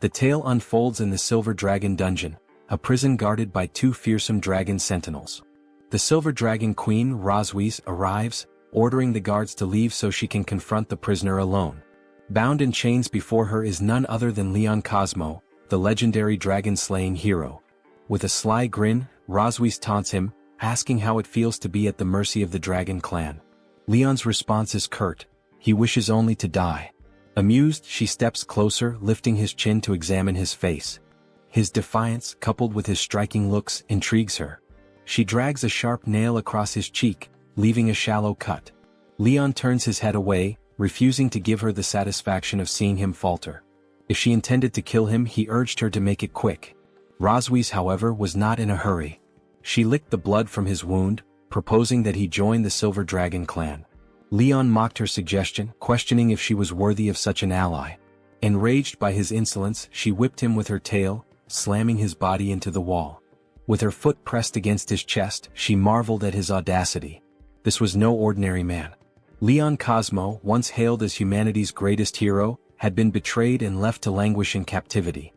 The tale unfolds in the Silver Dragon Dungeon, a prison guarded by two fearsome dragon sentinels. The Silver Dragon Queen, Roswies, arrives, ordering the guards to leave so she can confront the prisoner alone. Bound in chains before her is none other than Leon Cosmo, the legendary dragon-slaying hero. With a sly grin, Roswies taunts him, asking how it feels to be at the mercy of the dragon clan. Leon's response is curt. He wishes only to die. Amused, she steps closer, lifting his chin to examine his face. His defiance, coupled with his striking looks, intrigues her. She drags a sharp nail across his cheek, leaving a shallow cut. Leon turns his head away, refusing to give her the satisfaction of seeing him falter. If she intended to kill him, he urged her to make it quick. Roswies, however, was not in a hurry. She licked the blood from his wound, proposing that he join the Silver Dragon clan. Leon mocked her suggestion, questioning if she was worthy of such an ally. Enraged by his insolence, she whipped him with her tail, slamming his body into the wall. With her foot pressed against his chest, she marveled at his audacity. This was no ordinary man. Leon Cosmo, once hailed as humanity's greatest hero, had been betrayed and left to languish in captivity.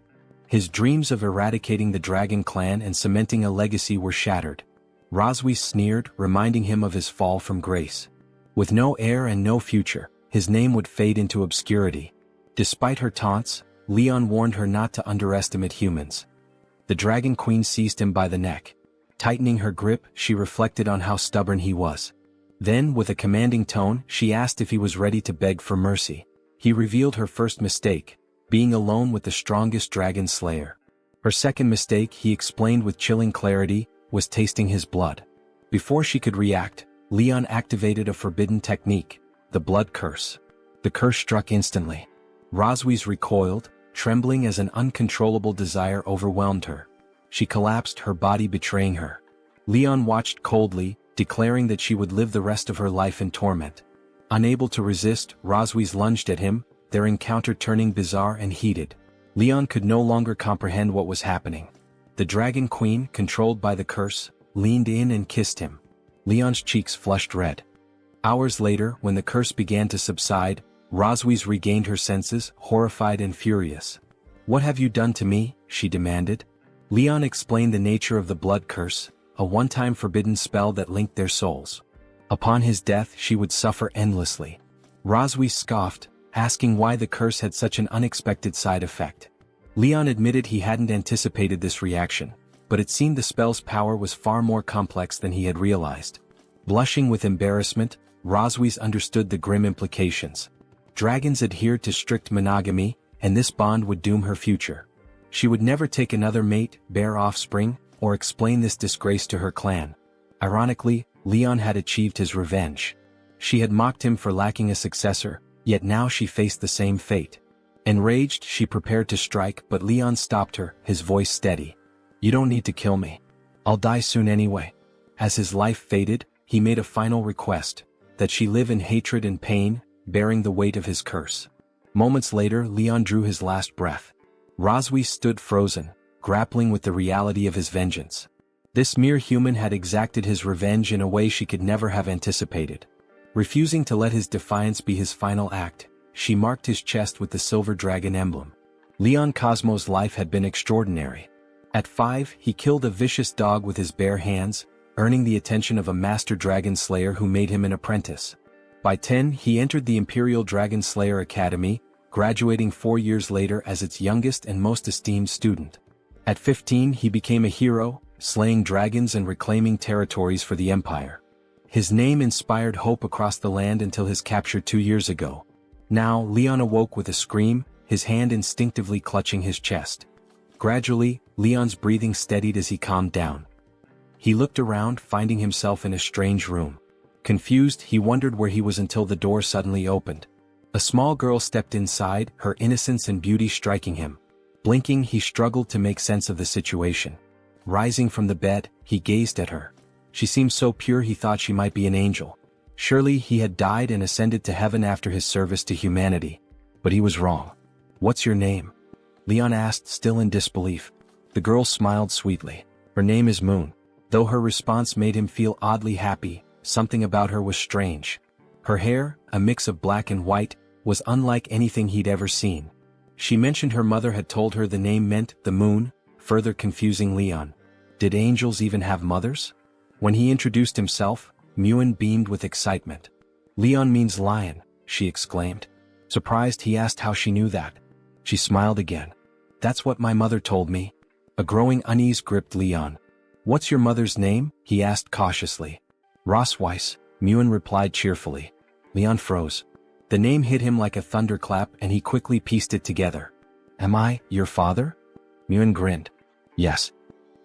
His dreams of eradicating the Dragon Clan and cementing a legacy were shattered. Roswies sneered, reminding him of his fall from grace. With no heir and no future, his name would fade into obscurity. Despite her taunts, Leon warned her not to underestimate humans. The Dragon Queen seized him by the neck. Tightening her grip, she reflected on how stubborn he was. Then, with a commanding tone, she asked if he was ready to beg for mercy. He revealed her first mistake, being alone with the strongest dragon slayer. Her second mistake, he explained with chilling clarity, was tasting his blood. Before she could react, Leon activated a forbidden technique, the blood curse. The curse struck instantly. Roswies recoiled, trembling as an uncontrollable desire overwhelmed her. She collapsed, her body betraying her. Leon watched coldly, declaring that she would live the rest of her life in torment. Unable to resist, Roswies lunged at him, their encounter turning bizarre and heated. Leon could no longer comprehend what was happening. The Dragon Queen, controlled by the curse, leaned in and kissed him. Leon's cheeks flushed red. Hours later, when the curse began to subside, Roswies regained her senses, horrified and furious. "What have you done to me?" she demanded. Leon explained the nature of the blood curse, a one-time forbidden spell that linked their souls. Upon his death, she would suffer endlessly. Roswies scoffed, asking why the curse had such an unexpected side effect. Leon admitted he hadn't anticipated this reaction, but it seemed the spell's power was far more complex than he had realized. Blushing with embarrassment, Roswies understood the grim implications. Dragons adhered to strict monogamy, and this bond would doom her future. She would never take another mate, bear offspring, or explain this disgrace to her clan. Ironically, Leon had achieved his revenge. She had mocked him for lacking a successor, yet now she faced the same fate. Enraged, she prepared to strike, but Leon stopped her, his voice steady. "You don't need to kill me. I'll die soon anyway." As his life faded, he made a final request, that she live in hatred and pain, bearing the weight of his curse. Moments later, Leon drew his last breath. Roswies stood frozen, grappling with the reality of his vengeance. This mere human had exacted his revenge in a way she could never have anticipated. Refusing to let his defiance be his final act, she marked his chest with the silver dragon emblem. Leon Cosmo's life had been extraordinary. At 5, he killed a vicious dog with his bare hands, earning the attention of a master dragon slayer who made him an apprentice. By 10, he entered the Imperial Dragon Slayer Academy, graduating 4 years later as its youngest and most esteemed student. At 15, he became a hero, slaying dragons and reclaiming territories for the Empire. His name inspired hope across the land until his capture 2 years ago. Now, Leon awoke with a scream, his hand instinctively clutching his chest. Gradually, Leon's breathing steadied as he calmed down. He looked around, finding himself in a strange room. Confused, he wondered where he was until the door suddenly opened. A small girl stepped inside, her innocence and beauty striking him. Blinking, he struggled to make sense of the situation. Rising from the bed, he gazed at her. She seemed so pure he thought she might be an angel. Surely he had died and ascended to heaven after his service to humanity. But he was wrong. "What's your name?" Leon asked, still in disbelief. The girl smiled sweetly. "Her name is Moon." Though her response made him feel oddly happy, something about her was strange. Her hair, a mix of black and white, was unlike anything he'd ever seen. She mentioned her mother had told her the name meant the moon, further confusing Leon. Did angels even have mothers? When he introduced himself, Muen beamed with excitement. Leon means lion, she exclaimed. Surprised, he asked how she knew that. She smiled again. That's what my mother told me. A growing unease gripped Leon. What's your mother's name? He asked cautiously. Rosweiss, Muen replied cheerfully. Leon froze. The name hit him like a thunderclap and he quickly pieced it together. Am I your father? Muen grinned. Yes.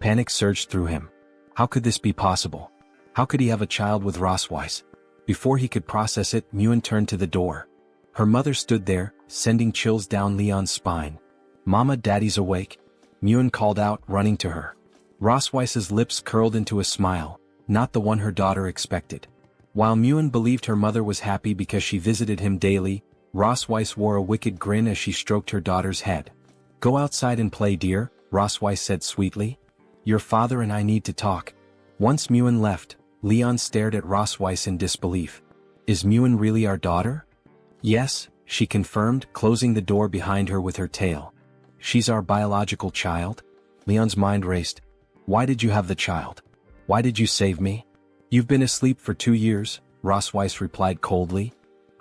Panic surged through him. How could this be possible? How could he have a child with Rosweiss? Before he could process it, Muen turned to the door. Her mother stood there, sending chills down Leon's spine. Mama, Daddy's awake. Muen called out, running to her. Rosweiss's lips curled into a smile, not the one her daughter expected. While Muen believed her mother was happy because she visited him daily, Rosweiss wore a wicked grin as she stroked her daughter's head. Go outside and play, dear, Rosweiss said sweetly. Your father and I need to talk. Once Muen left, Leon stared at Rosweiss in disbelief. Is Muen really our daughter? Yes, she confirmed, closing the door behind her with her tail. She's our biological child? Leon's mind raced. Why did you have the child? Why did you save me? You've been asleep for 2 years, Rosweiss replied coldly.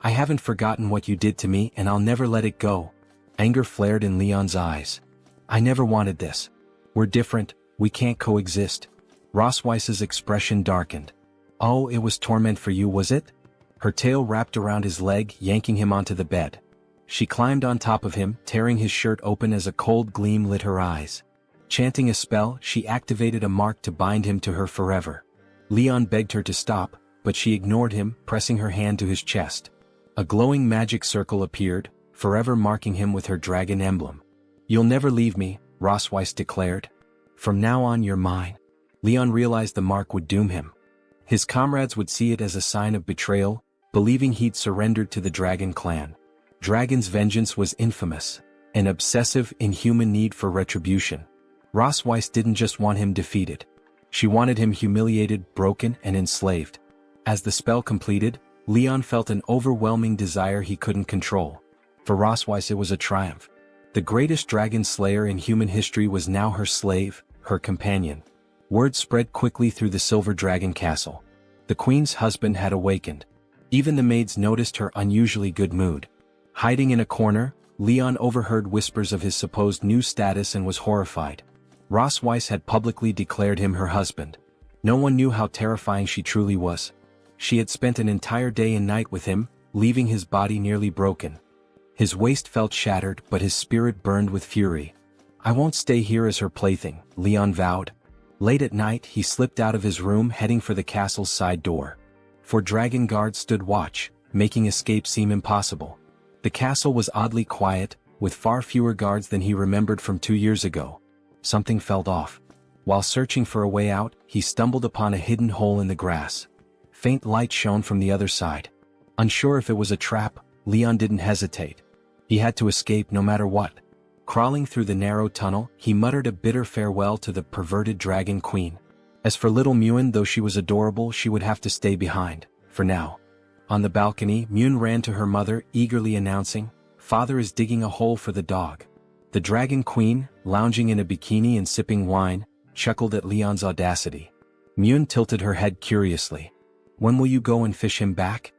I haven't forgotten what you did to me and I'll never let it go. Anger flared in Leon's eyes. I never wanted this. We're different, we can't coexist. Rosweiss's expression darkened. Oh, it was torment for you, was it? Her tail wrapped around his leg, yanking him onto the bed. She climbed on top of him, tearing his shirt open as a cold gleam lit her eyes. Chanting a spell, she activated a mark to bind him to her forever. Leon begged her to stop, but she ignored him, pressing her hand to his chest. A glowing magic circle appeared, forever marking him with her dragon emblem. You'll never leave me, Rosweiss declared. From now on you're mine. Leon realized the mark would doom him. His comrades would see it as a sign of betrayal, believing he'd surrendered to the dragon clan. Dragon's vengeance was infamous, an obsessive, inhuman need for retribution. Rosweiss didn't just want him defeated. She wanted him humiliated, broken, and enslaved. As the spell completed, Leon felt an overwhelming desire he couldn't control. For Rosweiss it was a triumph. The greatest dragon slayer in human history was now her slave, her companion. Word spread quickly through the Silver Dragon Castle. The queen's husband had awakened. Even the maids noticed her unusually good mood. Hiding in a corner, Leon overheard whispers of his supposed new status and was horrified. Rosweiss had publicly declared him her husband. No one knew how terrifying she truly was. She had spent an entire day and night with him, leaving his body nearly broken. His waist felt shattered, but his spirit burned with fury. I won't stay here as her plaything, Leon vowed. Late at night, he slipped out of his room, heading for the castle's side door. 4 dragon guards stood watch, making escape seem impossible. The castle was oddly quiet, with far fewer guards than he remembered from 2 years ago. Something felt off. While searching for a way out, he stumbled upon a hidden hole in the grass. Faint light shone from the other side. Unsure if it was a trap, Leon didn't hesitate. He had to escape no matter what. Crawling through the narrow tunnel, he muttered a bitter farewell to the perverted dragon queen. As for little Muen, though she was adorable, she would have to stay behind, for now. On the balcony, Muen ran to her mother, eagerly announcing, "Father is digging a hole for the dog." The dragon queen, lounging in a bikini and sipping wine, chuckled at Leon's audacity. Muen tilted her head curiously. "When will you go and fish him back?"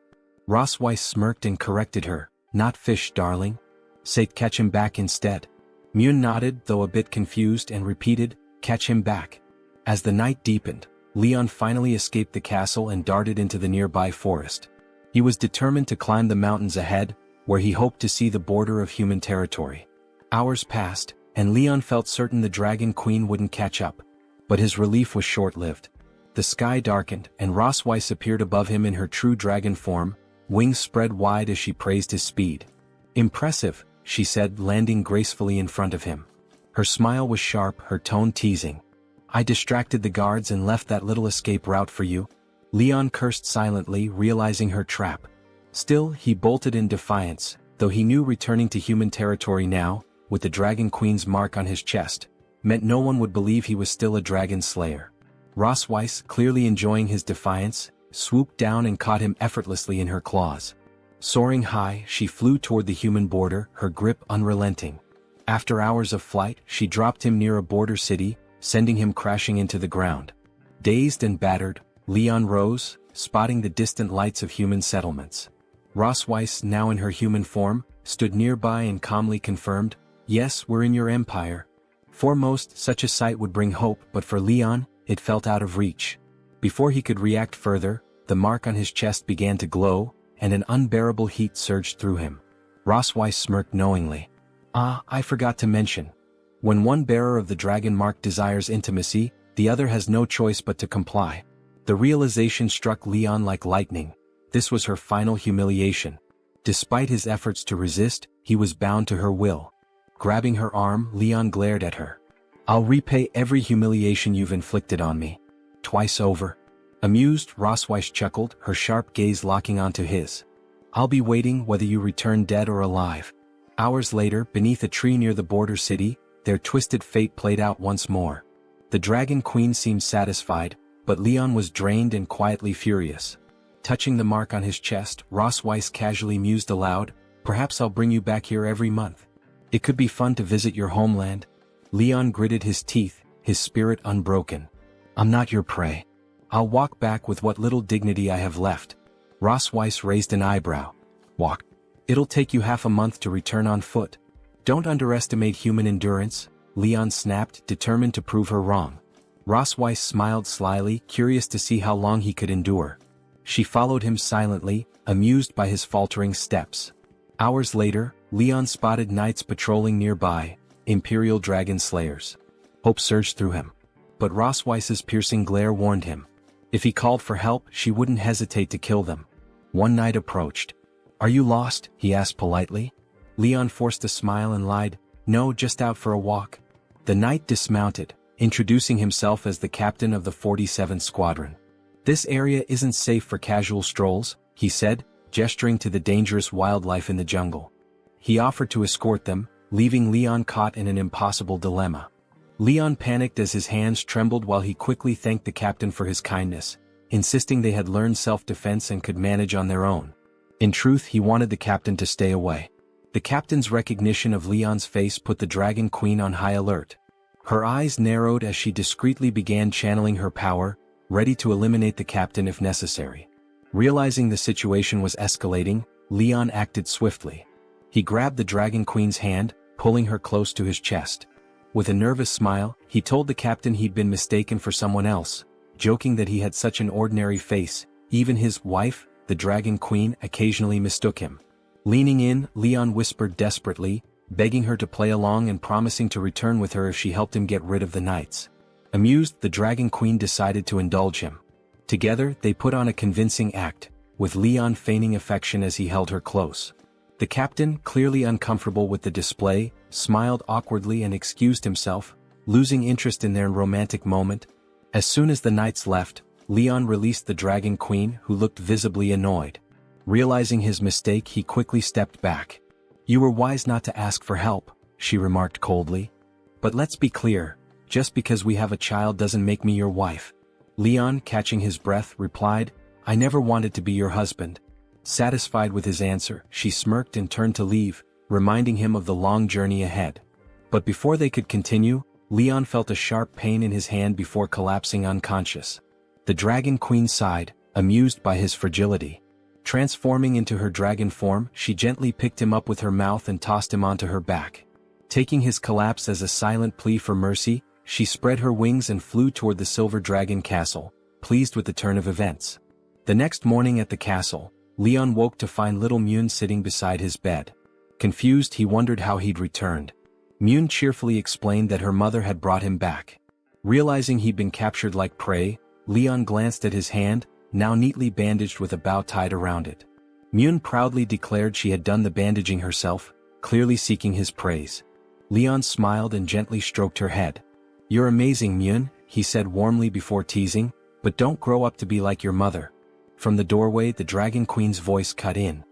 Rosweiss smirked and corrected her, "Not fish, darling. Say catch him back instead." Muen nodded, though a bit confused, and repeated, "Catch him back." As the night deepened, Leon finally escaped the castle and darted into the nearby forest. He was determined to climb the mountains ahead, where he hoped to see the border of human territory. Hours passed, and Leon felt certain the Dragon Queen wouldn't catch up. But his relief was short-lived. The sky darkened, and Rosweiss appeared above him in her true dragon form, wings spread wide as she praised his speed. "Impressive," she said, landing gracefully in front of him. Her smile was sharp, her tone teasing. "I distracted the guards and left that little escape route for you." Leon cursed silently, realizing her trap. Still, he bolted in defiance, though he knew returning to human territory now, with the Dragon Queen's mark on his chest, meant no one would believe he was still a dragon slayer. Rosweiss, clearly enjoying his defiance, swooped down and caught him effortlessly in her claws. Soaring high, she flew toward the human border, her grip unrelenting. After hours of flight, she dropped him near a border city, sending him crashing into the ground. Dazed and battered, Leon rose, spotting the distant lights of human settlements. Rosweiss, now in her human form, stood nearby and calmly confirmed, "Yes, we're in your empire." For most, such a sight would bring hope, but for Leon, it felt out of reach. Before he could react further, the mark on his chest began to glow, and an unbearable heat surged through him. Rosweiss smirked knowingly. I forgot to mention. When one bearer of the dragon mark desires intimacy, the other has no choice but to comply. The realization struck Leon like lightning. This was her final humiliation. Despite his efforts to resist, he was bound to her will. Grabbing her arm, Leon glared at her. "I'll repay every humiliation you've inflicted on me. Twice over." Amused, Rosweiss chuckled, her sharp gaze locking onto his. "I'll be waiting whether you return dead or alive." Hours later, beneath a tree near the border city, their twisted fate played out once more. The Dragon Queen seemed satisfied, but Leon was drained and quietly furious. Touching the mark on his chest, Rosweiss casually mused aloud, "Perhaps I'll bring you back here every month. It could be fun to visit your homeland." Leon gritted his teeth, his spirit unbroken. "I'm not your prey. I'll walk back with what little dignity I have left." Rosweiss raised an eyebrow. "Walk? It'll take you half a month to return on foot." "Don't underestimate human endurance," Leon snapped, determined to prove her wrong. Rosweiss smiled slyly, curious to see how long he could endure. She followed him silently, amused by his faltering steps. Hours later, Leon spotted knights patrolling nearby, Imperial Dragon Slayers. Hope surged through him. But Rosweiss's piercing glare warned him. If he called for help, she wouldn't hesitate to kill them. One knight approached. "Are you lost?" he asked politely. Leon forced a smile and lied, "No, just out for a walk." The knight dismounted, introducing himself as the captain of the 47th Squadron. "This area isn't safe for casual strolls," he said, gesturing to the dangerous wildlife in the jungle. He offered to escort them, leaving Leon caught in an impossible dilemma. Leon panicked as his hands trembled while he quickly thanked the captain for his kindness, insisting they had learned self-defense and could manage on their own. In truth, he wanted the captain to stay away. The captain's recognition of Leon's face put the Dragon Queen on high alert. Her eyes narrowed as she discreetly began channeling her power, ready to eliminate the captain if necessary. Realizing the situation was escalating, Leon acted swiftly. He grabbed the Dragon Queen's hand, pulling her close to his chest. With a nervous smile, he told the captain he'd been mistaken for someone else, joking that he had such an ordinary face. Even his wife, the Dragon Queen, occasionally mistook him. Leaning in, Leon whispered desperately, begging her to play along and promising to return with her if she helped him get rid of the knights. Amused, the Dragon Queen decided to indulge him. Together, they put on a convincing act, with Leon feigning affection as he held her close. The captain, clearly uncomfortable with the display, smiled awkwardly and excused himself, losing interest in their romantic moment. As soon as the knights left, Leon released the Dragon Queen, who looked visibly annoyed. Realizing his mistake, he quickly stepped back. "You were wise not to ask for help," she remarked coldly. "But let's be clear, just because we have a child doesn't make me your wife." Leon, catching his breath, replied, "I never wanted to be your husband." Satisfied with his answer, she smirked and turned to leave, reminding him of the long journey ahead. But before they could continue, Leon felt a sharp pain in his hand before collapsing unconscious. The Dragon Queen sighed, amused by his fragility. Transforming into her dragon form, she gently picked him up with her mouth and tossed him onto her back. Taking his collapse as a silent plea for mercy, she spread her wings and flew toward the Silver Dragon Castle, pleased with the turn of events. The next morning at the castle, Leon woke to find little Mune sitting beside his bed. Confused, he wondered how he'd returned. Mune cheerfully explained that her mother had brought him back. Realizing he'd been captured like prey, Leon glanced at his hand, now neatly bandaged with a bow tied around it. Mune proudly declared she had done the bandaging herself, clearly seeking his praise. Leon smiled and gently stroked her head. "You're amazing, Mune," he said warmly before teasing, "but don't grow up to be like your mother." From the doorway, the Dragon Queen's voice cut in.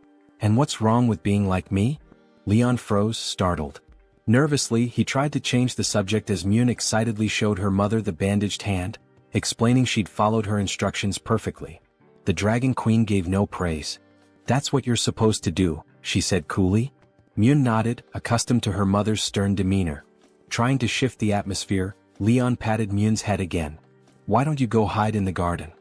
"And what's wrong with being like me?" Leon froze, startled. Nervously, he tried to change the subject as Mune excitedly showed her mother the bandaged hand, explaining she'd followed her instructions perfectly. The Dragon Queen gave no praise. "That's what you're supposed to do," she said coolly. Myun nodded, accustomed to her mother's stern demeanor. Trying to shift the atmosphere, Leon patted Myun's head again. "Why don't you go hide in the garden?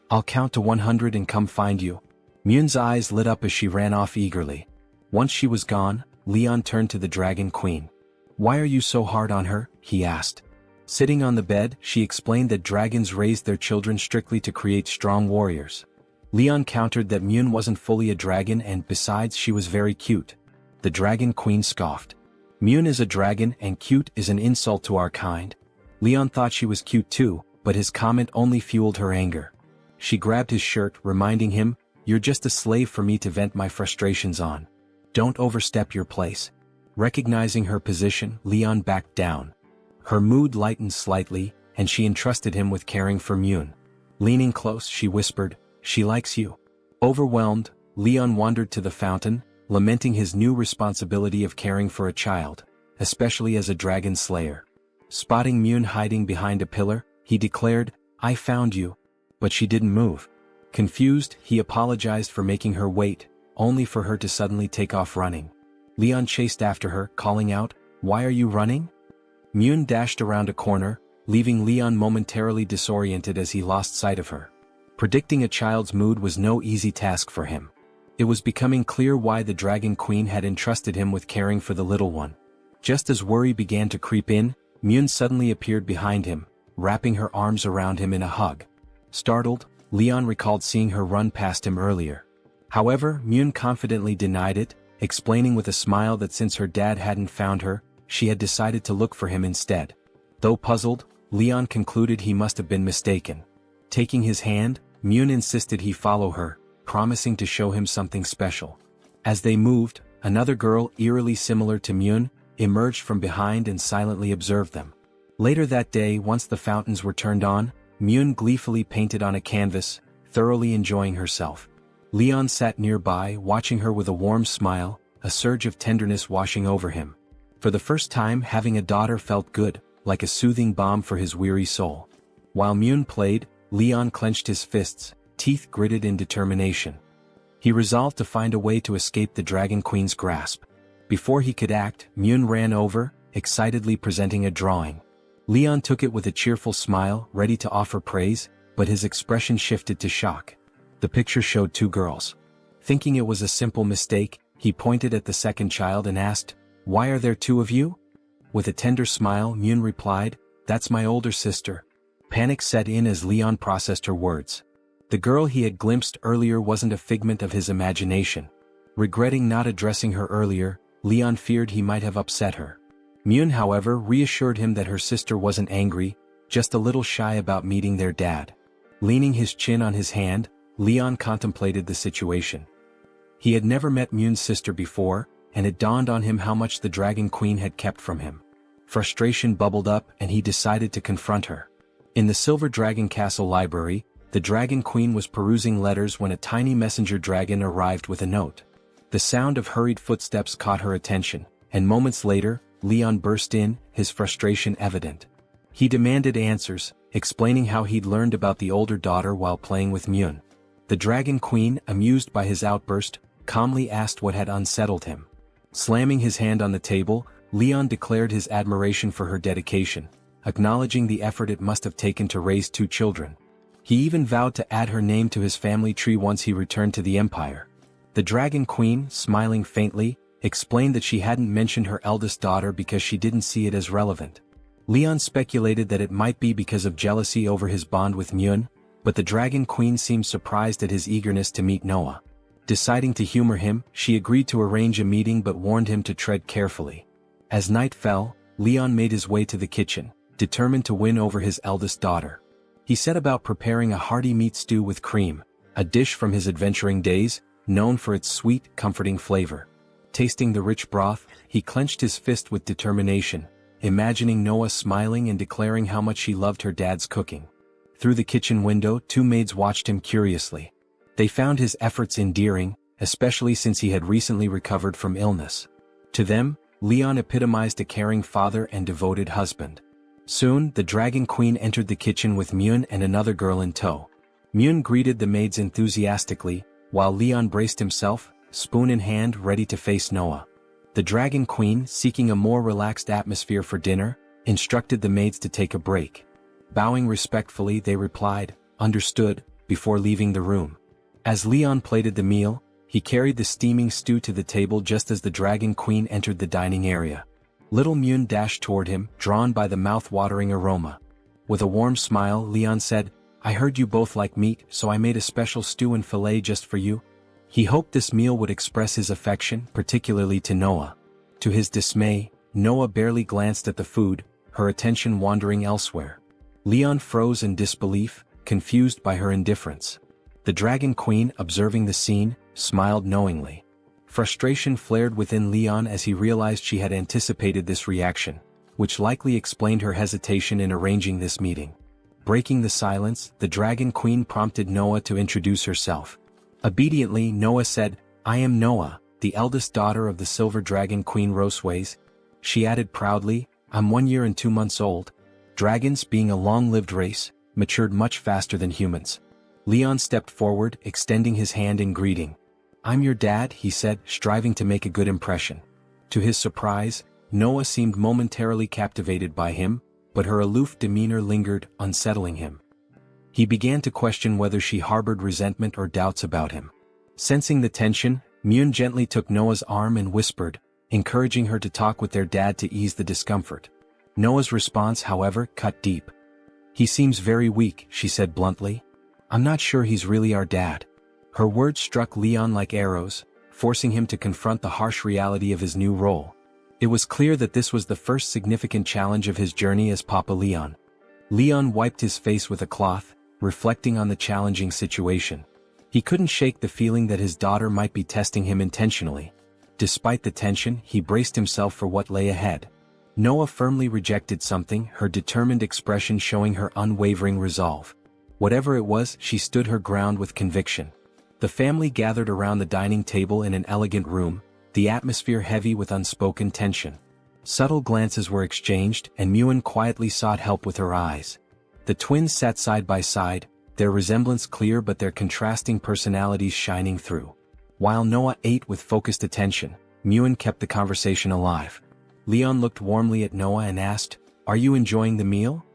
I'll count to 100 and come find you." Myun's eyes lit up as she ran off eagerly. Once she was gone, Leon turned to the Dragon Queen. "Why are you so hard on her?" he asked. Sitting on the bed, she explained that dragons raised their children strictly to create strong warriors. Leon countered that Myun wasn't fully a dragon and besides she was very cute. The Dragon Queen scoffed. "Myun is a dragon and cute is an insult to our kind." Leon thought she was cute too, but his comment only fueled her anger. She grabbed his shirt, reminding him, "You're just a slave for me to vent my frustrations on. Don't overstep your place." Recognizing her position, Leon backed down. Her mood lightened slightly, and she entrusted him with caring for Myun. Leaning close, she whispered, "She likes you." Overwhelmed, Leon wandered to the fountain, lamenting his new responsibility of caring for a child, especially as a dragon slayer. Spotting Myun hiding behind a pillar, he declared, "I found you." But she didn't move. Confused, he apologized for making her wait, only for her to suddenly take off running. Leon chased after her, calling out, "Why are you running?" Myun dashed around a corner, leaving Leon momentarily disoriented as he lost sight of her. Predicting a child's mood was no easy task for him. It was becoming clear why the Dragon Queen had entrusted him with caring for the little one. Just as worry began to creep in, Myun suddenly appeared behind him, wrapping her arms around him in a hug. Startled, Leon recalled seeing her run past him earlier. However, Myun confidently denied it, explaining with a smile that since her dad hadn't found her, she had decided to look for him instead. Though puzzled, Leon concluded he must have been mistaken. Taking his hand, Myun insisted he follow her, promising to show him something special. As they moved, another girl eerily similar to Myun emerged from behind and silently observed them. Later that day, once the fountains were turned on, Myun gleefully painted on a canvas, thoroughly enjoying herself. Leon sat nearby, watching her with a warm smile, a surge of tenderness washing over him. For the first time, having a daughter felt good, like a soothing balm for his weary soul. While Myun played, Leon clenched his fists, teeth gritted in determination. He resolved to find a way to escape the Dragon Queen's grasp. Before he could act, Myun ran over, excitedly presenting a drawing. Leon took it with a cheerful smile, ready to offer praise, but his expression shifted to shock. The picture showed two girls. Thinking it was a simple mistake, he pointed at the second child and asked, "Why are there two of you?" With a tender smile, Myun replied, "That's my older sister." Panic set in as Leon processed her words. The girl he had glimpsed earlier wasn't a figment of his imagination. Regretting not addressing her earlier, Leon feared he might have upset her. Myun, however, reassured him that her sister wasn't angry, just a little shy about meeting their dad. Leaning his chin on his hand, Leon contemplated the situation. He had never met Myun's sister before, and it dawned on him how much the Dragon Queen had kept from him. Frustration bubbled up and he decided to confront her. In the Silver Dragon Castle library, the Dragon Queen was perusing letters when a tiny messenger dragon arrived with a note. The sound of hurried footsteps caught her attention, and moments later, Leon burst in, his frustration evident. He demanded answers, explaining how he'd learned about the older daughter while playing with Myun. The Dragon Queen, amused by his outburst, calmly asked what had unsettled him. Slamming his hand on the table, Leon declared his admiration for her dedication, acknowledging the effort it must have taken to raise two children. He even vowed to add her name to his family tree once he returned to the Empire. The Dragon Queen, smiling faintly, explained that she hadn't mentioned her eldest daughter because she didn't see it as relevant. Leon speculated that it might be because of jealousy over his bond with Myun, but the Dragon Queen seemed surprised at his eagerness to meet Noah. Deciding to humor him, she agreed to arrange a meeting but warned him to tread carefully. As night fell, Leon made his way to the kitchen, determined to win over his eldest daughter. He set about preparing a hearty meat stew with cream, a dish from his adventuring days, known for its sweet, comforting flavor. Tasting the rich broth, he clenched his fist with determination, imagining Noah smiling and declaring how much she loved her dad's cooking. Through the kitchen window, two maids watched him curiously. They found his efforts endearing, especially since he had recently recovered from illness. To them, Leon epitomized a caring father and devoted husband. Soon, the Dragon Queen entered the kitchen with Myun and another girl in tow. Myun greeted the maids enthusiastically, while Leon braced himself, spoon in hand, ready to face Noah. The Dragon Queen, seeking a more relaxed atmosphere for dinner, instructed the maids to take a break. Bowing respectfully, they replied, "Understood," before leaving the room. As Leon plated the meal, he carried the steaming stew to the table just as the Dragon Queen entered the dining area. Little Myun dashed toward him, drawn by the mouth-watering aroma. With a warm smile, Leon said, "I heard you both like meat, so I made a special stew and fillet just for you." He hoped this meal would express his affection, particularly to Noah. To his dismay, Noah barely glanced at the food, her attention wandering elsewhere. Leon froze in disbelief, confused by her indifference. The Dragon Queen, observing the scene, smiled knowingly. Frustration flared within Leon as he realized she had anticipated this reaction, which likely explained her hesitation in arranging this meeting. Breaking the silence, the Dragon Queen prompted Noah to introduce herself. Obediently, Noah said, "I am Noah, the eldest daughter of the Silver Dragon Queen Roseways." She added proudly, "I'm 1 year and 2 months old." Dragons, being a long-lived race, matured much faster than humans. Leon stepped forward, extending his hand in greeting. "I'm your dad," he said, striving to make a good impression. To his surprise, Noah seemed momentarily captivated by him, but her aloof demeanor lingered, unsettling him. He began to question whether she harbored resentment or doubts about him. Sensing the tension, Myun gently took Noah's arm and whispered, encouraging her to talk with their dad to ease the discomfort. Noah's response, however, cut deep. "He seems very weak," she said bluntly. "I'm not sure he's really our dad." Her words struck Leon like arrows, forcing him to confront the harsh reality of his new role. It was clear that this was the first significant challenge of his journey as Papa Leon. Leon wiped his face with a cloth, reflecting on the challenging situation. He couldn't shake the feeling that his daughter might be testing him intentionally. Despite the tension, he braced himself for what lay ahead. Noah firmly rejected something, her determined expression showing her unwavering resolve. Whatever it was, she stood her ground with conviction. The family gathered around the dining table in an elegant room, the atmosphere heavy with unspoken tension. Subtle glances were exchanged, and Myun quietly sought help with her eyes. The twins sat side by side, their resemblance clear but their contrasting personalities shining through. While Noah ate with focused attention, Myun kept the conversation alive. Leon looked warmly at Noah and asked, "Are you enjoying the meal?"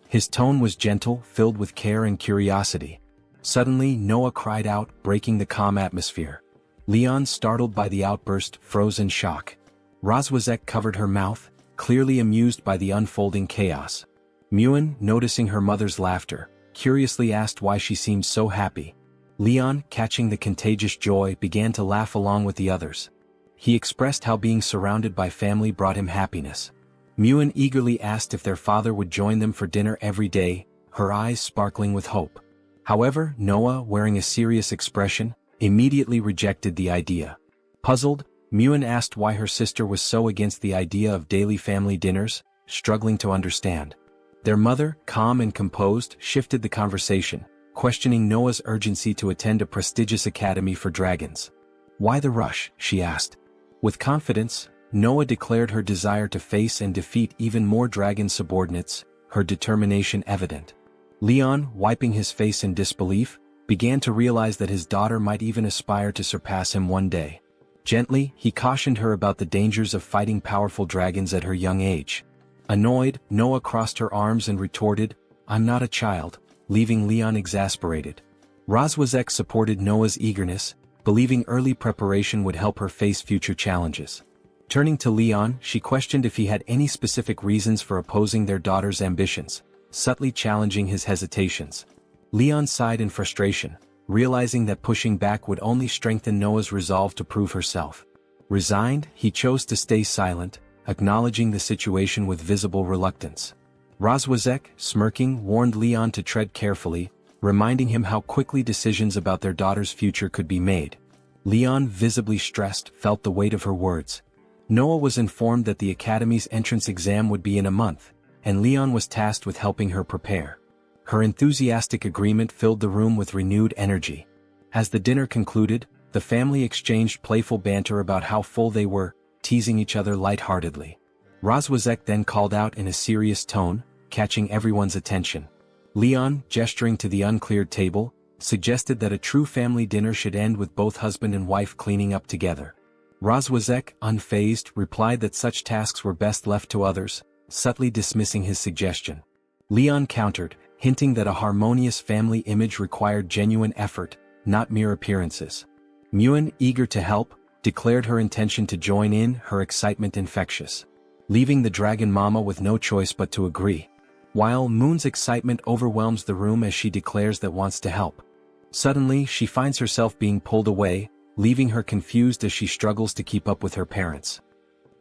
His tone was gentle, filled with care and curiosity. Suddenly, Noah cried out, breaking the calm atmosphere. Leon, startled by the outburst, froze in shock. Rozwazek covered her mouth, clearly amused by the unfolding chaos. Myun, noticing her mother's laughter, curiously asked why she seemed so happy. Leon, catching the contagious joy, began to laugh along with the others. He expressed how being surrounded by family brought him happiness. Myun eagerly asked if their father would join them for dinner every day, her eyes sparkling with hope. However, Noah, wearing a serious expression, immediately rejected the idea. Puzzled, Myun asked why her sister was so against the idea of daily family dinners, struggling to understand. Their mother, calm and composed, shifted the conversation, questioning Noah's urgency to attend a prestigious academy for dragons. "Why the rush?" she asked. With confidence, Noah declared her desire to face and defeat even more dragon subordinates, her determination evident. Leon, wiping his face in disbelief, began to realize that his daughter might even aspire to surpass him one day. Gently, he cautioned her about the dangers of fighting powerful dragons at her young age. Annoyed, Noah crossed her arms and retorted, "I'm not a child," leaving Leon exasperated. Rozwazek supported Noah's eagerness, believing early preparation would help her face future challenges. Turning to Leon, she questioned if he had any specific reasons for opposing their daughter's ambitions, subtly challenging his hesitations. Leon sighed in frustration, realizing that pushing back would only strengthen Noah's resolve to prove herself. Resigned, he chose to stay silent, acknowledging the situation with visible reluctance. Rozwazek, smirking, warned Leon to tread carefully, reminding him how quickly decisions about their daughter's future could be made. Leon, visibly stressed, felt the weight of her words. Noah was informed that the academy's entrance exam would be in a month, and Leon was tasked with helping her prepare. Her enthusiastic agreement filled the room with renewed energy. As the dinner concluded, the family exchanged playful banter about how full they were, teasing each other lightheartedly. Rozwazek then called out in a serious tone, catching everyone's attention. Leon, gesturing to the uncleared table, suggested that a true family dinner should end with both husband and wife cleaning up together. Rozwazek, unfazed, replied that such tasks were best left to others, subtly dismissing his suggestion. Leon countered, hinting that a harmonious family image required genuine effort, not mere appearances. Muen, eager to help, declared her intention to join in, her excitement infectious. Leaving the dragon mama with no choice but to agree. While Moon's excitement overwhelms the room as she declares that wants to help. Suddenly, she finds herself being pulled away, leaving her confused as she struggles to keep up with her parents.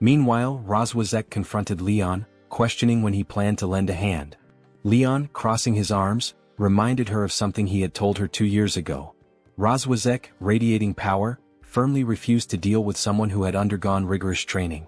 Meanwhile, Rozwazek confronted Leon, questioning when he planned to lend a hand. Leon, crossing his arms, reminded her of something he had told her 2 years ago. Rozwazek, radiating power, firmly refused to deal with someone who had undergone rigorous training.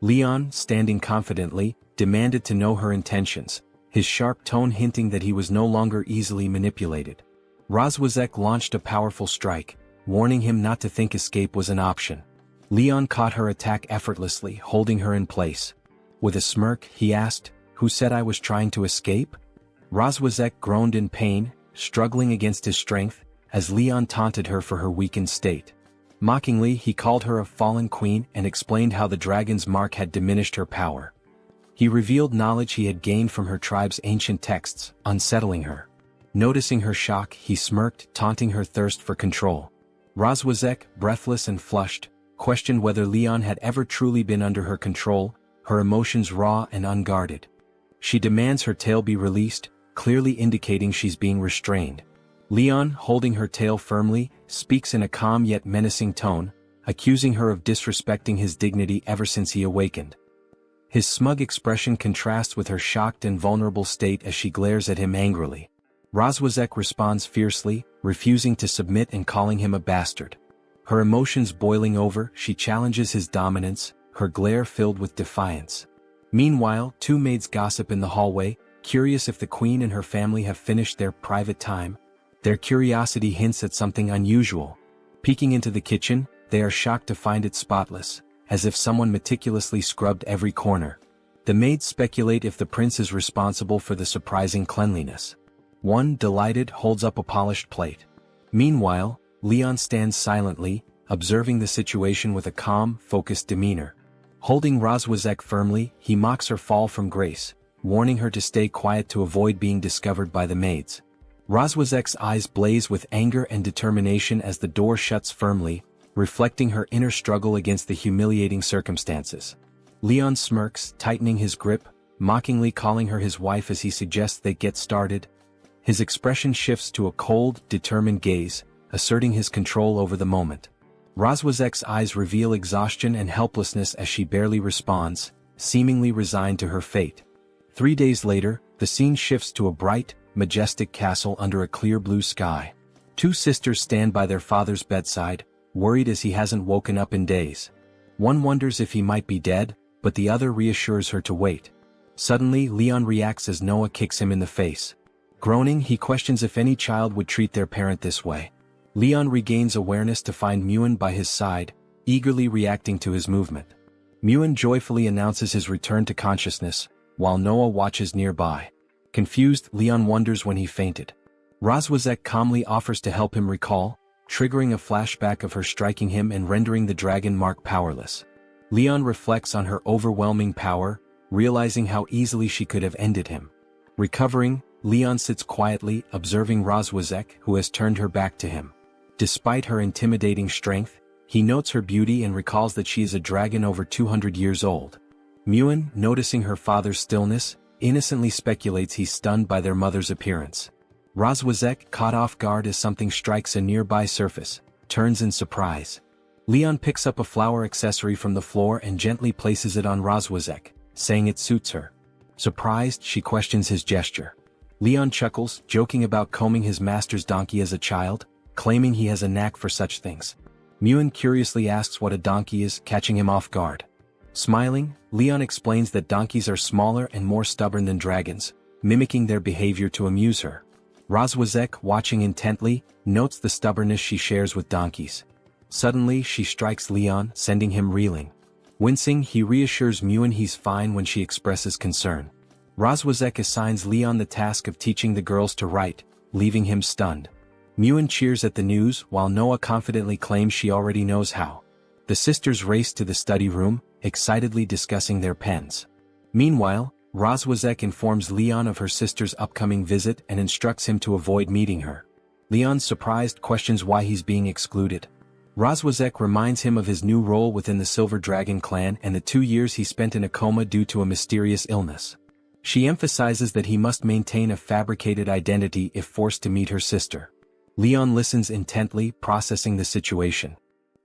Leon, standing confidently, demanded to know her intentions, his sharp tone hinting that he was no longer easily manipulated. Rozwazek launched a powerful strike, warning him not to think escape was an option. Leon caught her attack effortlessly, holding her in place. With a smirk, he asked, "Who said I was trying to escape?" Rozwazek groaned in pain, struggling against his strength, as Leon taunted her for her weakened state. Mockingly, he called her a fallen queen and explained how the dragon's mark had diminished her power. He revealed knowledge he had gained from her tribe's ancient texts, unsettling her. Noticing her shock, he smirked, taunting her thirst for control. Rozwazek, breathless and flushed, questioned whether Leon had ever truly been under her control, her emotions raw and unguarded. She demands her tail be released, clearly indicating she's being restrained. Leon, holding her tail firmly, speaks in a calm yet menacing tone, accusing her of disrespecting his dignity ever since he awakened. His smug expression contrasts with her shocked and vulnerable state as she glares at him angrily. Rozwazek responds fiercely, refusing to submit and calling him a bastard. Her emotions boiling over, she challenges his dominance, her glare filled with defiance. Meanwhile, two maids gossip in the hallway, curious if the queen and her family have finished their private time. Their curiosity hints at something unusual. Peeking into the kitchen, they are shocked to find it spotless, as if someone meticulously scrubbed every corner. The maids speculate if the prince is responsible for the surprising cleanliness. One, delighted, holds up a polished plate. Meanwhile, Leon stands silently, observing the situation with a calm, focused demeanor. Holding Rozwazek firmly, he mocks her fall from grace, warning her to stay quiet to avoid being discovered by the maids. Rozwazek's eyes blaze with anger and determination as the door shuts firmly, reflecting her inner struggle against the humiliating circumstances. Leon smirks, tightening his grip, mockingly calling her his wife as he suggests they get started. His expression shifts to a cold, determined gaze, asserting his control over the moment. Rozwazek's eyes reveal exhaustion and helplessness as she barely responds, seemingly resigned to her fate. 3 days later, the scene shifts to a bright, majestic castle under a clear blue sky. Two sisters stand by their father's bedside, worried as he hasn't woken up in days. One wonders if he might be dead, but the other reassures her to wait. Suddenly, Leon reacts as Noah kicks him in the face. Groaning, he questions if any child would treat their parent this way. Leon regains awareness to find Muen by his side, eagerly reacting to his movement. Muen joyfully announces his return to consciousness, while Noah watches nearby. Confused, Leon wonders when he fainted. Rozwazek calmly offers to help him recall, triggering a flashback of her striking him and rendering the dragon mark powerless. Leon reflects on her overwhelming power, realizing how easily she could have ended him. Recovering, Leon sits quietly, observing Rozwazek, who has turned her back to him. Despite her intimidating strength, he notes her beauty and recalls that she is a dragon over 200 years old. Muen, noticing her father's stillness, innocently speculates he's stunned by their mother's appearance. Rozwazek, caught off guard as something strikes a nearby surface, turns in surprise. Leon picks up a flower accessory from the floor and gently places it on Rozwazek, saying it suits her. Surprised, she questions his gesture. Leon chuckles, joking about combing his master's donkey as a child, claiming he has a knack for such things. Muen curiously asks what a donkey is, catching him off guard. Smiling, Leon explains that donkeys are smaller and more stubborn than dragons, mimicking their behavior to amuse her. Rozwazek, watching intently, notes the stubbornness she shares with donkeys. Suddenly, she strikes Leon, sending him reeling. Wincing, he reassures Muen he's fine when she expresses concern. Rozwazek assigns Leon the task of teaching the girls to write, leaving him stunned. Muen cheers at the news, while Noah confidently claims she already knows how. The sisters race to the study room, excitedly discussing their pens. Meanwhile, Rozwazek informs Leon of her sister's upcoming visit and instructs him to avoid meeting her. Leon, surprised, questions why he's being excluded. Rozwazek reminds him of his new role within the Silver Dragon clan and the 2 years he spent in a coma due to a mysterious illness. She emphasizes that he must maintain a fabricated identity if forced to meet her sister. Leon listens intently, processing the situation.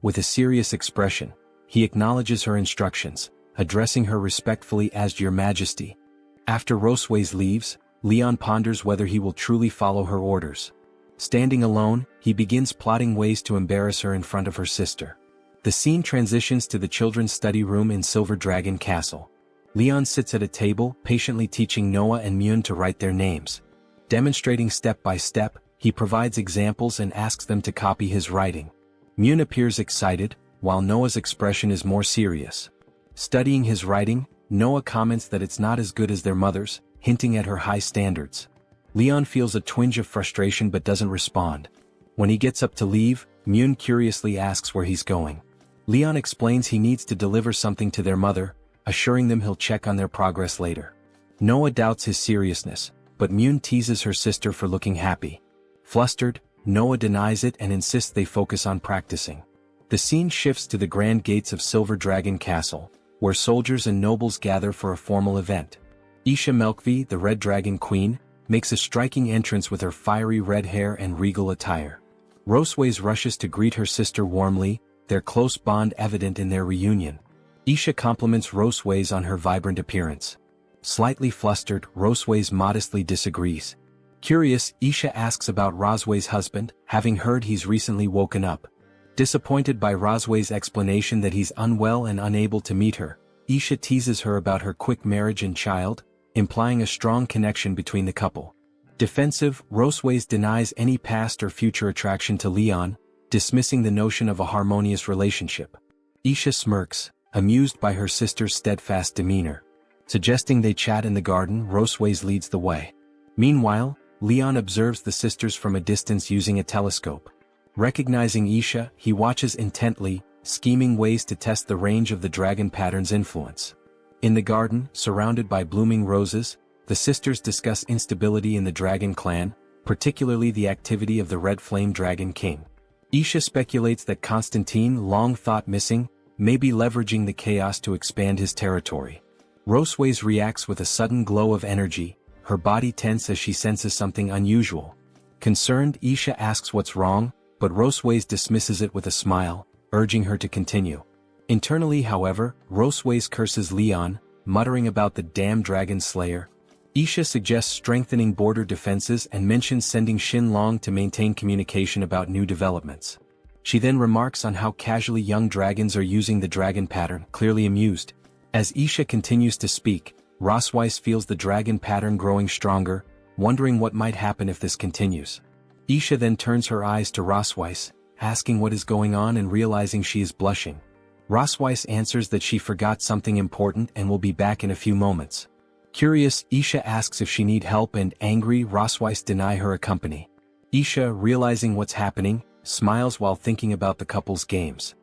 With a serious expression, he acknowledges her instructions, addressing her respectfully as Your Majesty. After Rosways leaves, Leon ponders whether he will truly follow her orders. Standing alone, he begins plotting ways to embarrass her in front of her sister. The scene transitions to the children's study room in Silver Dragon Castle. Leon sits at a table, patiently teaching Noah and Myun to write their names. Demonstrating step by step, he provides examples and asks them to copy his writing. Myun appears excited, while Noah's expression is more serious. Studying his writing, Noah comments that it's not as good as their mother's, hinting at her high standards. Leon feels a twinge of frustration but doesn't respond. When he gets up to leave, Myun curiously asks where he's going. Leon explains he needs to deliver something to their mother, assuring them he'll check on their progress later. Noah doubts his seriousness, but Myun teases her sister for looking happy. Flustered, Noah denies it and insists they focus on practicing. The scene shifts to the grand gates of Silver Dragon Castle, where soldiers and nobles gather for a formal event. Isha Melkvi, the Red Dragon Queen, makes a striking entrance with her fiery red hair and regal attire. Rosways rushes to greet her sister warmly, their close bond evident in their reunion. Isha compliments Rosways on her vibrant appearance. Slightly flustered, Rosways modestly disagrees. Curious, Isha asks about Rosway's husband, having heard he's recently woken up. Disappointed by Rosway's explanation that he's unwell and unable to meet her, Isha teases her about her quick marriage and child, implying a strong connection between the couple. Defensive, Rosways denies any past or future attraction to Leon, dismissing the notion of a harmonious relationship. Isha smirks, amused by her sister's steadfast demeanor. Suggesting they chat in the garden, Rosways leads the way. Meanwhile, Leon observes the sisters from a distance using a telescope. Recognizing Isha, he watches intently, scheming ways to test the range of the dragon pattern's influence. In the garden, surrounded by blooming roses, the sisters discuss instability in the dragon clan, particularly the activity of the Red Flame Dragon King. Isha speculates that Constantine, long thought missing, may be leveraging the chaos to expand his territory. Rosways reacts with a sudden glow of energy, her body tense as she senses something unusual. Concerned, Isha asks what's wrong, but Rosways dismisses it with a smile, urging her to continue. Internally, however, Rosways curses Leon, muttering about the damn dragon slayer. Isha suggests strengthening border defenses and mentions sending Shin Long to maintain communication about new developments. She then remarks on how casually young dragons are using the dragon pattern, clearly amused. As Isha continues to speak, Roswais feels the dragon pattern growing stronger, wondering what might happen if this continues. Isha then turns her eyes to Roswais, asking what is going on and realizing she is blushing. Roswais answers that she forgot something important and will be back in a few moments. Curious, Isha asks if she needs help and angry, Roswais deny her a company. Isha, realizing what's happening, smiles while thinking about the couple's games.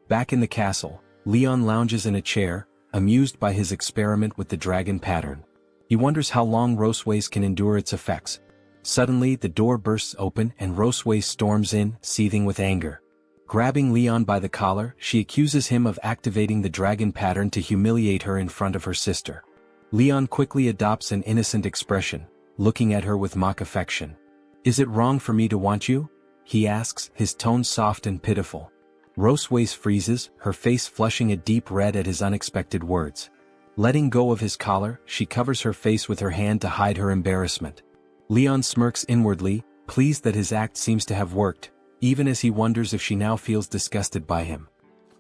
Back in the castle, Leon lounges in a chair, amused by his experiment with the dragon pattern. He wonders how long Rosways can endure its effects. Suddenly, the door bursts open and Rosways storms in, seething with anger. Grabbing Leon by the collar, she accuses him of activating the dragon pattern to humiliate her in front of her sister. Leon quickly adopts an innocent expression, looking at her with mock affection. "Is it wrong for me to want you?" he asks, his tone soft and pitiful. Rosways freezes, her face flushing a deep red at his unexpected words. Letting go of his collar, she covers her face with her hand to hide her embarrassment. Leon smirks inwardly, pleased that his act seems to have worked, even as he wonders if she now feels disgusted by him.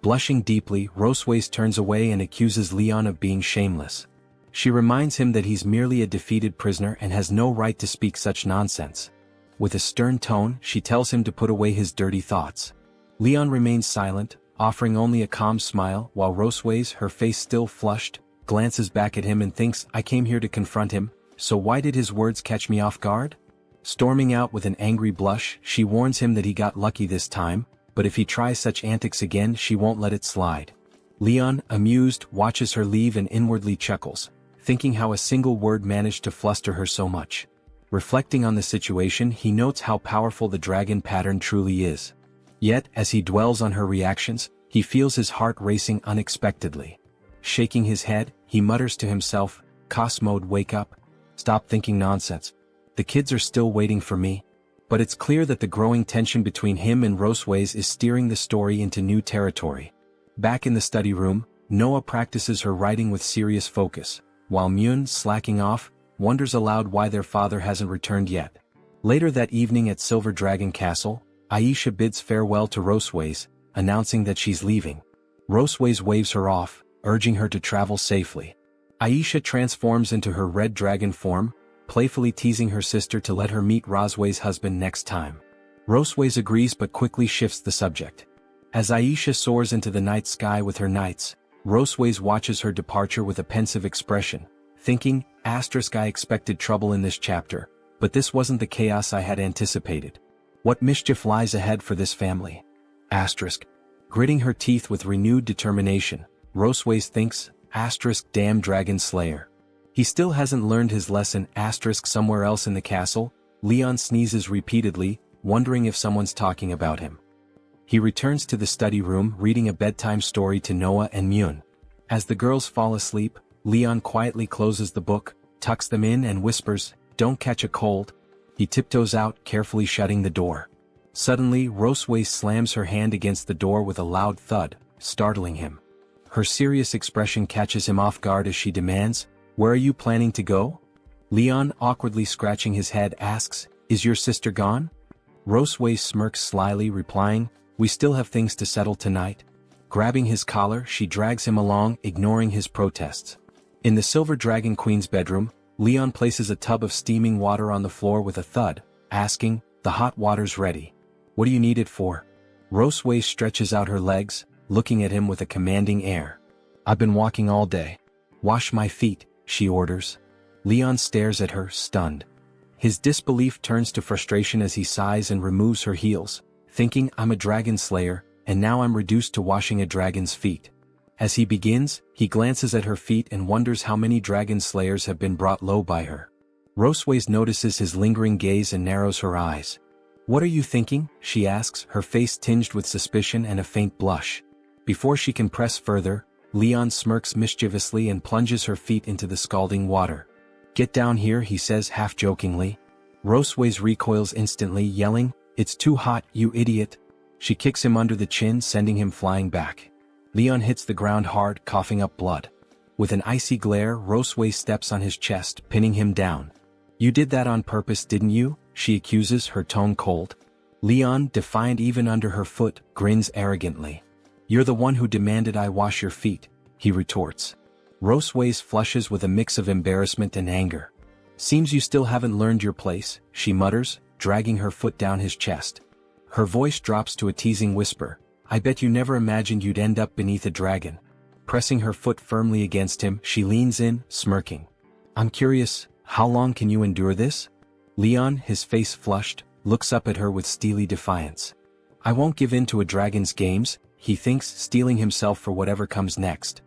Blushing deeply, Rosways turns away and accuses Leon of being shameless. She reminds him that he's merely a defeated prisoner and has no right to speak such nonsense. With a stern tone, she tells him to put away his dirty thoughts. Leon remains silent, offering only a calm smile, while Rosways, her face still flushed, glances back at him and thinks, "I came here to confront him, so why did his words catch me off guard?" Storming out with an angry blush, she warns him that he got lucky this time, but if he tries such antics again she won't let it slide. Leon, amused, watches her leave and inwardly chuckles, thinking how a single word managed to fluster her so much. Reflecting on the situation, he notes how powerful the dragon pattern truly is. Yet, as he dwells on her reactions, he feels his heart racing unexpectedly. Shaking his head, he mutters to himself, "Cosmode, wake up. Stop thinking nonsense. The kids are still waiting for me." But it's clear that the growing tension between him and Roseways is steering the story into new territory. Back in the study room, Noah practices her writing with serious focus, while Myun, slacking off, wonders aloud why their father hasn't returned yet. Later that evening at Silver Dragon Castle, Aisha bids farewell to Roseways, announcing that she's leaving. Roseways waves her off, urging her to travel safely. Aisha transforms into her red dragon form, playfully teasing her sister to let her meet Roseways' husband next time. Roseways agrees but quickly shifts the subject. As Aisha soars into the night sky with her knights, Roseways watches her departure with a pensive expression, thinking, "I expected trouble in this chapter, but this wasn't the chaos I had anticipated. What mischief lies ahead for this family?" Gritting her teeth with renewed determination, Roseways thinks, "Damn Dragon Slayer. He still hasn't learned his lesson." Somewhere else in the castle, Leon sneezes repeatedly, wondering if someone's talking about him. He returns to the study room reading a bedtime story to Noah and Myun. As the girls fall asleep, Leon quietly closes the book, tucks them in and whispers, "Don't catch a cold." He tiptoes out, carefully shutting the door. Suddenly, Roseways slams her hand against the door with a loud thud, startling him. Her serious expression catches him off guard as she demands, "Where are you planning to go?" Leon, awkwardly scratching his head, asks, "Is your sister gone?" Roseways smirks slyly, replying, "We still have things to settle tonight." Grabbing his collar, she drags him along, ignoring his protests. In the Silver Dragon Queen's bedroom, Leon places a tub of steaming water on the floor with a thud, asking, "The hot water's ready. What do you need it for?" Roseways stretches out her legs, looking at him with a commanding air. "I've been walking all day. Wash my feet," she orders. Leon stares at her, stunned. His disbelief turns to frustration as he sighs and removes her heels, thinking, "I'm a dragon slayer, and now I'm reduced to washing a dragon's feet." As he begins, he glances at her feet and wonders how many dragon slayers have been brought low by her. Roseways notices his lingering gaze and narrows her eyes. "What are you thinking?" she asks, her face tinged with suspicion and a faint blush. Before she can press further, Leon smirks mischievously and plunges her feet into the scalding water. "Get down here," he says half-jokingly. Roseways recoils instantly, yelling, "It's too hot, you idiot." She kicks him under the chin, sending him flying back. Leon hits the ground hard, coughing up blood. With an icy glare, Roseways steps on his chest, pinning him down. "You did that on purpose, didn't you?" she accuses, her tone cold. Leon, defiant even under her foot, grins arrogantly. "You're the one who demanded I wash your feet," he retorts. Roseways flushes with a mix of embarrassment and anger. "Seems you still haven't learned your place," she mutters, dragging her foot down his chest. Her voice drops to a teasing whisper, "I bet you never imagined you'd end up beneath a dragon." Pressing her foot firmly against him, she leans in, smirking. "I'm curious, how long can you endure this?" Leon, his face flushed, looks up at her with steely defiance. "I won't give in to a dragon's games," he thinks, steeling himself for whatever comes next.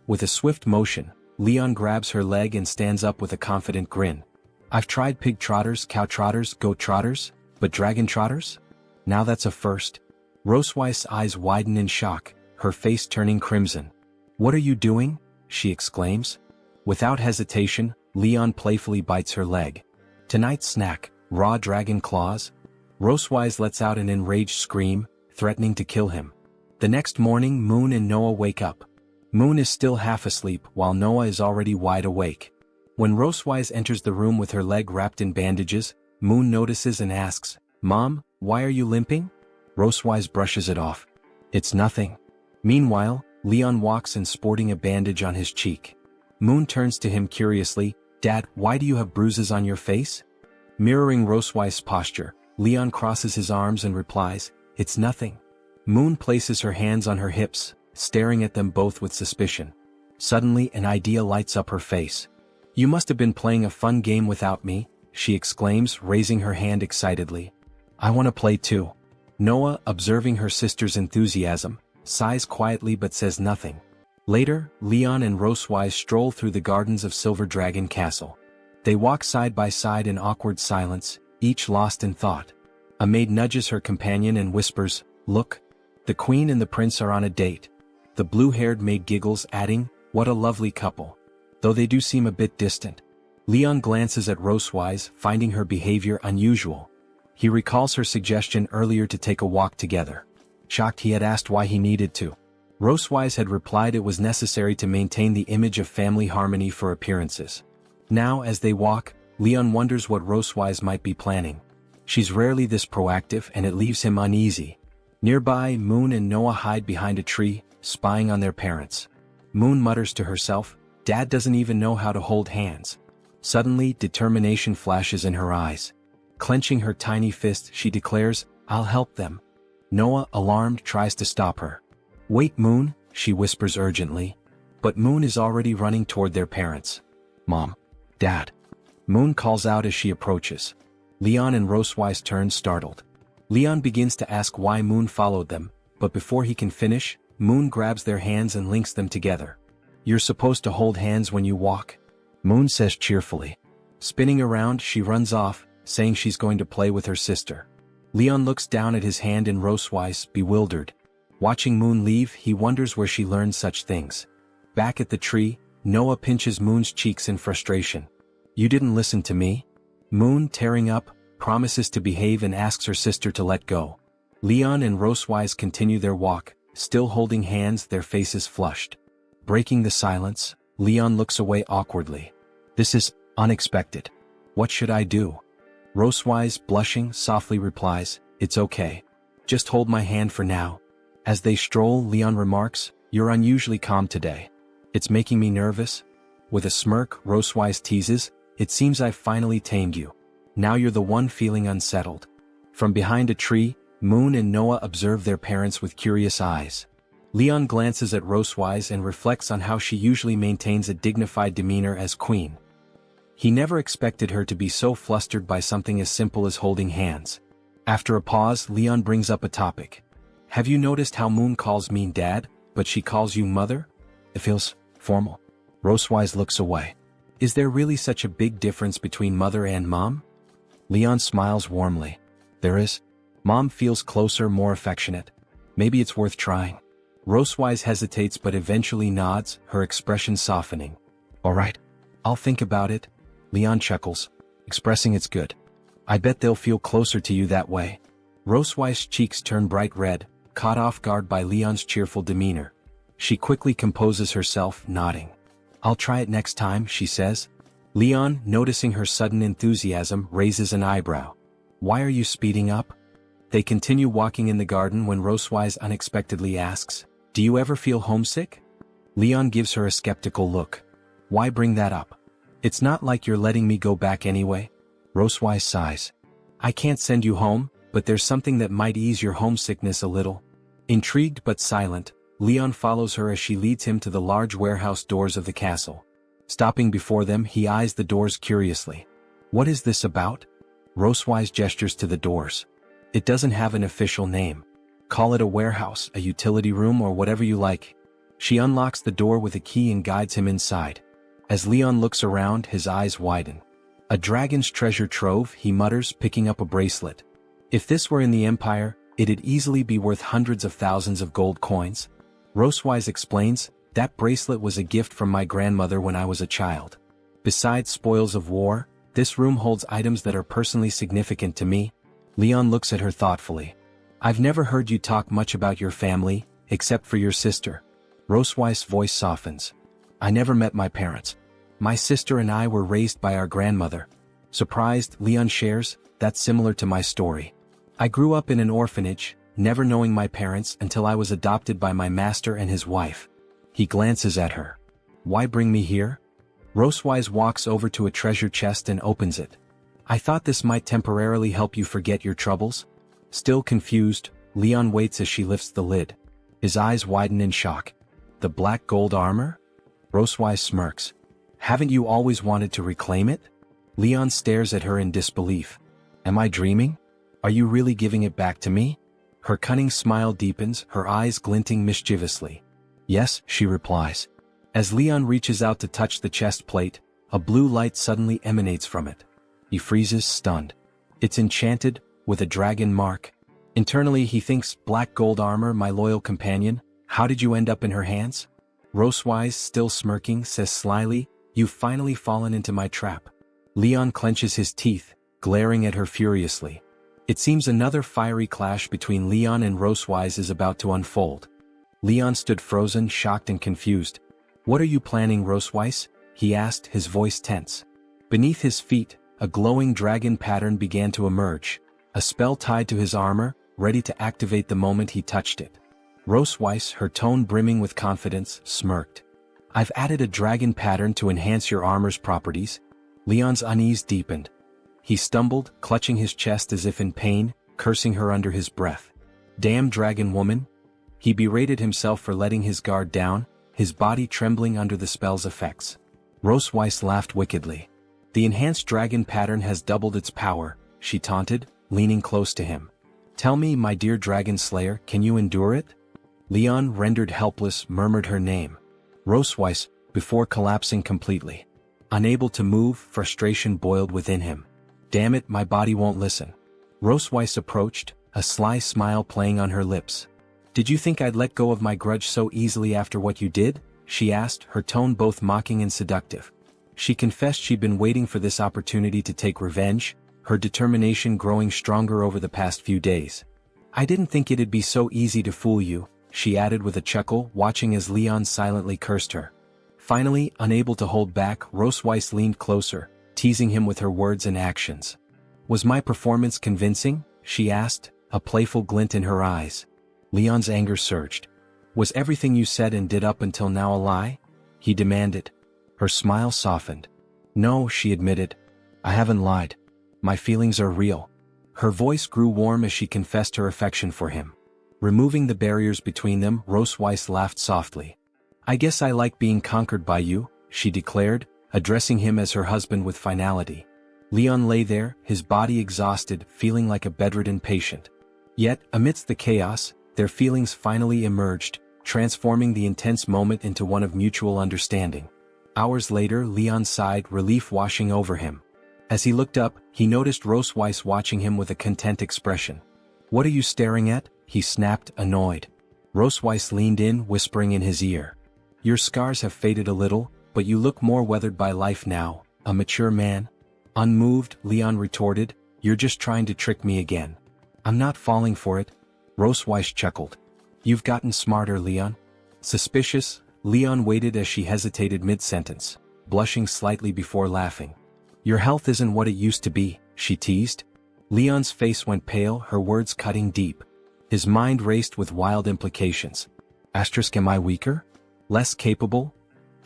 With a swift motion, Leon grabs her leg and stands up with a confident grin. "I've tried pig trotters, cow trotters, goat trotters, but dragon trotters? Now that's a first." Roseways' eyes widen in shock, her face turning crimson. "What are you doing?" she exclaims. Without hesitation, Leon playfully bites her leg. "Tonight's snack, raw dragon claws?" Roseways lets out an enraged scream, threatening to kill him. The next morning, Moon and Noah wake up. Moon is still half asleep, while Noah is already wide awake. When Roseways enters the room with her leg wrapped in bandages, Moon notices and asks, "Mom, why are you limping?" Roseways brushes it off. "It's nothing." Meanwhile, Leon walks in sporting a bandage on his cheek. Moon turns to him curiously, "Dad, why do you have bruises on your face?" Mirroring Roseways' posture, Leon crosses his arms and replies, "It's nothing." Moon places her hands on her hips, staring at them both with suspicion. Suddenly, an idea lights up her face. "You must have been playing a fun game without me," she exclaims, raising her hand excitedly. "I want to play too." Noah, observing her sister's enthusiasm, sighs quietly but says nothing. Later, Leon and Rosewise stroll through the gardens of Silver Dragon Castle. They walk side by side in awkward silence, each lost in thought. A maid nudges her companion and whispers, "Look. The queen and the prince are on a date." The blue-haired maid giggles, adding, "What a lovely couple. Though they do seem a bit distant." Leon glances at Rosewise, finding her behavior unusual. He recalls her suggestion earlier to take a walk together. Shocked, he had asked why he needed to. Rosewise had replied it was necessary to maintain the image of family harmony for appearances. Now, as they walk, Leon wonders what Rosewise might be planning. She's rarely this proactive, and it leaves him uneasy. Nearby, Moon and Noah hide behind a tree, spying on their parents. Moon mutters to herself, "Dad doesn't even know how to hold hands." Suddenly, determination flashes in her eyes. Clenching her tiny fist, she declares, "I'll help them." Noah, alarmed, tries to stop her. "Wait, Moon," she whispers urgently. But Moon is already running toward their parents. "Mom. Dad." Moon calls out as she approaches. Leon and Rosewise turn startled. Leon begins to ask why Moon followed them, but before he can finish, Moon grabs their hands and links them together. "You're supposed to hold hands when you walk," Moon says cheerfully. Spinning around, she runs off, saying she's going to play with her sister. Leon looks down at his hand in Rosewise, bewildered. Watching Moon leave, he wonders where she learned such things. Back at the tree, Noah pinches Moon's cheeks in frustration. "You didn't listen to me?" Moon, tearing up, promises to behave and asks her sister to let go. Leon and Rosewise continue their walk, still holding hands, their faces flushed. Breaking the silence, Leon looks away awkwardly. "This is unexpected. What should I do?" Rosewise, blushing, softly replies, "It's okay. Just hold my hand for now." As they stroll, Leon remarks, "You're unusually calm today. It's making me nervous." With a smirk, Rosewise teases, "It seems I've finally tamed you. Now you're the one feeling unsettled." From behind a tree, Moon and Noah observe their parents with curious eyes. Leon glances at Rosewise and reflects on how she usually maintains a dignified demeanor as queen. He never expected her to be so flustered by something as simple as holding hands. After a pause, Leon brings up a topic. "Have you noticed how Moon calls me Dad, but she calls you Mother? It feels formal." Rosewise looks away. "Is there really such a big difference between Mother and Mom?" Leon smiles warmly. "There is. Mom feels closer, more affectionate. Maybe it's worth trying." Rosewise hesitates but eventually nods, her expression softening. "All right. I'll think about it." Leon chuckles, expressing it's good. "I bet they'll feel closer to you that way." Rosewise's cheeks turn bright red, caught off guard by Leon's cheerful demeanor. She quickly composes herself, nodding. "I'll try it next time," she says. Leon, noticing her sudden enthusiasm, raises an eyebrow. "Why are you speeding up?" They continue walking in the garden when Rosewise unexpectedly asks, "Do you ever feel homesick?" Leon gives her a skeptical look. "Why bring that up? It's not like you're letting me go back anyway." Rosewise sighs. "I can't send you home, but there's something that might ease your homesickness a little." Intrigued but silent, Leon follows her as she leads him to the large warehouse doors of the castle. Stopping before them, he eyes the doors curiously. "What is this about?" Rosewise gestures to the doors. "It doesn't have an official name. Call it a warehouse, a utility room, or whatever you like." She unlocks the door with a key and guides him inside. As Leon looks around, his eyes widen. "A dragon's treasure trove," he mutters, picking up a bracelet. "If this were in the Empire, it'd easily be worth hundreds of thousands of gold coins." Rosewise explains, "That bracelet was a gift from my grandmother when I was a child. Besides spoils of war, this room holds items that are personally significant to me." Leon looks at her thoughtfully. "I've never heard you talk much about your family, except for your sister." Rosewise's voice softens. "I never met my parents. My sister and I were raised by our grandmother." Surprised, Leon shares, "That's similar to my story. I grew up in an orphanage, never knowing my parents until I was adopted by my master and his wife." He glances at her. "Why bring me here?" Rosewise walks over to a treasure chest and opens it. "I thought this might temporarily help you forget your troubles." Still confused, Leon waits as she lifts the lid. His eyes widen in shock. "The black gold armor?" Rosewise smirks. "Haven't you always wanted to reclaim it?" Leon stares at her in disbelief. "Am I dreaming? Are you really giving it back to me?" Her cunning smile deepens, her eyes glinting mischievously. Yes, she replies. As Leon reaches out to touch the chest plate, a blue light suddenly emanates from it. He freezes, stunned. It's enchanted, with a dragon mark. Internally he thinks, black gold armor, my loyal companion, how did you end up in her hands? Rosewise, still smirking, says slyly, you've finally fallen into my trap. Leon clenches his teeth, glaring at her furiously. It seems another fiery clash between Leon and Rosewise is about to unfold. Leon stood frozen, shocked and confused. What are you planning, Rosewise? He asked, his voice tense. Beneath his feet, a glowing dragon pattern began to emerge, a spell tied to his armor, ready to activate the moment he touched it. Rosewise, her tone brimming with confidence, smirked. I've added a dragon pattern to enhance your armor's properties. Leon's unease deepened. He stumbled, clutching his chest as if in pain, cursing her under his breath. Damn dragon woman! He berated himself for letting his guard down, his body trembling under the spell's effects. Rosewise laughed wickedly. The enhanced dragon pattern has doubled its power, she taunted, leaning close to him. Tell me, my dear dragon slayer, can you endure it? Leon, rendered helpless, murmured her name. Rosewise, before collapsing completely. Unable to move, frustration boiled within him. Damn it, my body won't listen. Rosewise approached, a sly smile playing on her lips. Did you think I'd let go of my grudge so easily after what you did? She asked, her tone both mocking and seductive. She confessed she'd been waiting for this opportunity to take revenge, her determination growing stronger over the past few days. I didn't think it'd be so easy to fool you, she added with a chuckle, watching as Leon silently cursed her. Finally, unable to hold back, Rosewise leaned closer, teasing him with her words and actions. Was my performance convincing? She asked, a playful glint in her eyes. Leon's anger surged. Was everything you said and did up until now a lie? He demanded. Her smile softened. No, she admitted. I haven't lied. My feelings are real. Her voice grew warm as she confessed her affection for him. Removing the barriers between them, Rosewise laughed softly. I guess I like being conquered by you, she declared, addressing him as her husband with finality. Leon lay there, his body exhausted, feeling like a bedridden patient. Yet, amidst the chaos, their feelings finally emerged, transforming the intense moment into one of mutual understanding. Hours later, Leon sighed, relief washing over him. As he looked up, he noticed Rosewise watching him with a content expression. What are you staring at? He snapped, annoyed. Rosewise leaned in, whispering in his ear. Your scars have faded a little, but you look more weathered by life now, a mature man. Unmoved, Leon retorted, you're just trying to trick me again. I'm not falling for it. Rosewise chuckled. You've gotten smarter, Leon. Suspicious, Leon waited as she hesitated mid-sentence, blushing slightly before laughing. Your health isn't what it used to be, she teased. Leon's face went pale, her words cutting deep. His mind raced with wild implications. Asterisk, am I weaker? Less capable?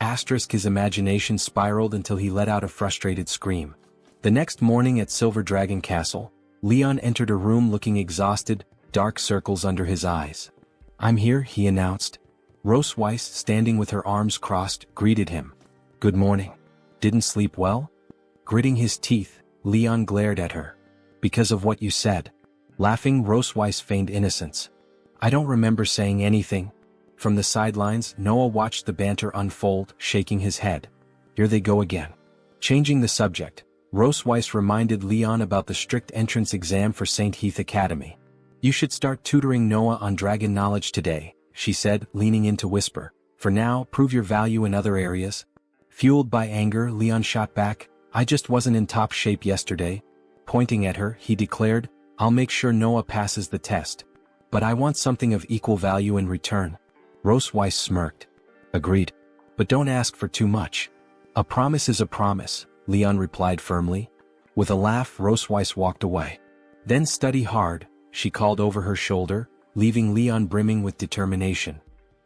Asterisk, his imagination spiraled until he let out a frustrated scream. The next morning at Silver Dragon Castle, Leon entered a room looking exhausted, dark circles under his eyes. I'm here, he announced. Rosewise, standing with her arms crossed, greeted him. Good morning. Didn't sleep well? Gritting his teeth, Leon glared at her. Because of what you said. Laughing, Rosewise feigned innocence. I don't remember saying anything. From the sidelines, Noah watched the banter unfold, shaking his head. Here they go again. Changing the subject, Rosewise reminded Leon about the strict entrance exam for St. Heath Academy. You should start tutoring Noah on dragon knowledge today, she said, leaning in to whisper. For now, prove your value in other areas. Fueled by anger, Leon shot back. I just wasn't in top shape yesterday. Pointing at her, he declared, I'll make sure Noah passes the test. But I want something of equal value in return. Rosewise smirked. Agreed. But don't ask for too much. A promise is a promise, Leon replied firmly. With a laugh, Rosewise walked away. Then study hard, she called over her shoulder, leaving Leon brimming with determination.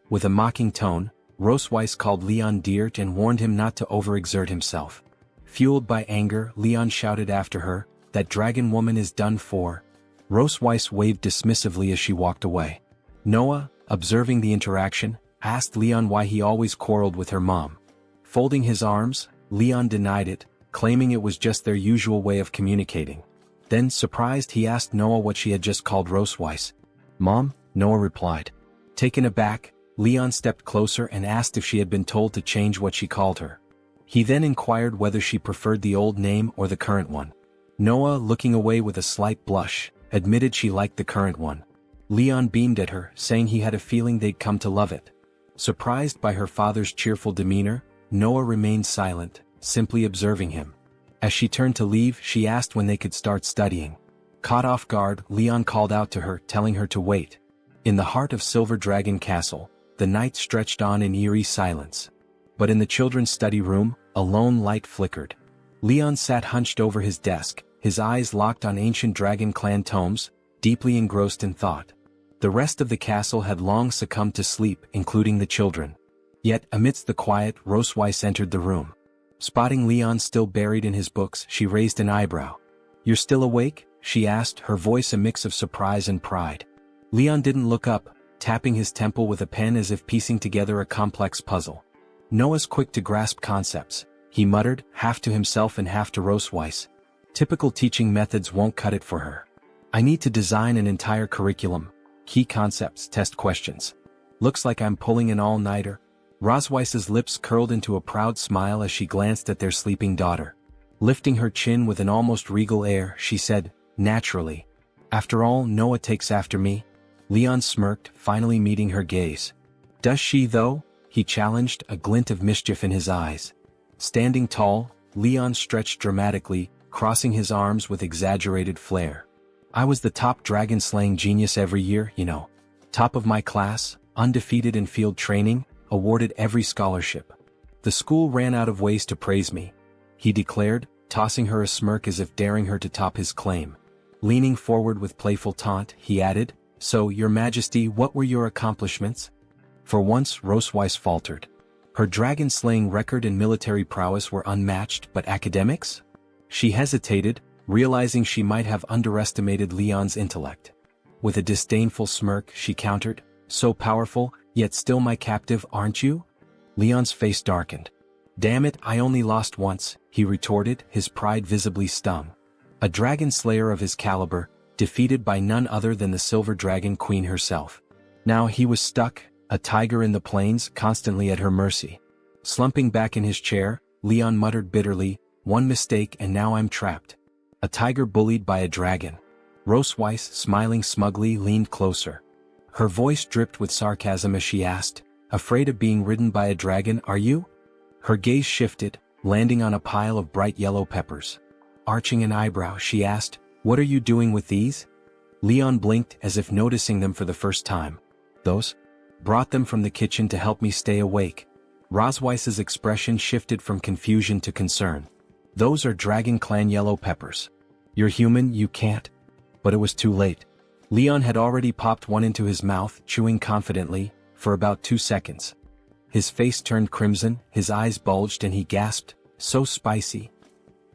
With a mocking tone, Rosewise called Leon dear and warned him not to overexert himself. Fueled by anger, Leon shouted after her, that dragon woman is done for. Rosewise waved dismissively as she walked away. Noah, observing the interaction, asked Leon why he always quarreled with her mom. Folding his arms, Leon denied it, claiming it was just their usual way of communicating. Then, surprised, he asked Noah what she had just called Rosewise. "Mom," Noah replied. Taken aback, Leon stepped closer and asked if she had been told to change what she called her. He then inquired whether she preferred the old name or the current one. Noah, looking away with a slight blush, admitted she liked the current one. Leon beamed at her, saying he had a feeling they'd come to love it. Surprised by her father's cheerful demeanor, Noah remained silent, simply observing him. As she turned to leave, she asked when they could start studying. Caught off guard, Leon called out to her, telling her to wait. In the heart of Silver Dragon Castle, the night stretched on in eerie silence. But in the children's study room, a lone light flickered. Leon sat hunched over his desk, his eyes locked on ancient Dragon Clan tomes, deeply engrossed in thought. The rest of the castle had long succumbed to sleep, including the children. Yet, amidst the quiet, Roseweiss entered the room. Spotting Leon still buried in his books, she raised an eyebrow. "You're still awake?" she asked, her voice a mix of surprise and pride. Leon didn't look up, tapping his temple with a pen as if piecing together a complex puzzle. Noah's quick to grasp concepts, he muttered, half to himself and half to Roseweiss. Typical teaching methods won't cut it for her. I need to design an entire curriculum. Key concepts, test questions. Looks like I'm pulling an all-nighter. Rosweiss's lips curled into a proud smile as she glanced at their sleeping daughter. Lifting her chin with an almost regal air, she said, "Naturally. After all, Noah takes after me." Leon smirked, finally meeting her gaze. "Does she though?" he challenged, a glint of mischief in his eyes. Standing tall, Leon stretched dramatically, crossing his arms with exaggerated flair. "I was the top dragon-slaying genius every year, you know. Top of my class, undefeated in field training, awarded every scholarship. The school ran out of ways to praise me," he declared, tossing her a smirk as if daring her to top his claim. Leaning forward with playful taunt, he added, "So, Your Majesty, what were your accomplishments?" For once, Roseweiss faltered. Her dragon-slaying record and military prowess were unmatched, but academics? She hesitated, realizing she might have underestimated Leon's intellect. With a disdainful smirk, she countered, "So powerful, yet still my captive, aren't you?" Leon's face darkened. "Damn it, I only lost once," he retorted, his pride visibly stung. A dragon slayer of his caliber, defeated by none other than the Silver Dragon Queen herself. Now he was stuck, a tiger in the plains, constantly at her mercy. Slumping back in his chair, Leon muttered bitterly, "One mistake and now I'm trapped. A tiger bullied by a dragon." Roseweiss, smiling smugly, leaned closer. Her voice dripped with sarcasm as she asked, "Afraid of being ridden by a dragon, are you?" Her gaze shifted, landing on a pile of bright yellow peppers. Arching an eyebrow, she asked, "What are you doing with these?" Leon blinked as if noticing them for the first time. "Those? Brought them from the kitchen to help me stay awake." Rosweiss's expression shifted from confusion to concern. "Those are Dragon Clan yellow peppers. You're human, you can't." But it was too late. Leon had already popped one into his mouth, chewing confidently, for about 2 seconds. His face turned crimson, his eyes bulged and he gasped, "So spicy."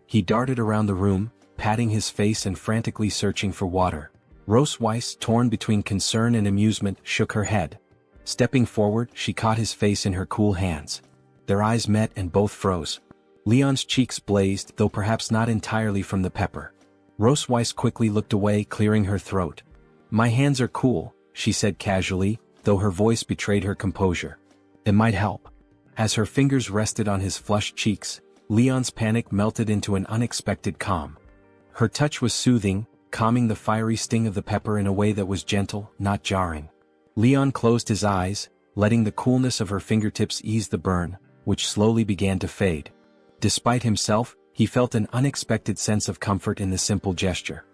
He darted around the room, patting his face and frantically searching for water. Roseweiss, torn between concern and amusement, shook her head. Stepping forward, she caught his face in her cool hands. Their eyes met and both froze. Leon's cheeks blazed, though perhaps not entirely from the pepper. Roseweiss quickly looked away, clearing her throat. "My hands are cool," she said casually, though her voice betrayed her composure. "It might help." As her fingers rested on his flushed cheeks, Leon's panic melted into an unexpected calm. Her touch was soothing, calming the fiery sting of the pepper in a way that was gentle, not jarring. Leon closed his eyes, letting the coolness of her fingertips ease the burn, which slowly began to fade. Despite himself, he felt an unexpected sense of comfort in the simple gesture.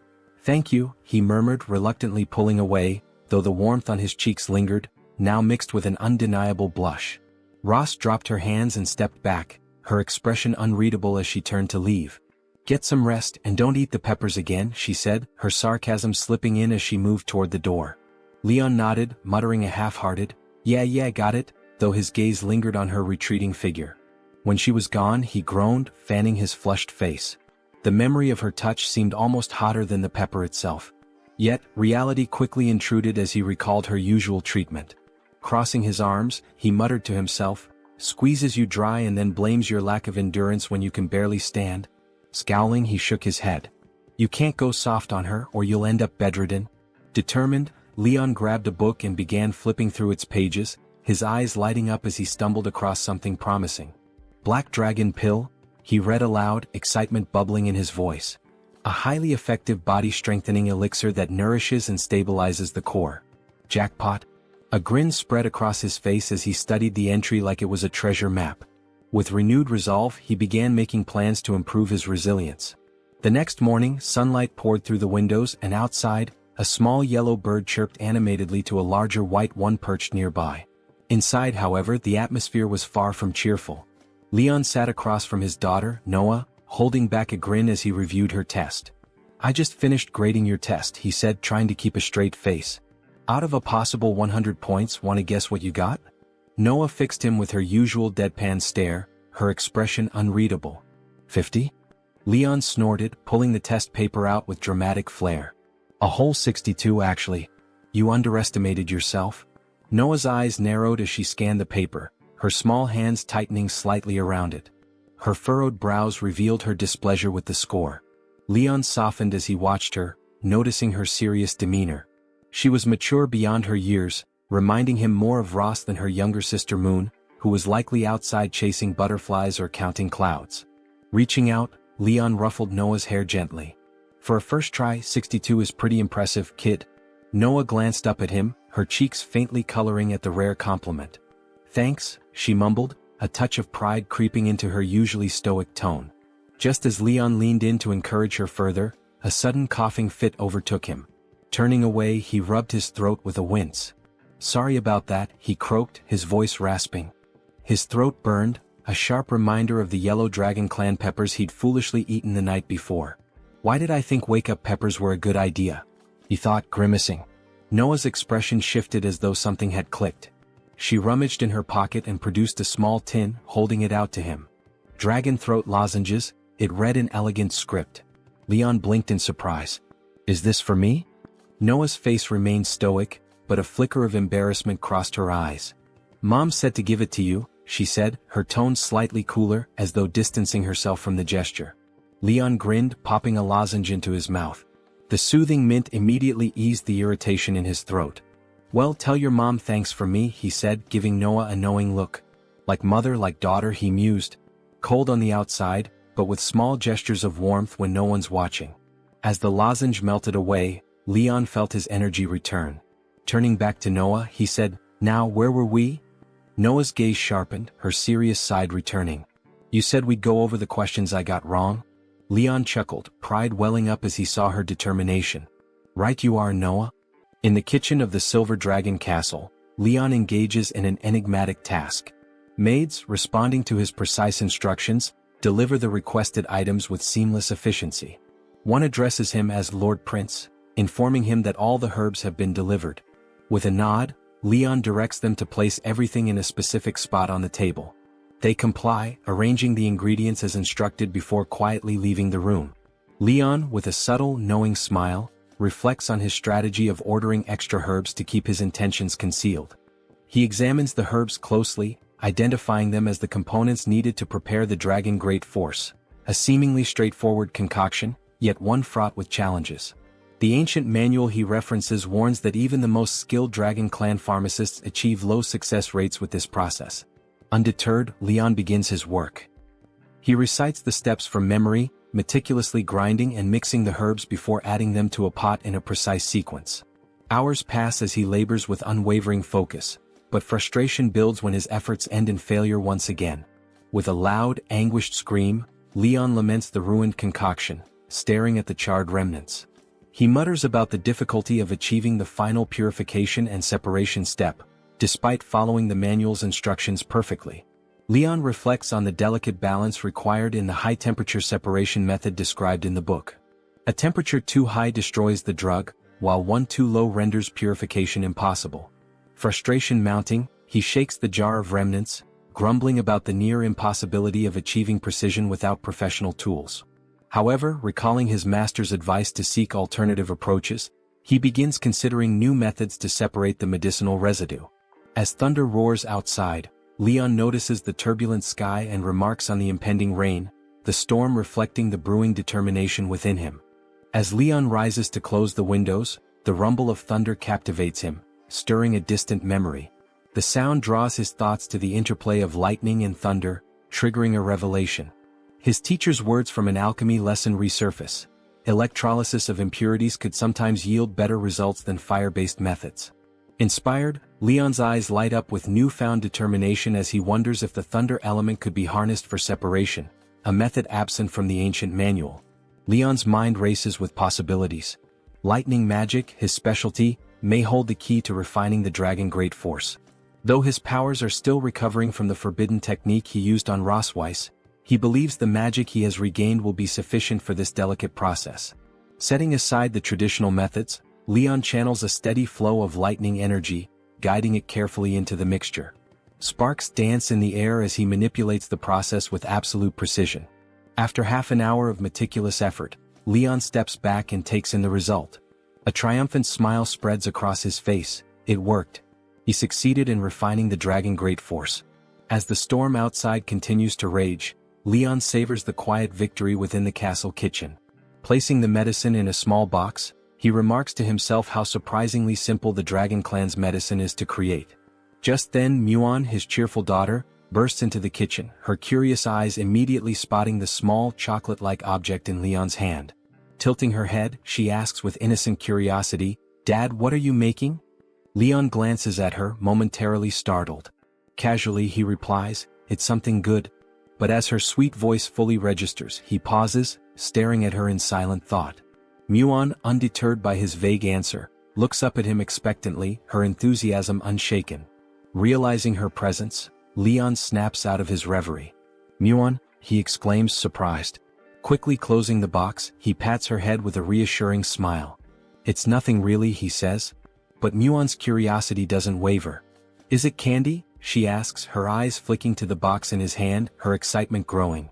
"Thank you," he murmured, reluctantly pulling away, though the warmth on his cheeks lingered, now mixed with an undeniable blush. Ross dropped her hands and stepped back, her expression unreadable as she turned to leave. "Get some rest and don't eat the peppers again," she said, her sarcasm slipping in as she moved toward the door. Leon nodded, muttering a half-hearted, yeah, got it," though his gaze lingered on her retreating figure. When she was gone, he groaned, fanning his flushed face. The memory of her touch seemed almost hotter than the pepper itself. Yet, reality quickly intruded as he recalled her usual treatment. Crossing his arms, he muttered to himself, "Squeezes you dry and then blames your lack of endurance when you can barely stand." Scowling, he shook his head. "You can't go soft on her or you'll end up bedridden." Determined, Leon grabbed a book and began flipping through its pages, his eyes lighting up as he stumbled across something promising. Black Dragon Pill, he read aloud, excitement bubbling in his voice. A highly effective body-strengthening elixir that nourishes and stabilizes the core. Jackpot? A grin spread across his face as he studied the entry like it was a treasure map. With renewed resolve, he began making plans to improve his resilience. The next morning, sunlight poured through the windows, and outside, a small yellow bird chirped animatedly to a larger white one perched nearby. Inside, however, the atmosphere was far from cheerful. Leon sat across from his daughter, Noah, holding back a grin as he reviewed her test. "I just finished grading your test," he said, trying to keep a straight face. "Out of a possible 100 points, want to guess what you got?" Noah fixed him with her usual deadpan stare, her expression unreadable. 50? Leon snorted, pulling the test paper out with dramatic flair. "A whole 62 actually. You underestimated yourself?" Noah's eyes narrowed as she scanned the paper, her small hands tightening slightly around it. Her furrowed brows revealed her displeasure with the score. Leon softened as he watched her, noticing her serious demeanor. She was mature beyond her years, reminding him more of Ross than her younger sister Moon, who was likely outside chasing butterflies or counting clouds. Reaching out, Leon ruffled Noah's hair gently. "For a first try, 62 is pretty impressive, kid." Noah glanced up at him, her cheeks faintly coloring at the rare compliment. "Thanks," she mumbled, a touch of pride creeping into her usually stoic tone. Just as Leon leaned in to encourage her further, a sudden coughing fit overtook him. Turning away, he rubbed his throat with a wince. "Sorry about that," he croaked, his voice rasping. His throat burned, a sharp reminder of the yellow dragon clan peppers he'd foolishly eaten the night before. "Why did I think wake-up peppers were a good idea?" he thought, grimacing. Noah's expression shifted as though something had clicked. She rummaged in her pocket and produced a small tin, holding it out to him. "Dragon throat lozenges," it read in elegant script. Leon blinked in surprise. "Is this for me?" Noah's face remained stoic, but a flicker of embarrassment crossed her eyes. "Mom said to give it to you," she said, her tone slightly cooler, as though distancing herself from the gesture. Leon grinned, popping a lozenge into his mouth. The soothing mint immediately eased the irritation in his throat. "Well, tell your mom thanks for me," he said, giving Noah a knowing look. Like mother, like daughter, he mused. Cold on the outside, but with small gestures of warmth when no one's watching. As the lozenge melted away, Leon felt his energy return. Turning back to Noah, he said, "Now, where were we?" Noah's gaze sharpened, her serious side returning. "You said we'd go over the questions I got wrong?" Leon chuckled, pride welling up as he saw her determination. "Right you are, Noah." In the kitchen of the Silver Dragon Castle, Leon engages in an enigmatic task. Maids, responding to his precise instructions, deliver the requested items with seamless efficiency. One addresses him as Lord Prince, informing him that all the herbs have been delivered. With a nod, Leon directs them to place everything in a specific spot on the table. They comply, arranging the ingredients as instructed before quietly leaving the room. Leon, with a subtle, knowing smile, reflects on his strategy of ordering extra herbs to keep his intentions concealed. He examines the herbs closely, identifying them as the components needed to prepare the Dragon Great Force, a seemingly straightforward concoction, yet one fraught with challenges. The ancient manual he references warns that even the most skilled Dragon Clan pharmacists achieve low success rates with this process. Undeterred, Leon begins his work. He recites the steps from memory, meticulously grinding and mixing the herbs before adding them to a pot in a precise sequence. Hours pass as he labors with unwavering focus, but frustration builds when his efforts end in failure once again. With a loud, anguished scream, Leon laments the ruined concoction, staring at the charred remnants. He mutters about the difficulty of achieving the final purification and separation step, despite following the manual's instructions perfectly. Leon reflects on the delicate balance required in the high-temperature separation method described in the book. A temperature too high destroys the drug, while one too low renders purification impossible. Frustration mounting, he shakes the jar of remnants, grumbling about the near impossibility of achieving precision without professional tools. However, recalling his master's advice to seek alternative approaches, he begins considering new methods to separate the medicinal residue. As thunder roars outside, Leon notices the turbulent sky and remarks on the impending rain, the storm reflecting the brewing determination within him. As Leon rises to close the windows, The rumble of thunder captivates him, stirring a distant memory. The sound draws his thoughts to the interplay of lightning and thunder, triggering a revelation. His teacher's words from an alchemy lesson resurface. Electrolysis of impurities could sometimes yield better results than fire-based methods. Inspired, Leon's eyes light up with newfound determination as he wonders if the thunder element could be harnessed for separation, a method absent from the ancient manual. Leon's mind races with possibilities. Lightning magic, his specialty, may hold the key to refining the dragon great force. Though his powers are still recovering from the forbidden technique he used on Rosweiss, he believes the magic he has regained will be sufficient for this delicate process. Setting aside the traditional methods, Leon channels a steady flow of lightning energy, guiding it carefully into the mixture. Sparks dance in the air as he manipulates the process with absolute precision. After half an hour of meticulous effort, Leon steps back and takes in the result. A triumphant smile spreads across his face. It worked. He succeeded in refining the dragon great force. As the storm outside continues to rage, Leon savors the quiet victory within the castle kitchen. Placing the medicine in a small box, he remarks to himself how surprisingly simple the Dragon Clan's medicine is to create. Just then Muon, his cheerful daughter, bursts into the kitchen, her curious eyes immediately spotting the small chocolate-like object in Leon's hand. Tilting her head, she asks with innocent curiosity, "Dad, what are you making?" Leon glances at her, momentarily startled. Casually he replies, "It's something good." But as her sweet voice fully registers, he pauses, staring at her in silent thought. Muon, undeterred by his vague answer, looks up at him expectantly, her enthusiasm unshaken. Realizing her presence, Leon snaps out of his reverie. "Muon," he exclaims, surprised. Quickly closing the box, he pats her head with a reassuring smile. "It's nothing really," he says. But Muon's curiosity doesn't waver. "Is it candy?" she asks, her eyes flicking to the box in his hand, her excitement growing.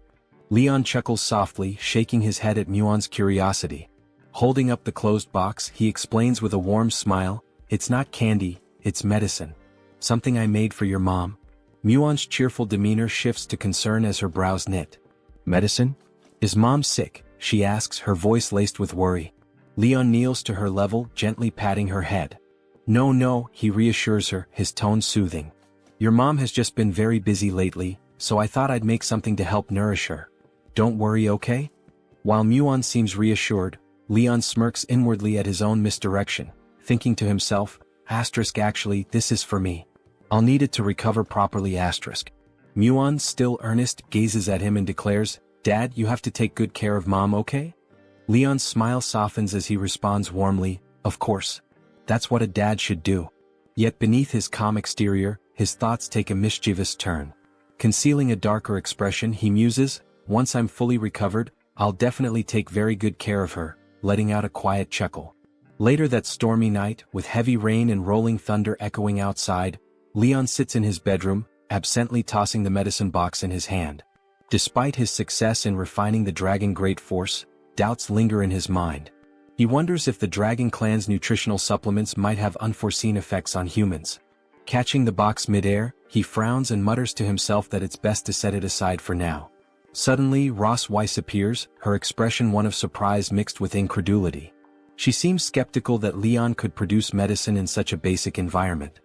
Leon chuckles softly, shaking his head at Muon's curiosity. Holding up the closed box, he explains with a warm smile, "It's not candy, it's medicine. Something I made for your mom." Muon's cheerful demeanor shifts to concern as her brows knit. "Medicine? Is Mom sick?" she asks, her voice laced with worry. Leon kneels to her level, gently patting her head. No, he reassures her, his tone soothing. "Your mom has just been very busy lately, so I thought I'd make something to help nourish her. Don't worry, okay?" While Muon seems reassured, Leon smirks inwardly at his own misdirection, thinking to himself, "Actually, this is for me. I'll need it to recover properly." Muon, still earnest, gazes at him and declares, "Dad, you have to take good care of Mom, okay?" Leon's smile softens as he responds warmly, "Of course. That's what a dad should do." Yet beneath his calm exterior, his thoughts take a mischievous turn. Concealing a darker expression, he muses, "Once I'm fully recovered, I'll definitely take very good care of her," letting out a quiet chuckle. Later that stormy night, with heavy rain and rolling thunder echoing outside, Leon sits in his bedroom, absently tossing the medicine box in his hand. Despite his success in refining the dragon great force, doubts linger in his mind. He wonders if the Dragon Clan's nutritional supplements might have unforeseen effects on humans. Catching the box mid-air, he frowns and mutters to himself that it's best to set it aside for now. Suddenly, Ross Weiss appears, her expression one of surprise mixed with incredulity. She seems skeptical that Leon could produce medicine in such a basic environment.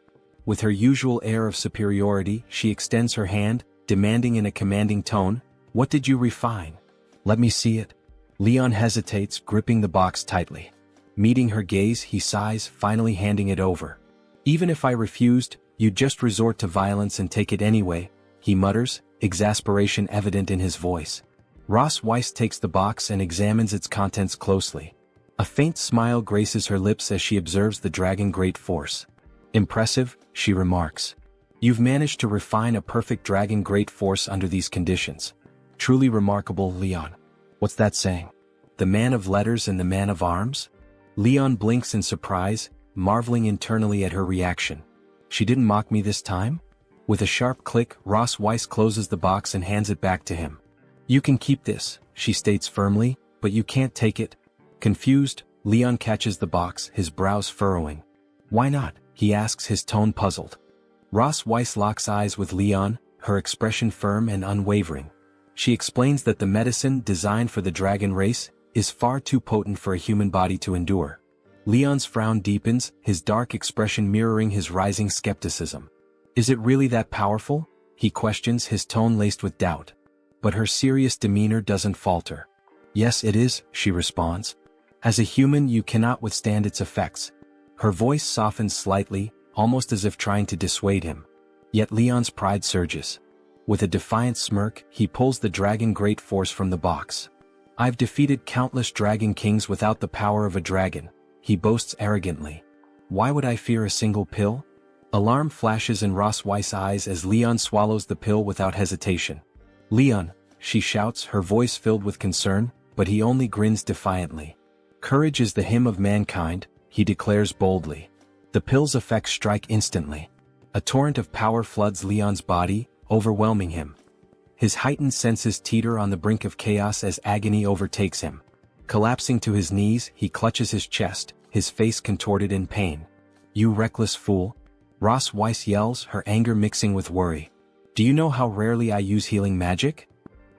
With her usual air of superiority, she extends her hand, demanding in a commanding tone, "What did you refine? Let me see it." Leon hesitates, gripping the box tightly. Meeting her gaze, he sighs, finally handing it over. "Even if I refused, you'd just resort to violence and take it anyway," he mutters, exasperation evident in his voice. Ross Weiss takes the box and examines its contents closely. A faint smile graces her lips as she observes the dragon great force. "Impressive," she remarks. "You've managed to refine a perfect dragon great force under these conditions. Truly remarkable, Leon." "What's that saying? The man of letters and the man of arms?" Leon blinks in surprise, marveling internally at her reaction. She didn't mock me this time? With a sharp click, Ross Weiss closes the box and hands it back to him. "You can keep this," she states firmly, "but you can't take it." Confused, Leon catches the box, his brows furrowing. "Why not?" he asks, his tone puzzled. Ross Weiss locks eyes with Leon, her expression firm and unwavering. She explains that the medicine designed for the dragon race is far too potent for a human body to endure. Leon's frown deepens, his dark expression mirroring his rising skepticism. Is it really that powerful? He questions, his tone laced with doubt. But her serious demeanor doesn't falter. Yes, it is, she responds. As a human, you cannot withstand its effects. Her voice softens slightly, almost as if trying to dissuade him. Yet Leon's pride surges. With a defiant smirk, he pulls the dragon great force from the box. I've defeated countless dragon kings without the power of a dragon, he boasts arrogantly. Why would I fear a single pill? Alarm flashes in Ross Weiss's eyes as Leon swallows the pill without hesitation. Leon, she shouts, her voice filled with concern, but he only grins defiantly. Courage is the hymn of mankind, he declares boldly. The pill's effects strike instantly. A torrent of power floods Leon's body, overwhelming him. His heightened senses teeter on the brink of chaos as agony overtakes him. Collapsing to his knees, he clutches his chest, his face contorted in pain. You reckless fool! Ross Weiss yells, her anger mixing with worry. Do you know how rarely I use healing magic?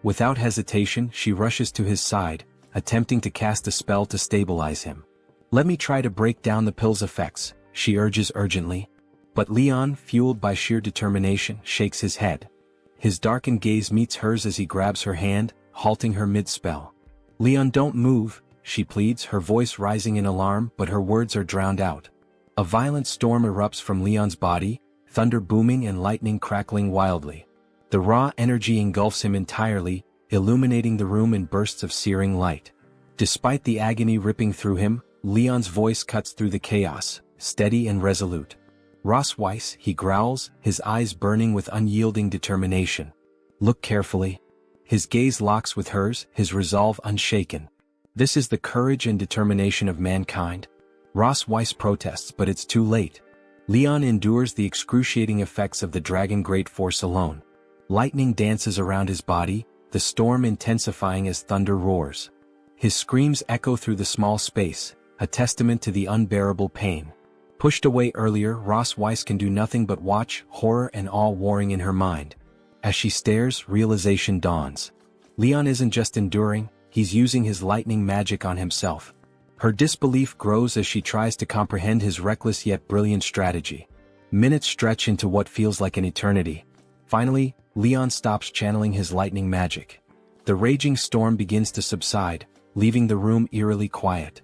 Without hesitation, she rushes to his side, attempting to cast a spell to stabilize him. Let me try to break down the pill's effects, she urges urgently. But Leon, fueled by sheer determination, shakes his head. His darkened gaze meets hers as he grabs her hand, halting her mid-spell. Leon, don't move, she pleads, her voice rising in alarm, but her words are drowned out. A violent storm erupts from Leon's body, thunder booming and lightning crackling wildly. The raw energy engulfs him entirely, illuminating the room in bursts of searing light. Despite the agony ripping through him, Leon's voice cuts through the chaos, steady and resolute. Ross Weiss, he growls, his eyes burning with unyielding determination. Look carefully. His gaze locks with hers, his resolve unshaken. This is the courage and determination of mankind. Ross Weiss protests, but it's too late. Leon endures the excruciating effects of the dragon great force alone. Lightning dances around his body, the storm intensifying as thunder roars. His screams echo through the small space, a testament to the unbearable pain. Pushed away earlier, Ross Weiss can do nothing but watch, horror and awe warring in her mind. As she stares, realization dawns. Leon isn't just enduring, he's using his lightning magic on himself. Her disbelief grows as she tries to comprehend his reckless yet brilliant strategy. Minutes stretch into what feels like an eternity. Finally, Leon stops channeling his lightning magic. The raging storm begins to subside, leaving the room eerily quiet.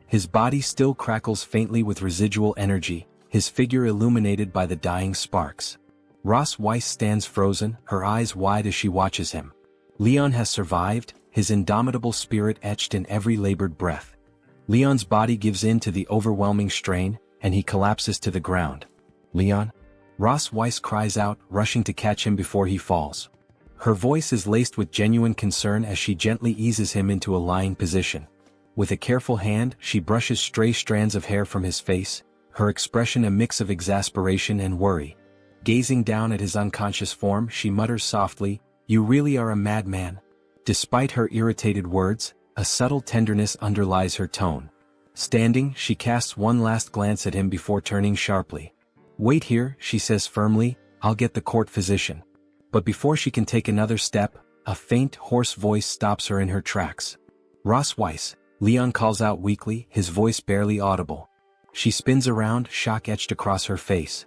His body still crackles faintly with residual energy, his figure illuminated by the dying sparks. Ross Weiss stands frozen, her eyes wide as she watches him. Leon has survived, his indomitable spirit etched in every labored breath. Leon's body gives in to the overwhelming strain, and he collapses to the ground. Leon? Ross Weiss cries out, rushing to catch him before he falls. Her voice is laced with genuine concern as she gently eases him into a lying position. With a careful hand, she brushes stray strands of hair from his face, her expression a mix of exasperation and worry. Gazing down at his unconscious form, she mutters softly, "You really are a madman." Despite her irritated words, a subtle tenderness underlies her tone. Standing, she casts one last glance at him before turning sharply. "Wait here," she says firmly, "I'll get the court physician." But before she can take another step, a faint, hoarse voice stops her in her tracks. "Ross Weiss," Leon calls out weakly, his voice barely audible. She spins around, shock etched across her face.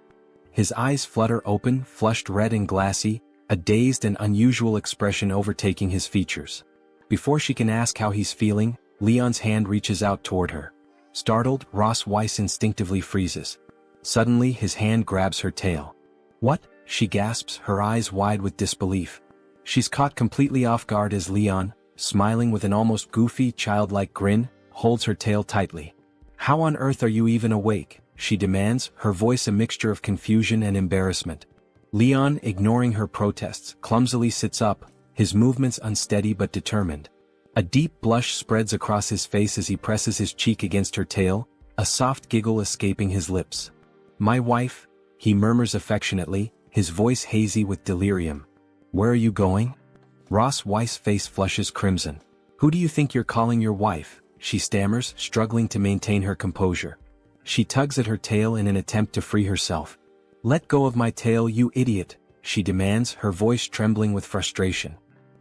His eyes flutter open, flushed red and glassy, a dazed and unusual expression overtaking his features. Before she can ask how he's feeling, Leon's hand reaches out toward her. Startled, Ross Weiss instinctively freezes. Suddenly, his hand grabs her tail. "What?" she gasps, her eyes wide with disbelief. She's caught completely off guard as Leon, smiling with an almost goofy, childlike grin, holds her tail tightly. "How on earth are you even awake?" she demands, her voice a mixture of confusion and embarrassment. Leon, ignoring her protests, clumsily sits up, his movements unsteady but determined. A deep blush spreads across his face as he presses his cheek against her tail, a soft giggle escaping his lips. "My wife," he murmurs affectionately, his voice hazy with delirium. "Where are you going?" Ross Weiss' face flushes crimson. "Who do you think you're calling your wife?" she stammers, struggling to maintain her composure. She tugs at her tail in an attempt to free herself. "Let go of my tail, you idiot," she demands, her voice trembling with frustration.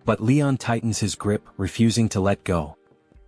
But Leon tightens his grip, refusing to let go.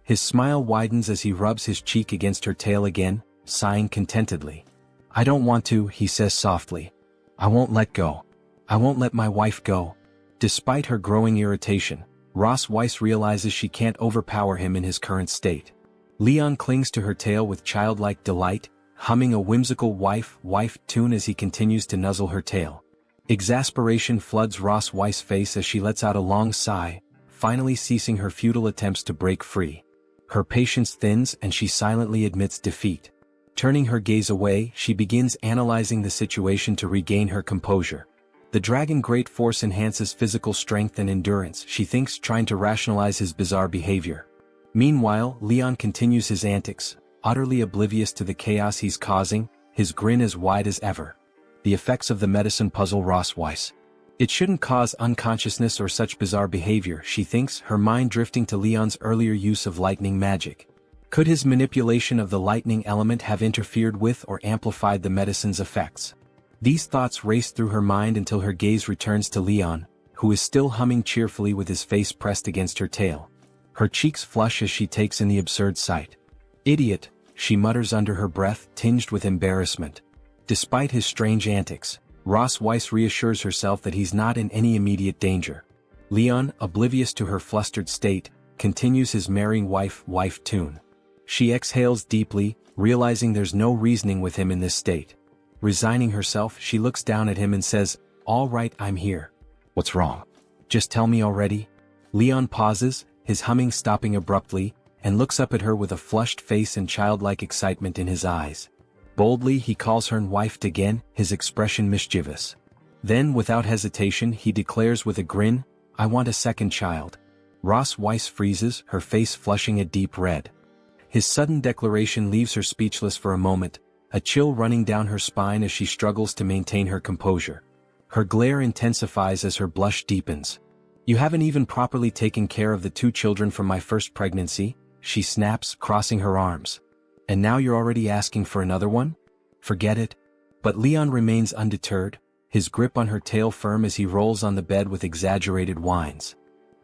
His smile widens as he rubs his cheek against her tail again, sighing contentedly. I don't want to, he says softly. I won't let go. I won't let my wife go. Despite her growing irritation, Ross Weiss realizes she can't overpower him in his current state. Leon clings to her tail with childlike delight, humming a whimsical wife tune as he continues to nuzzle her tail. Exasperation floods Ross Weiss' face as she lets out a long sigh, finally ceasing her futile attempts to break free. Her patience thins and she silently admits defeat. Turning her gaze away, she begins analyzing the situation to regain her composure. The dragon great force enhances physical strength and endurance, she thinks, trying to rationalize his bizarre behavior. Meanwhile, Leon continues his antics, utterly oblivious to the chaos he's causing, his grin as wide as ever. The effects of the medicine puzzle Ross Weiss. It shouldn't cause unconsciousness or such bizarre behavior, she thinks, her mind drifting to Leon's earlier use of lightning magic. Could his manipulation of the lightning element have interfered with or amplified the medicine's effects? These thoughts race through her mind until her gaze returns to Leon, who is still humming cheerfully with his face pressed against her tail. Her cheeks flush as she takes in the absurd sight. Idiot, she mutters under her breath, tinged with embarrassment. Despite his strange antics, Ross Weiss reassures herself that he's not in any immediate danger. Leon, oblivious to her flustered state, continues his marrying wife tune. She exhales deeply, realizing there's no reasoning with him in this state. Resigning herself, she looks down at him and says, All right, I'm here. What's wrong? Just tell me already. Leon pauses, his humming stopping abruptly, and looks up at her with a flushed face and childlike excitement in his eyes. Boldly he calls her wife again, his expression mischievous. Then without hesitation he declares with a grin, I want a second child. Ross Weiss freezes, her face flushing a deep red. His sudden declaration leaves her speechless for a moment, a chill running down her spine as she struggles to maintain her composure. Her glare intensifies as her blush deepens. You haven't even properly taken care of the 2 children from my first pregnancy, she snaps, crossing her arms. And now you're already asking for another one? Forget it. But Leon remains undeterred, his grip on her tail firm as he rolls on the bed with exaggerated whines.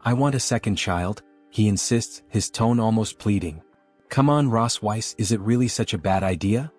I want a second child, he insists, his tone almost pleading. Come on, Ross Weiss, is it really such a bad idea?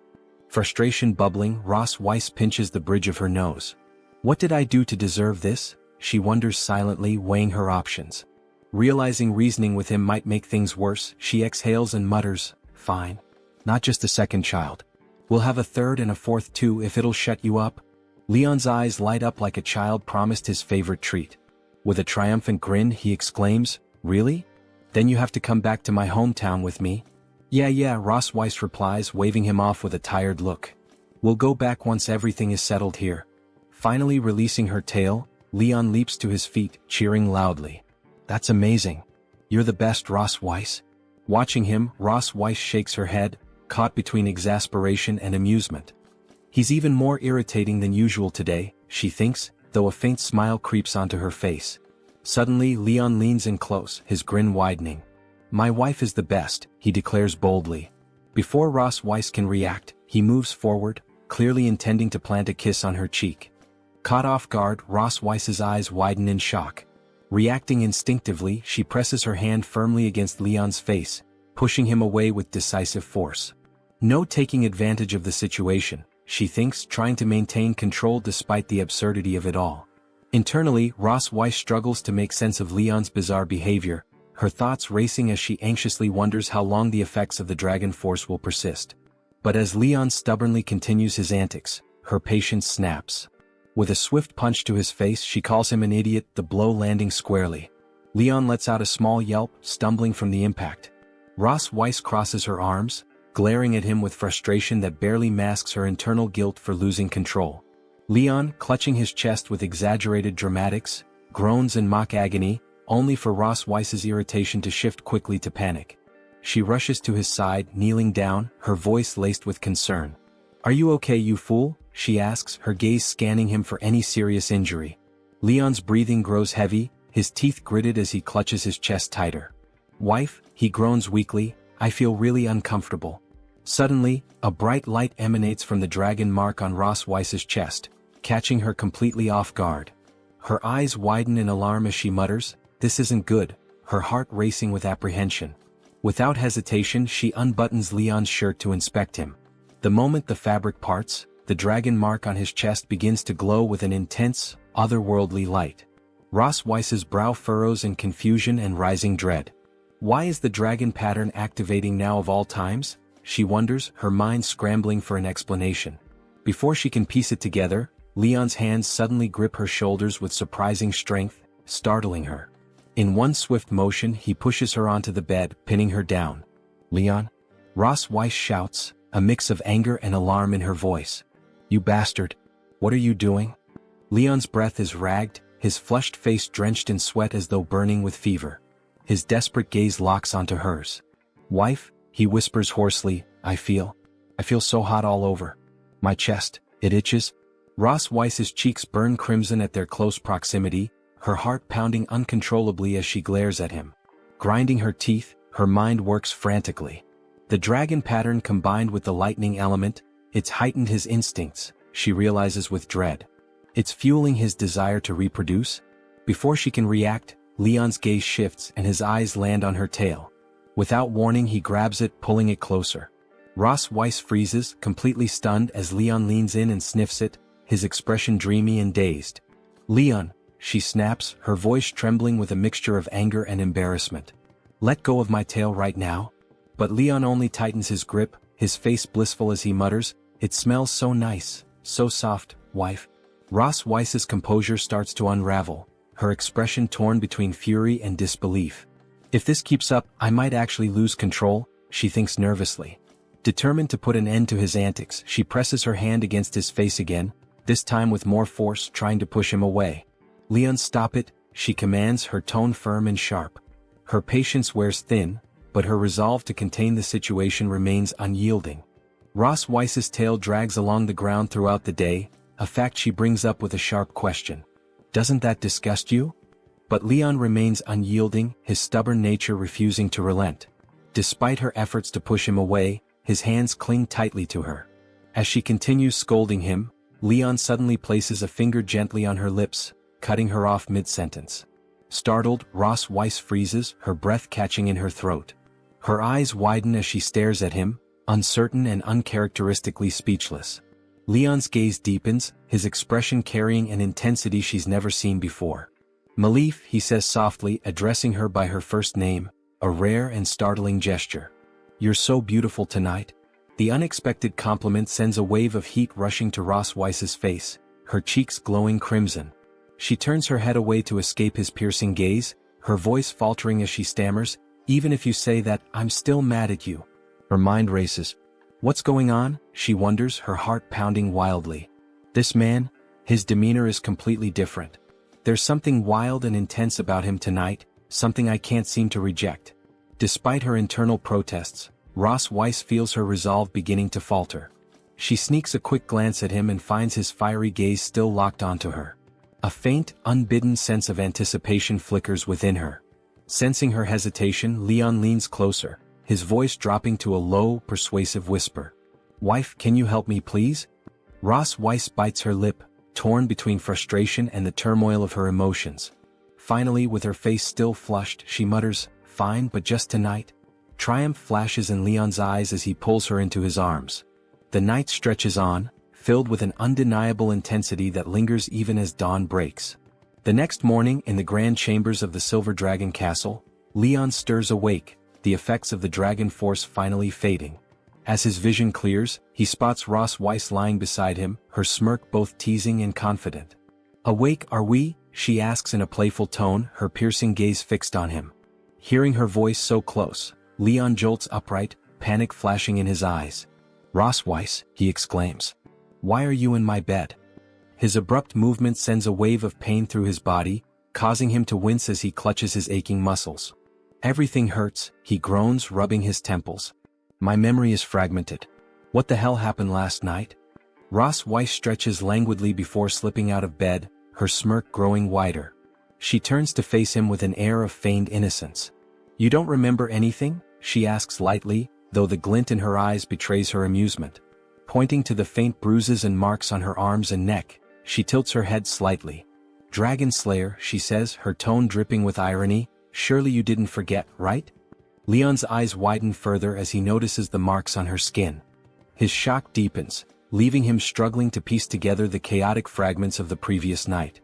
Frustration bubbling, Ross Weiss pinches the bridge of her nose. What did I do to deserve this? She wonders silently, weighing her options. Realizing reasoning with him might make things worse, she exhales and mutters, Fine. Not just a second child. We'll have a third and a fourth too if it'll shut you up. Leon's eyes light up like a child promised his favorite treat. With a triumphant grin he exclaims, Really? Then you have to come back to my hometown with me. Yeah, Ross Weiss replies, waving him off with a tired look. We'll go back once everything is settled here. Finally releasing her tail, Leon leaps to his feet, cheering loudly. That's amazing. You're the best, Ross Weiss. Watching him, Ross Weiss shakes her head, caught between exasperation and amusement. He's even more irritating than usual today, she thinks, though a faint smile creeps onto her face. Suddenly Leon leans in close, his grin widening. My wife is the best, he declares boldly. Before Ross Weiss can react, he moves forward, clearly intending to plant a kiss on her cheek. Caught off guard, Ross Weiss's eyes widen in shock. Reacting instinctively, she presses her hand firmly against Leon's face, pushing him away with decisive force. No taking advantage of the situation, she thinks, trying to maintain control despite the absurdity of it all. Internally, Ross Weiss struggles to make sense of Leon's bizarre behavior, her thoughts racing as she anxiously wonders how long the effects of the dragon force will persist. But as Leon stubbornly continues his antics, her patience snaps. With a swift punch to his face she calls him an idiot, the blow landing squarely. Leon lets out a small yelp, stumbling from the impact. Ross Weiss crosses her arms, glaring at him with frustration that barely masks her internal guilt for losing control. Leon, clutching his chest with exaggerated dramatics, groans in mock agony, only for Ross Weiss's irritation to shift quickly to panic. She rushes to his side, kneeling down, her voice laced with concern. Are you okay, you fool? She asks, her gaze scanning him for any serious injury. Leon's breathing grows heavy, his teeth gritted as he clutches his chest tighter. Wife, he groans weakly, I feel really uncomfortable. Suddenly, a bright light emanates from the dragon mark on Ross Weiss's chest, catching her completely off guard. Her eyes widen in alarm as she mutters, This isn't good, her heart racing with apprehension. Without hesitation she unbuttons Leon's shirt to inspect him. The moment the fabric parts, the dragon mark on his chest begins to glow with an intense, otherworldly light. Ross Weiss's brow furrows in confusion and rising dread. Why is the dragon pattern activating now of all times? She wonders, her mind scrambling for an explanation. Before she can piece it together, Leon's hands suddenly grip her shoulders with surprising strength, startling her. In one swift motion he pushes her onto the bed, pinning her down. "Leon?" Ross Weiss shouts, a mix of anger and alarm in her voice. "You bastard! What are you doing?" Leon's breath is ragged, his flushed face drenched in sweat as though burning with fever. His desperate gaze locks onto hers. "Wife," he whispers hoarsely, I feel so hot all over. My chest, it itches." Ross Weiss's cheeks burn crimson at their close proximity, her heart pounding uncontrollably as she glares at him. Grinding her teeth, her mind works frantically. The dragon pattern combined with the lightning element, it's heightened his instincts, she realizes with dread. It's fueling his desire to reproduce. Before she can react, Leon's gaze shifts and his eyes land on her tail. Without warning he grabs it, pulling it closer. Ross Weiss freezes, completely stunned as Leon leans in and sniffs it, his expression dreamy and dazed. "Leon," she snaps, her voice trembling with a mixture of anger and embarrassment. "Let go of my tail right now." But Leon only tightens his grip, his face blissful as he mutters, "It smells so nice, so soft, wife." Ross Weiss's composure starts to unravel, her expression torn between fury and disbelief. If this keeps up, I might actually lose control, she thinks nervously. Determined to put an end to his antics, she presses her hand against his face again, this time with more force, trying to push him away. "Leon, stop it," she commands, her tone firm and sharp. Her patience wears thin, but her resolve to contain the situation remains unyielding. Ross Weiss's tail drags along the ground throughout the day, a fact she brings up with a sharp question. "Doesn't that disgust you?" But Leon remains unyielding, his stubborn nature refusing to relent. Despite her efforts to push him away, his hands cling tightly to her. As she continues scolding him, Leon suddenly places a finger gently on her lips, cutting her off mid-sentence. Startled, Ross Weiss freezes, her breath catching in her throat. Her eyes widen as she stares at him, uncertain and uncharacteristically speechless. Leon's gaze deepens, his expression carrying an intensity she's never seen before. "Malif," he says softly, addressing her by her first name, a rare and startling gesture. "You're so beautiful tonight." The unexpected compliment sends a wave of heat rushing to Ross Weiss's face, her cheeks glowing crimson. She turns her head away to escape his piercing gaze, her voice faltering as she stammers, "Even if you say that, I'm still mad at you." Her mind races. What's going on? She wonders, her heart pounding wildly. This man, his demeanor is completely different. There's something wild and intense about him tonight, something I can't seem to reject. Despite her internal protests, Ross Weiss feels her resolve beginning to falter. She sneaks a quick glance at him and finds his fiery gaze still locked onto her. A faint, unbidden sense of anticipation flickers within her. Sensing her hesitation, Leon leans closer, his voice dropping to a low, persuasive whisper. "Wife, can you help me please?" Ross Weiss bites her lip, torn between frustration and the turmoil of her emotions. Finally, with her face still flushed, she mutters, "Fine, but just tonight." Triumph flashes in Leon's eyes as he pulls her into his arms. The night stretches on, filled with an undeniable intensity that lingers even as dawn breaks. The next morning, in the grand chambers of the Silver Dragon Castle, Leon stirs awake, the effects of the dragon force finally fading. As his vision clears, he spots Ross Weiss lying beside him, her smirk both teasing and confident. "Awake, are we?" she asks in a playful tone, her piercing gaze fixed on him. Hearing her voice so close, Leon jolts upright, panic flashing in his eyes. "Ross Weiss," he exclaims. "Why are you in my bed?" His abrupt movement sends a wave of pain through his body, causing him to wince as he clutches his aching muscles. "Everything hurts," he groans, rubbing his temples. "My memory is fragmented. What the hell happened last night?" Ross Weiss stretches languidly before slipping out of bed, her smirk growing wider. She turns to face him with an air of feigned innocence. "You don't remember anything?" she asks lightly, though the glint in her eyes betrays her amusement. Pointing to the faint bruises and marks on her arms and neck, she tilts her head slightly. "Dragon Slayer," she says, her tone dripping with irony, "surely you didn't forget, right?" Leon's eyes widen further as he notices the marks on her skin. His shock deepens, leaving him struggling to piece together the chaotic fragments of the previous night.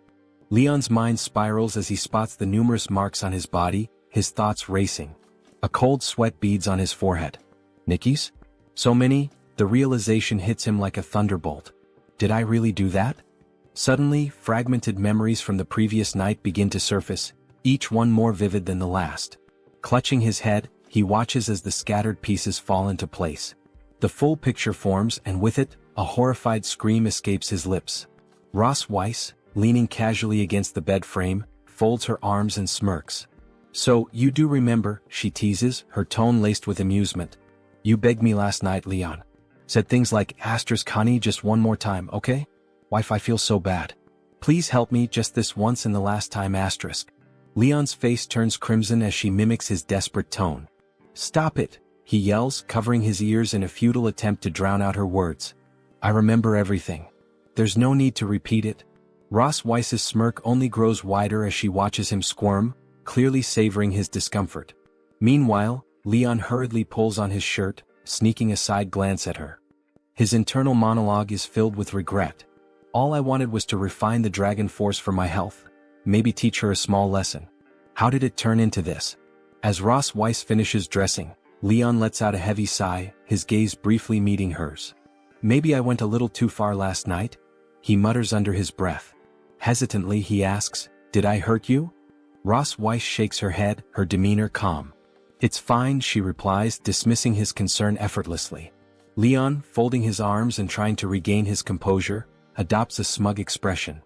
Leon's mind spirals as he spots the numerous marks on his body, his thoughts racing. A cold sweat beads on his forehead. Nikki's? So many, the realization hits him like a thunderbolt. Did I really do that? Suddenly, fragmented memories from the previous night begin to surface, each one more vivid than the last. Clutching his head, he watches as the scattered pieces fall into place. The full picture forms, and with it, a horrified scream escapes his lips. Ross Weiss, leaning casually against the bed frame, folds her arms and smirks. So, you do remember, she teases, her tone laced with amusement. You begged me last night, Leon. Said things like, Connie, just one more time, okay? Wife, I feel so bad. Please help me just this once and the last time, asterisk. Leon's face turns crimson as she mimics his desperate tone. Stop it, he yells, covering his ears in a futile attempt to drown out her words. I remember everything. There's no need to repeat it. Ross Weiss's smirk only grows wider as she watches him squirm, clearly savoring his discomfort. Meanwhile, Leon hurriedly pulls on his shirt, sneaking a side glance at her. His internal monologue is filled with regret. All I wanted was to refine the dragon force for my health, maybe teach her a small lesson. How did it turn into this? As Ross Weiss finishes dressing, Leon lets out a heavy sigh, his gaze briefly meeting hers. Maybe I went a little too far last night? He mutters under his breath. Hesitantly he asks, did I hurt you? Ross Weiss shakes her head, her demeanor calm. It's fine, she replies, dismissing his concern effortlessly. Leon, folding his arms and trying to regain his composure, adopts a smug expression.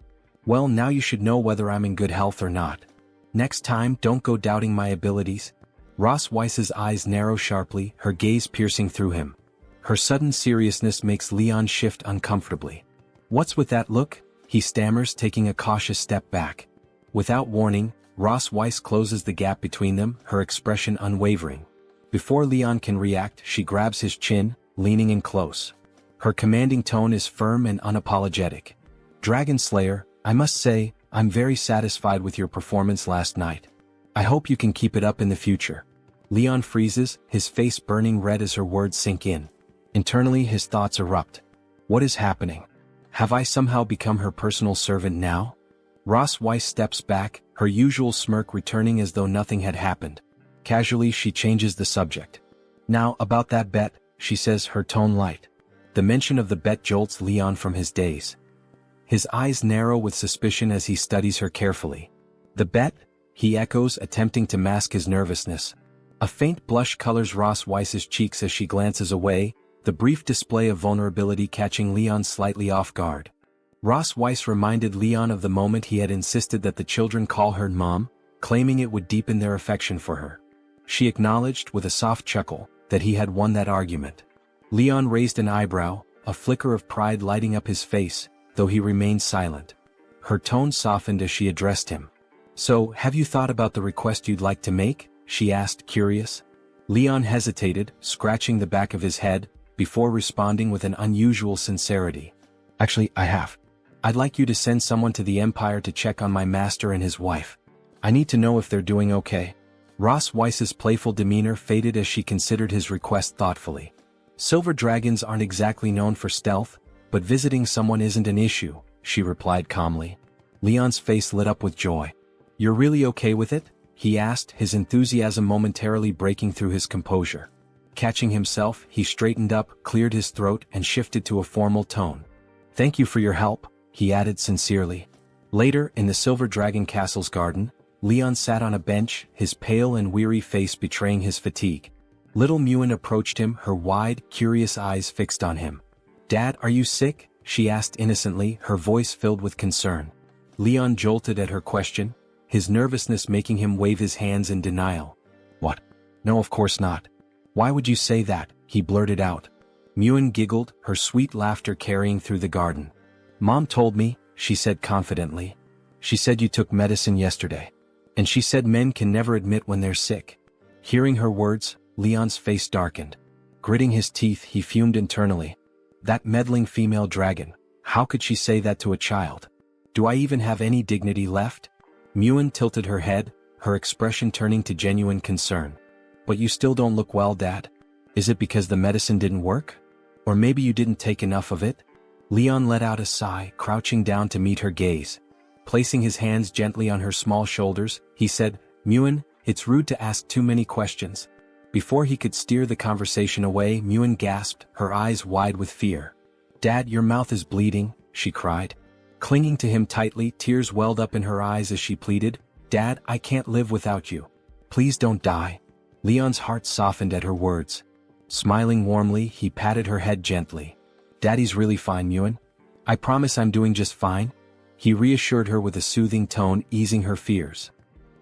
Well, now you should know whether I'm in good health or not. Next time, don't go doubting my abilities. Ross Weiss's eyes narrow sharply, her gaze piercing through him. Her sudden seriousness makes Leon shift uncomfortably. What's with that look? He stammers, taking a cautious step back. Without warning, Ross Weiss closes the gap between them, her expression unwavering. Before Leon can react, she grabs his chin, leaning in close. Her commanding tone is firm and unapologetic. Dragon Slayer, I must say, I'm very satisfied with your performance last night. I hope you can keep it up in the future. Leon freezes, his face burning red as her words sink in. Internally, his thoughts erupt. What is happening? Have I somehow become her personal servant now? Ross Weiss steps back, her usual smirk returning as though nothing had happened. Casually, she changes the subject. Now, about that bet, she says, her tone light. The mention of the bet jolts Leon from his daze. His eyes narrow with suspicion as he studies her carefully. The bet? He echoes, attempting to mask his nervousness. A faint blush colors Ross Weiss's cheeks as she glances away, the brief display of vulnerability catching Leon slightly off guard. Ross Weiss reminded Leon of the moment he had insisted that the children call her Mom, claiming it would deepen their affection for her. She acknowledged, with a soft chuckle, that he had won that argument. Leon raised an eyebrow, a flicker of pride lighting up his face, though he remained silent. Her tone softened as she addressed him. So, have you thought about the request you'd like to make? She asked, curious. Leon hesitated, scratching the back of his head, before responding with an unusual sincerity. Actually, I have. I'd like you to send someone to the Empire to check on my master and his wife. I need to know if they're doing okay. Ross Weiss's playful demeanor faded as she considered his request thoughtfully. Silver dragons aren't exactly known for stealth, but visiting someone isn't an issue, she replied calmly. Leon's face lit up with joy. You're really okay with it? He asked, his enthusiasm momentarily breaking through his composure. Catching himself, he straightened up, cleared his throat, and shifted to a formal tone. Thank you for your help, he added sincerely. Later, in the Silver Dragon Castle's garden, Leon sat on a bench, his pale and weary face betraying his fatigue. Little Muin approached him, her wide, curious eyes fixed on him. Dad, are you sick? She asked innocently, her voice filled with concern. Leon jolted at her question, his nervousness making him wave his hands in denial. What? No, of course not. Why would you say that? He blurted out. Muin giggled, her sweet laughter carrying through the garden. Mom told me, she said confidently. She said you took medicine yesterday. And she said men can never admit when they're sick. Hearing her words, Leon's face darkened. Gritting his teeth, he fumed internally. That meddling female dragon, how could she say that to a child? Do I even have any dignity left? Muin tilted her head, her expression turning to genuine concern. But you still don't look well, Dad. Is it because the medicine didn't work? Or maybe you didn't take enough of it? Leon let out a sigh, crouching down to meet her gaze. Placing his hands gently on her small shoulders, he said, Muin, it's rude to ask too many questions. Before he could steer the conversation away, Muin gasped, her eyes wide with fear. Dad, your mouth is bleeding, she cried. Clinging to him tightly, tears welled up in her eyes as she pleaded, Dad, I can't live without you. Please don't die. Leon's heart softened at her words. Smiling warmly, he patted her head gently. Daddy's really fine, Muin. I promise I'm doing just fine. He reassured her with a soothing tone, easing her fears.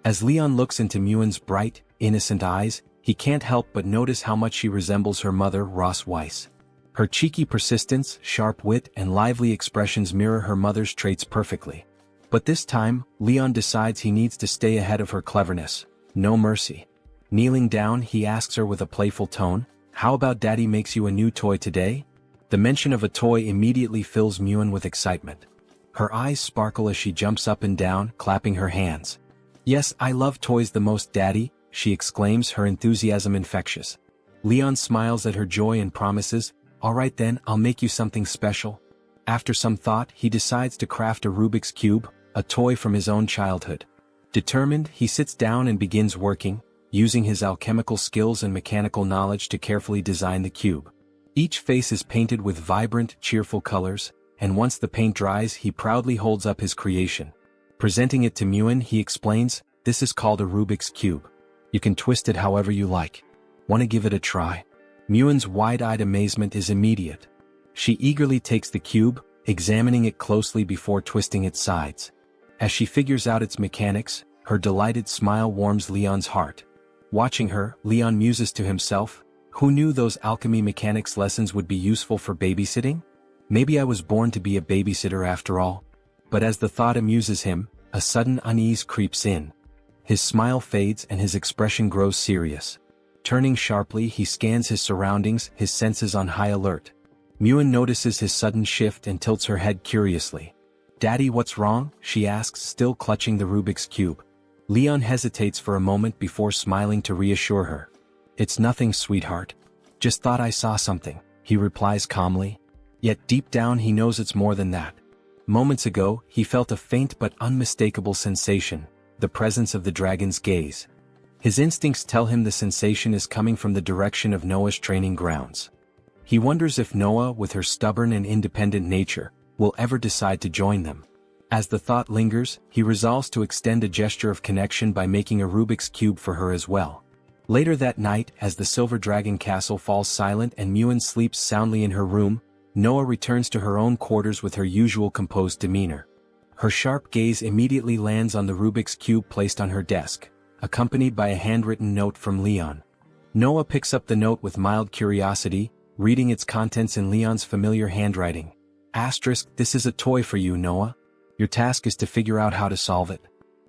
As Leon looks into Muin's bright, innocent eyes, he can't help but notice how much she resembles her mother, Ross Weiss. Her cheeky persistence, sharp wit, and lively expressions mirror her mother's traits perfectly. But this time, Leon decides he needs to stay ahead of her cleverness. No mercy. Kneeling down, he asks her with a playful tone, How about Daddy makes you a new toy today? The mention of a toy immediately fills Muin with excitement. Her eyes sparkle as she jumps up and down, clapping her hands. Yes, I love toys the most, Daddy, she exclaims, her enthusiasm infectious. Leon smiles at her joy and promises, All right then, I'll make you something special. After some thought, he decides to craft a Rubik's Cube, a toy from his own childhood. Determined, he sits down and begins working, using his alchemical skills and mechanical knowledge to carefully design the cube. Each face is painted with vibrant, cheerful colors, and once the paint dries, he proudly holds up his creation. Presenting it to Muin, he explains, This is called a Rubik's Cube. You can twist it however you like. Want to give it a try? Muin's wide-eyed amazement is immediate. She eagerly takes the cube, examining it closely before twisting its sides. As she figures out its mechanics, her delighted smile warms Leon's heart. Watching her, Leon muses to himself, Who knew those alchemy mechanics lessons would be useful for babysitting? Maybe I was born to be a babysitter after all. But as the thought amuses him, a sudden unease creeps in. His smile fades and his expression grows serious. Turning sharply, he scans his surroundings, his senses on high alert. Muin notices his sudden shift and tilts her head curiously. Daddy, what's wrong? She asks, still clutching the Rubik's Cube. Leon hesitates for a moment before smiling to reassure her. It's nothing, sweetheart. Just thought I saw something, he replies calmly. Yet deep down he knows it's more than that. Moments ago, he felt a faint but unmistakable sensation, the presence of the dragon's gaze. His instincts tell him the sensation is coming from the direction of Noah's training grounds. He wonders if Noah, with her stubborn and independent nature, will ever decide to join them. As the thought lingers, he resolves to extend a gesture of connection by making a Rubik's Cube for her as well. Later that night, as the Silver Dragon Castle falls silent and Muin sleeps soundly in her room, Noah returns to her own quarters with her usual composed demeanor. Her sharp gaze immediately lands on the Rubik's Cube placed on her desk, accompanied by a handwritten note from Leon. Noah picks up the note with mild curiosity, reading its contents in Leon's familiar handwriting. This is a toy for you, Noah. Your task is to figure out how to solve it.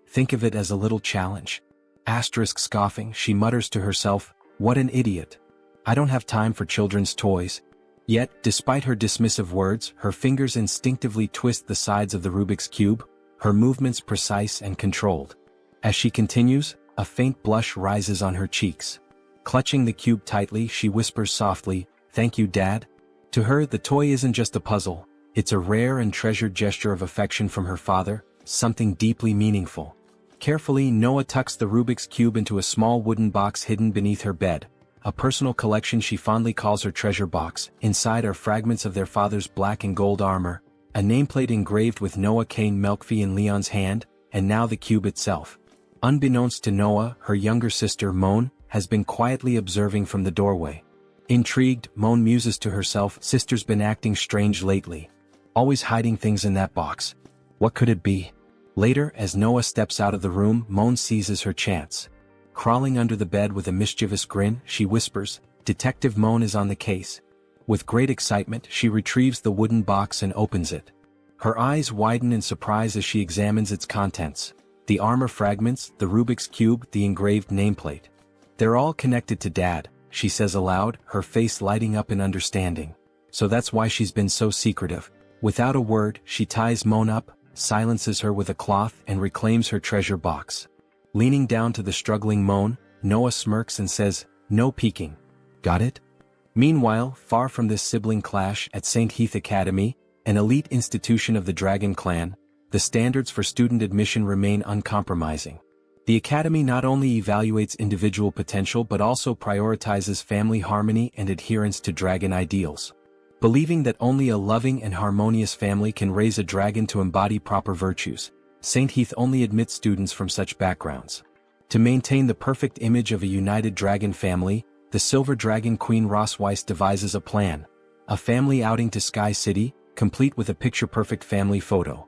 Think of it as a little challenge. Scoffing, she mutters to herself, What an idiot. I don't have time for children's toys. Yet, despite her dismissive words, her fingers instinctively twist the sides of the Rubik's Cube, her movements precise and controlled. As she continues, a faint blush rises on her cheeks. Clutching the cube tightly, she whispers softly, Thank you, Dad. To her, the toy isn't just a puzzle, it's a rare and treasured gesture of affection from her father, something deeply meaningful. Carefully, Noah tucks the Rubik's Cube into a small wooden box hidden beneath her bed, a personal collection she fondly calls her treasure box. Inside are fragments of their father's black and gold armor, a nameplate engraved with Noah Kane Melkfi in Leon's hand, and now the cube itself. Unbeknownst to Noah, her younger sister, Mon, has been quietly observing from the doorway. Intrigued, Mon muses to herself, Sister's been acting strange lately. Always hiding things in that box. What could it be? Later, as Noah steps out of the room, Mon seizes her chance. Crawling under the bed with a mischievous grin, she whispers, Detective Mon is on the case. With great excitement, she retrieves the wooden box and opens it. Her eyes widen in surprise as she examines its contents. The armor fragments, the Rubik's Cube, the engraved nameplate. They're all connected to Dad, she says aloud, her face lighting up in understanding. So that's why she's been so secretive. Without a word, she ties Mon up, silences her with a cloth and reclaims her treasure box. Leaning down to the struggling Mon, Noah smirks and says, "No peeking. Got it?" Meanwhile, far from this sibling clash at St. Heath Academy, an elite institution of the Dragon Clan, the standards for student admission remain uncompromising. The academy not only evaluates individual potential but also prioritizes family harmony and adherence to dragon ideals. Believing that only a loving and harmonious family can raise a dragon to embody proper virtues, St. Heath only admits students from such backgrounds. To maintain the perfect image of a united dragon family, the Silver Dragon Queen Rosweiss devises a plan. A family outing to Sky City, complete with a picture-perfect family photo.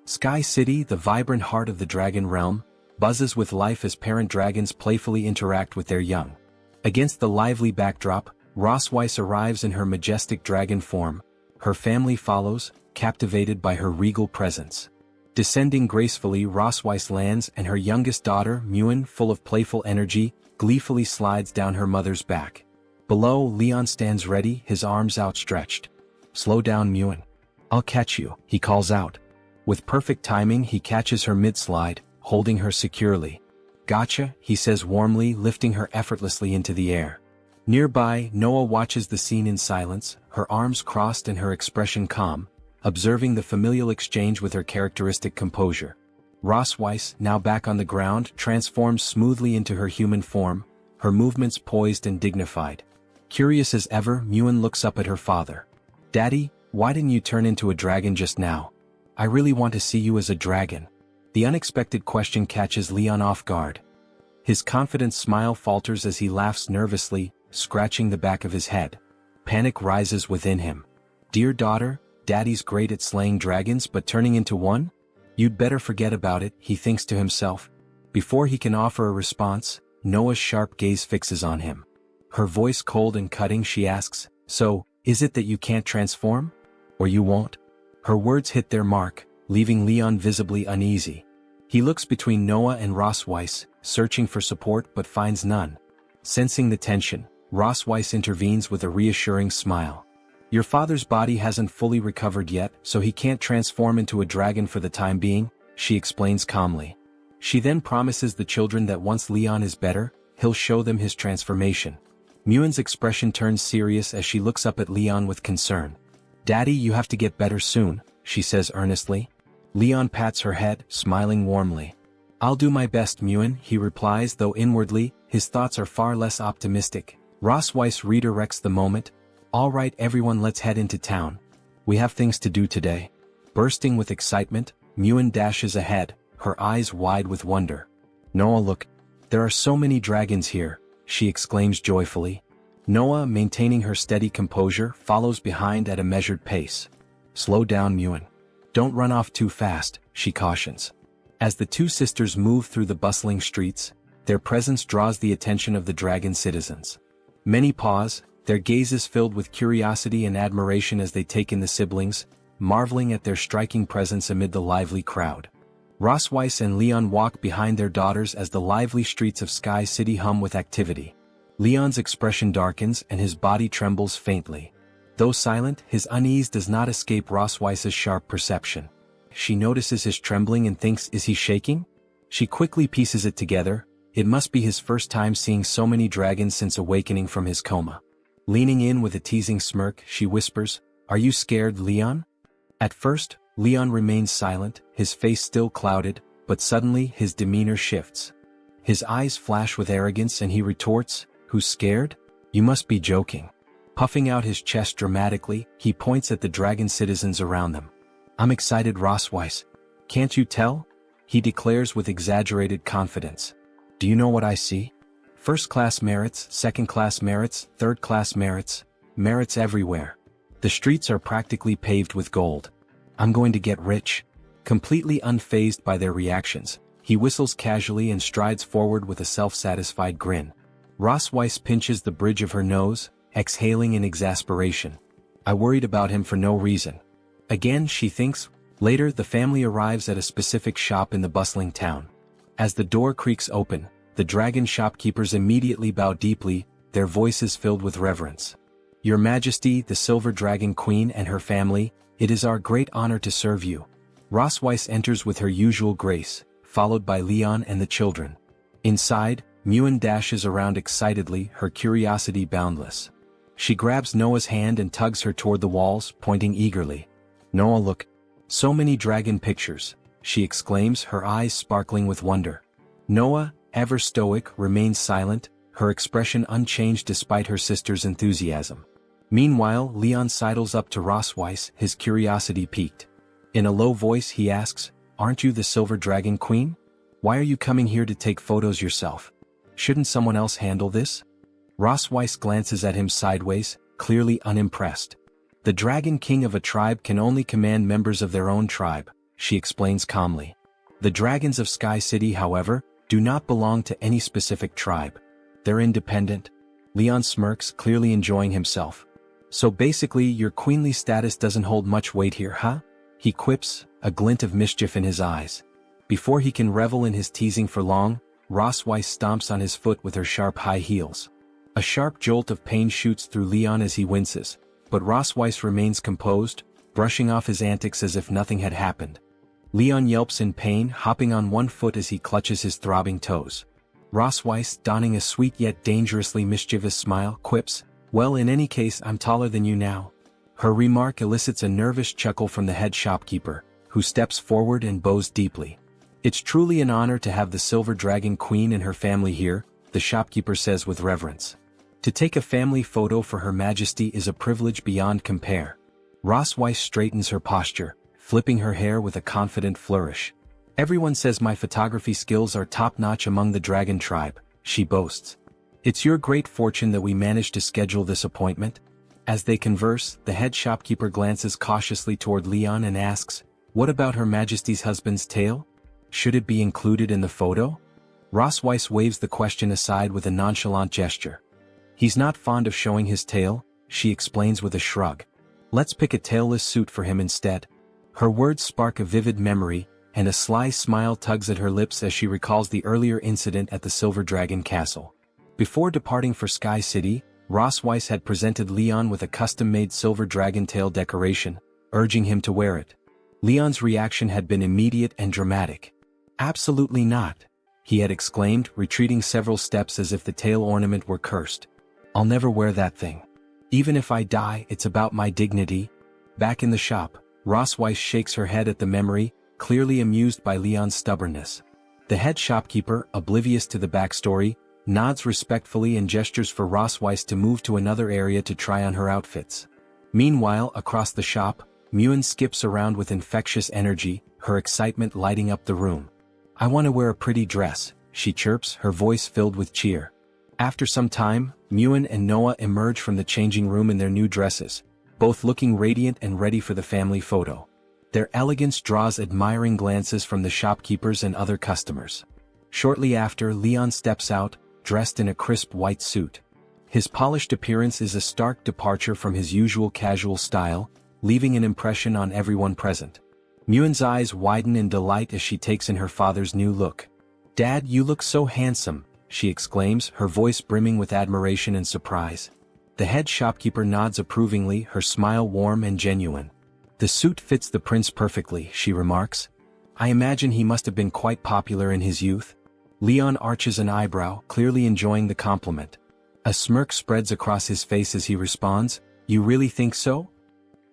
Sky City, the vibrant heart of the dragon realm, buzzes with life as parent dragons playfully interact with their young. Against the lively backdrop, Rosweiss arrives in her majestic dragon form. Her family follows, captivated by her regal presence. Descending gracefully, Rosweiss lands and her youngest daughter, Muin, full of playful energy, gleefully slides down her mother's back. Below, Leon stands ready, his arms outstretched. "Slow down, Muin. I'll catch you," he calls out. With perfect timing, he catches her mid-slide, holding her securely. "Gotcha," he says warmly, lifting her effortlessly into the air. Nearby, Noah watches the scene in silence, her arms crossed and her expression calm, observing the familial exchange with her characteristic composure. Rosweiss, now back on the ground, transforms smoothly into her human form, her movements poised and dignified. Curious as ever, Muin looks up at her father. "Daddy, why didn't you turn into a dragon just now? I really want to see you as a dragon." The unexpected question catches Leon off guard. His confident smile falters as he laughs nervously, scratching the back of his head. Panic rises within him. "Dear daughter, Daddy's great at slaying dragons but turning into one? You'd better forget about it," he thinks to himself. Before he can offer a response, Noah's sharp gaze fixes on him. Her voice cold and cutting, she asks, "So, is it that you can't transform? Or you won't?" Her words hit their mark, leaving Leon visibly uneasy. He looks between Noah and Rosweiss, searching for support but finds none. Sensing the tension, Rosweiss intervenes with a reassuring smile. "Your father's body hasn't fully recovered yet, so he can't transform into a dragon for the time being," she explains calmly. She then promises the children that once Leon is better, he'll show them his transformation. Muin's expression turns serious as she looks up at Leon with concern. "Daddy, you have to get better soon," she says earnestly. Leon pats her head, smiling warmly. "I'll do my best, Muin," he replies, though inwardly, his thoughts are far less optimistic. Rosweiss redirects the moment. "All right everyone, let's head into town. We have things to do today." Bursting with excitement, Muin dashes ahead, her eyes wide with wonder. "Noah, look. There are so many dragons here," she exclaims joyfully. Noah, maintaining her steady composure, follows behind at a measured pace. "Slow down, Muin. Don't run off too fast," she cautions. As the two sisters move through the bustling streets, their presence draws the attention of the dragon citizens. Many pause, their gazes filled with curiosity and admiration as they take in the siblings, marveling at their striking presence amid the lively crowd. Rosweiss and Leon walk behind their daughters as the lively streets of Sky City hum with activity. Leon's expression darkens and his body trembles faintly. Though silent, his unease does not escape Rosweiss's sharp perception. She notices his trembling and thinks, is he shaking? She quickly pieces it together. It must be his first time seeing so many dragons since awakening from his coma. Leaning in with a teasing smirk, she whispers, "Are you scared, Leon?" At first, Leon remains silent, his face still clouded, but suddenly his demeanor shifts. His eyes flash with arrogance and he retorts, "Who's scared? You must be joking." Puffing out his chest dramatically, he points at the dragon citizens around them. "I'm excited, Rosweiss. Can't you tell?" he declares with exaggerated confidence. "Do you know what I see? First-class merits, second-class merits, third-class merits, merits everywhere. The streets are practically paved with gold. I'm going to get rich." Completely unfazed by their reactions, he whistles casually and strides forward with a self-satisfied grin. Rosweiss pinches the bridge of her nose, exhaling in exasperation. "I worried about him for no reason." Again, she thinks. Later, the family arrives at a specific shop in the bustling town. As the door creaks open, the dragon shopkeepers immediately bow deeply, their voices filled with reverence. "Your Majesty, the Silver Dragon Queen and her family, it is our great honor to serve you." Rosweiss enters with her usual grace, followed by Leon and the children. Inside, Muen dashes around excitedly, her curiosity boundless. She grabs Noah's hand and tugs her toward the walls, pointing eagerly. "Noah, look. So many dragon pictures," she exclaims, her eyes sparkling with wonder. Noah, ever stoic, remains silent, her expression unchanged despite her sister's enthusiasm. Meanwhile, Leon sidles up to Rosweiss, his curiosity piqued. In a low voice he asks, "Aren't you the Silver Dragon Queen? Why are you coming here to take photos yourself? Shouldn't someone else handle this?" Rosweiss glances at him sideways, clearly unimpressed. "The Dragon King of a tribe can only command members of their own tribe," she explains calmly. "The dragons of Sky City, however, do not belong to any specific tribe. They're independent." Leon smirks, clearly enjoying himself. "So basically your queenly status doesn't hold much weight here, huh?" he quips, a glint of mischief in his eyes. Before he can revel in his teasing for long, Rosweiss stomps on his foot with her sharp high heels. A sharp jolt of pain shoots through Leon as he winces, but Rosweiss remains composed, brushing off his antics as if nothing had happened. Leon yelps in pain, hopping on one foot as he clutches his throbbing toes. Rosweiss, donning a sweet yet dangerously mischievous smile, quips, "Well, in any case, I'm taller than you now." Her remark elicits a nervous chuckle from the head shopkeeper, who steps forward and bows deeply. "It's truly an honor to have the Silver Dragon Queen and her family here," the shopkeeper says with reverence. "To take a family photo for Her Majesty is a privilege beyond compare." Rosweiss straightens her posture, flipping her hair with a confident flourish. "Everyone says my photography skills are top-notch among the dragon tribe," she boasts. "It's your great fortune that we managed to schedule this appointment." As they converse, the head shopkeeper glances cautiously toward Leon and asks, "What about Her Majesty's husband's tail? Should it be included in the photo?" Rosweiss waves the question aside with a nonchalant gesture. "He's not fond of showing his tail," she explains with a shrug. "Let's pick a tailless suit for him instead." Her words spark a vivid memory, and a sly smile tugs at her lips as she recalls the earlier incident at the Silver Dragon Castle. Before departing for Sky City, Rosweiss had presented Leon with a custom-made silver dragon tail decoration, urging him to wear it. Leon's reaction had been immediate and dramatic. "Absolutely not," he had exclaimed, retreating several steps as if the tail ornament were cursed. "I'll never wear that thing. Even if I die, it's about my dignity." Back in the shop, Rosweiss shakes her head at the memory, clearly amused by Leon's stubbornness. The head shopkeeper, oblivious to the backstory, nods respectfully and gestures for Rosweiss to move to another area to try on her outfits. Meanwhile, across the shop, Muen skips around with infectious energy, her excitement lighting up the room. "I want to wear a pretty dress," she chirps, her voice filled with cheer. After some time, Muen and Noah emerge from the changing room in their new dresses, both looking radiant and ready for the family photo. Their elegance draws admiring glances from the shopkeepers and other customers. Shortly after, Leon steps out, dressed in a crisp white suit. His polished appearance is a stark departure from his usual casual style, leaving an impression on everyone present. Muen's eyes widen in delight as she takes in her father's new look. "Dad, you look so handsome," she exclaims, her voice brimming with admiration and surprise. The head shopkeeper nods approvingly, her smile warm and genuine. "The suit fits the prince perfectly," she remarks. "I imagine he must have been quite popular in his youth." Leon arches an eyebrow, clearly enjoying the compliment. A smirk spreads across his face as he responds, "You really think so?"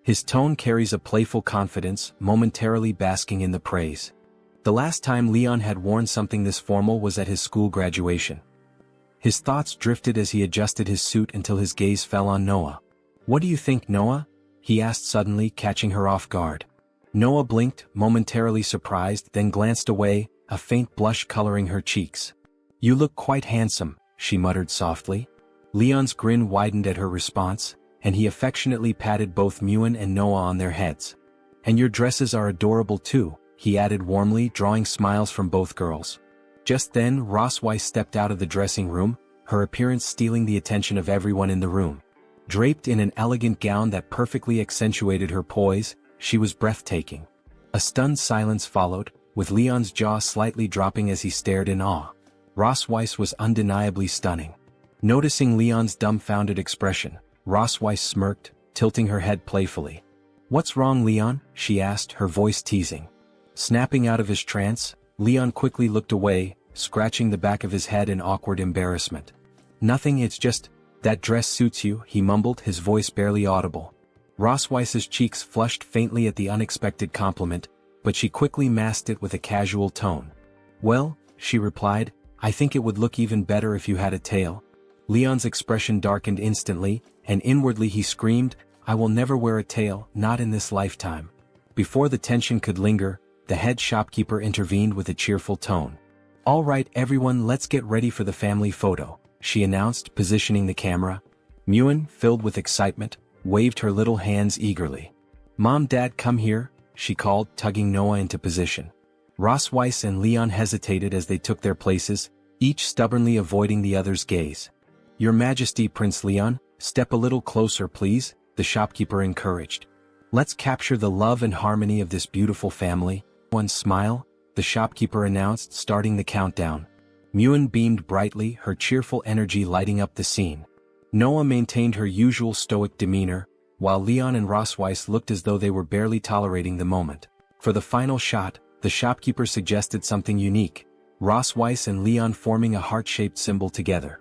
His tone carries a playful confidence, momentarily basking in the praise. The last time Leon had worn something this formal was at his school graduation. His thoughts drifted as he adjusted his suit until his gaze fell on Noah. "What do you think, Noah?" he asked suddenly, catching her off guard. Noah blinked, momentarily surprised, then glanced away, a faint blush coloring her cheeks. "You look quite handsome," she muttered softly. Leon's grin widened at her response, and he affectionately patted both Muen and Noah on their heads. "And your dresses are adorable too," he added warmly, drawing smiles from both girls. Just then, Rosweiss stepped out of the dressing room, her appearance stealing the attention of everyone in the room. Draped in an elegant gown that perfectly accentuated her poise, she was breathtaking. A stunned silence followed, with Leon's jaw slightly dropping as he stared in awe. Rosweiss was undeniably stunning. Noticing Leon's dumbfounded expression, Rosweiss smirked, tilting her head playfully. "What's wrong, Leon?" she asked, her voice teasing. Snapping out of his trance, Leon quickly looked away, scratching the back of his head in awkward embarrassment. "Nothing, it's just, that dress suits you," he mumbled, his voice barely audible. Rosweiss's cheeks flushed faintly at the unexpected compliment, but she quickly masked it with a casual tone. "Well," she replied, "I think it would look even better if you had a tail." Leon's expression darkened instantly, and inwardly he screamed, "I will never wear a tail, not in this lifetime." Before the tension could linger, the head shopkeeper intervened with a cheerful tone. "All right everyone, let's get ready for the family photo," she announced, positioning the camera. Muen, filled with excitement, waved her little hands eagerly. "Mom, Dad, come here," she called, tugging Noah into position. Rosweiss and Leon hesitated as they took their places, each stubbornly avoiding the other's gaze. "Your Majesty, Prince Leon, step a little closer please," the shopkeeper encouraged. "Let's capture the love and harmony of this beautiful family." "One smile," the shopkeeper announced, starting the countdown. Muen beamed brightly, her cheerful energy lighting up the scene. Noah maintained her usual stoic demeanor, while Leon and Rosweiss looked as though they were barely tolerating the moment. For the final shot, the shopkeeper suggested something unique, Rosweiss and Leon forming a heart-shaped symbol together.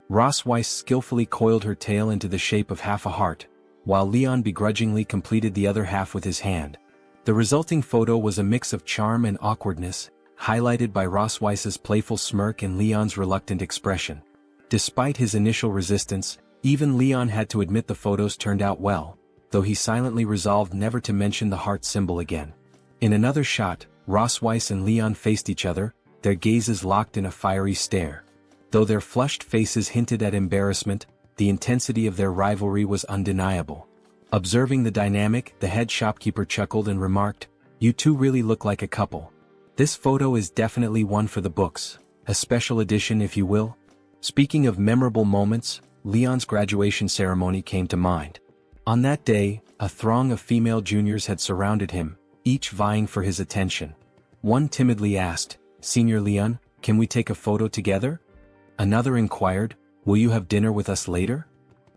Rosweiss skillfully coiled her tail into the shape of half a heart, while Leon begrudgingly completed the other half with his hand. The resulting photo was a mix of charm and awkwardness, highlighted by Rosweiss's playful smirk and Leon's reluctant expression. Despite his initial resistance, even Leon had to admit the photos turned out well, though he silently resolved never to mention the heart symbol again. In another shot, Rosweiss and Leon faced each other, their gazes locked in a fiery stare. Though their flushed faces hinted at embarrassment, the intensity of their rivalry was undeniable. Observing the dynamic, the head shopkeeper chuckled and remarked, "You two really look like a couple. This photo is definitely one for the books, a special edition if you will." Speaking of memorable moments, Leon's graduation ceremony came to mind. On that day, a throng of female juniors had surrounded him, each vying for his attention. One timidly asked, "Senior Leon, can we take a photo together?" Another inquired, "Will you have dinner with us later?"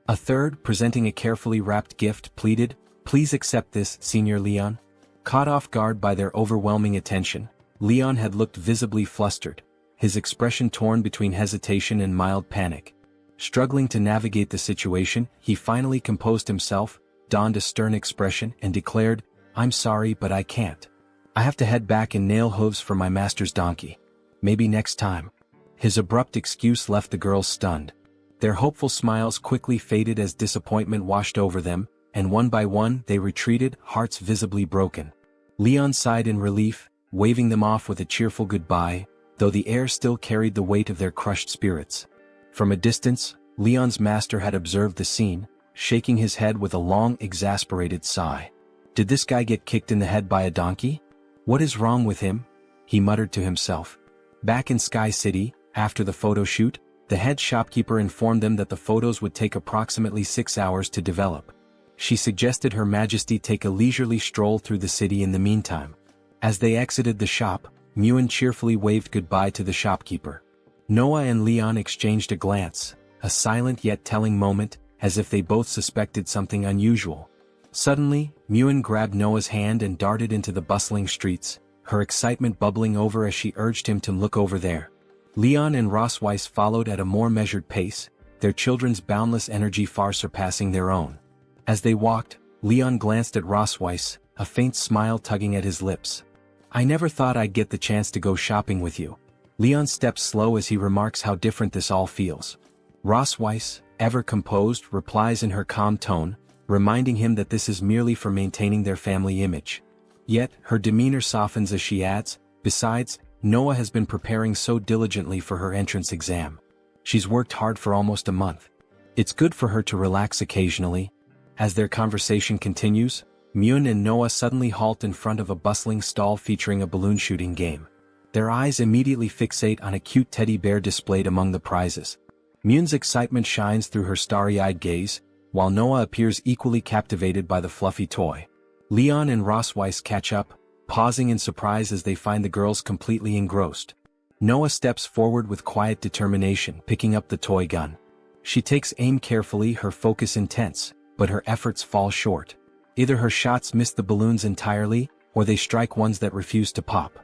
A third, presenting a carefully wrapped gift, pleaded, "Please accept this, Senior Leon." Caught off guard by their overwhelming attention, Leon had looked visibly flustered, his expression torn between hesitation and mild panic. Struggling to navigate the situation, he finally composed himself, donned a stern expression, and declared, "I'm sorry but I can't. I have to head back and nail hooves for my master's donkey. Maybe next time." His abrupt excuse left the girls stunned. Their hopeful smiles quickly faded as disappointment washed over them, and one by one they retreated, hearts visibly broken. Leon sighed in relief, waving them off with a cheerful goodbye, though the air still carried the weight of their crushed spirits. From a distance, Leon's master had observed the scene, shaking his head with a long, exasperated sigh. "Did this guy get kicked in the head by a donkey? What is wrong with him?" he muttered to himself. Back in Sky City, after the photo shoot, the head shopkeeper informed them that the photos would take approximately 6 hours to develop. She suggested Her Majesty take a leisurely stroll through the city in the meantime. As they exited the shop, Muen cheerfully waved goodbye to the shopkeeper. Noah and Leon exchanged a glance, a silent yet telling moment, as if they both suspected something unusual. Suddenly, Muen grabbed Noah's hand and darted into the bustling streets, her excitement bubbling over as she urged him to look over there. Leon and Rosweiss followed at a more measured pace, their children's boundless energy far surpassing their own. As they walked, Leon glanced at Rosweiss, a faint smile tugging at his lips. "I never thought I'd get the chance to go shopping with you." Leon steps slow as he remarks how different this all feels. Rosweiss, ever composed, replies in her calm tone, reminding him that this is merely for maintaining their family image. Yet, her demeanor softens as she adds, "Besides, Noah has been preparing so diligently for her entrance exam. She's worked hard for almost a month. It's good for her to relax occasionally." As their conversation continues, Muen and Noah suddenly halt in front of a bustling stall featuring a balloon shooting game. Their eyes immediately fixate on a cute teddy bear displayed among the prizes. Muen's excitement shines through her starry-eyed gaze, while Noah appears equally captivated by the fluffy toy. Leon and Rosweiss catch up, pausing in surprise as they find the girls completely engrossed. Noah steps forward with quiet determination, picking up the toy gun. She takes aim carefully, her focus intense, but her efforts fall short. Either her shots miss the balloons entirely, or they strike ones that refuse to pop.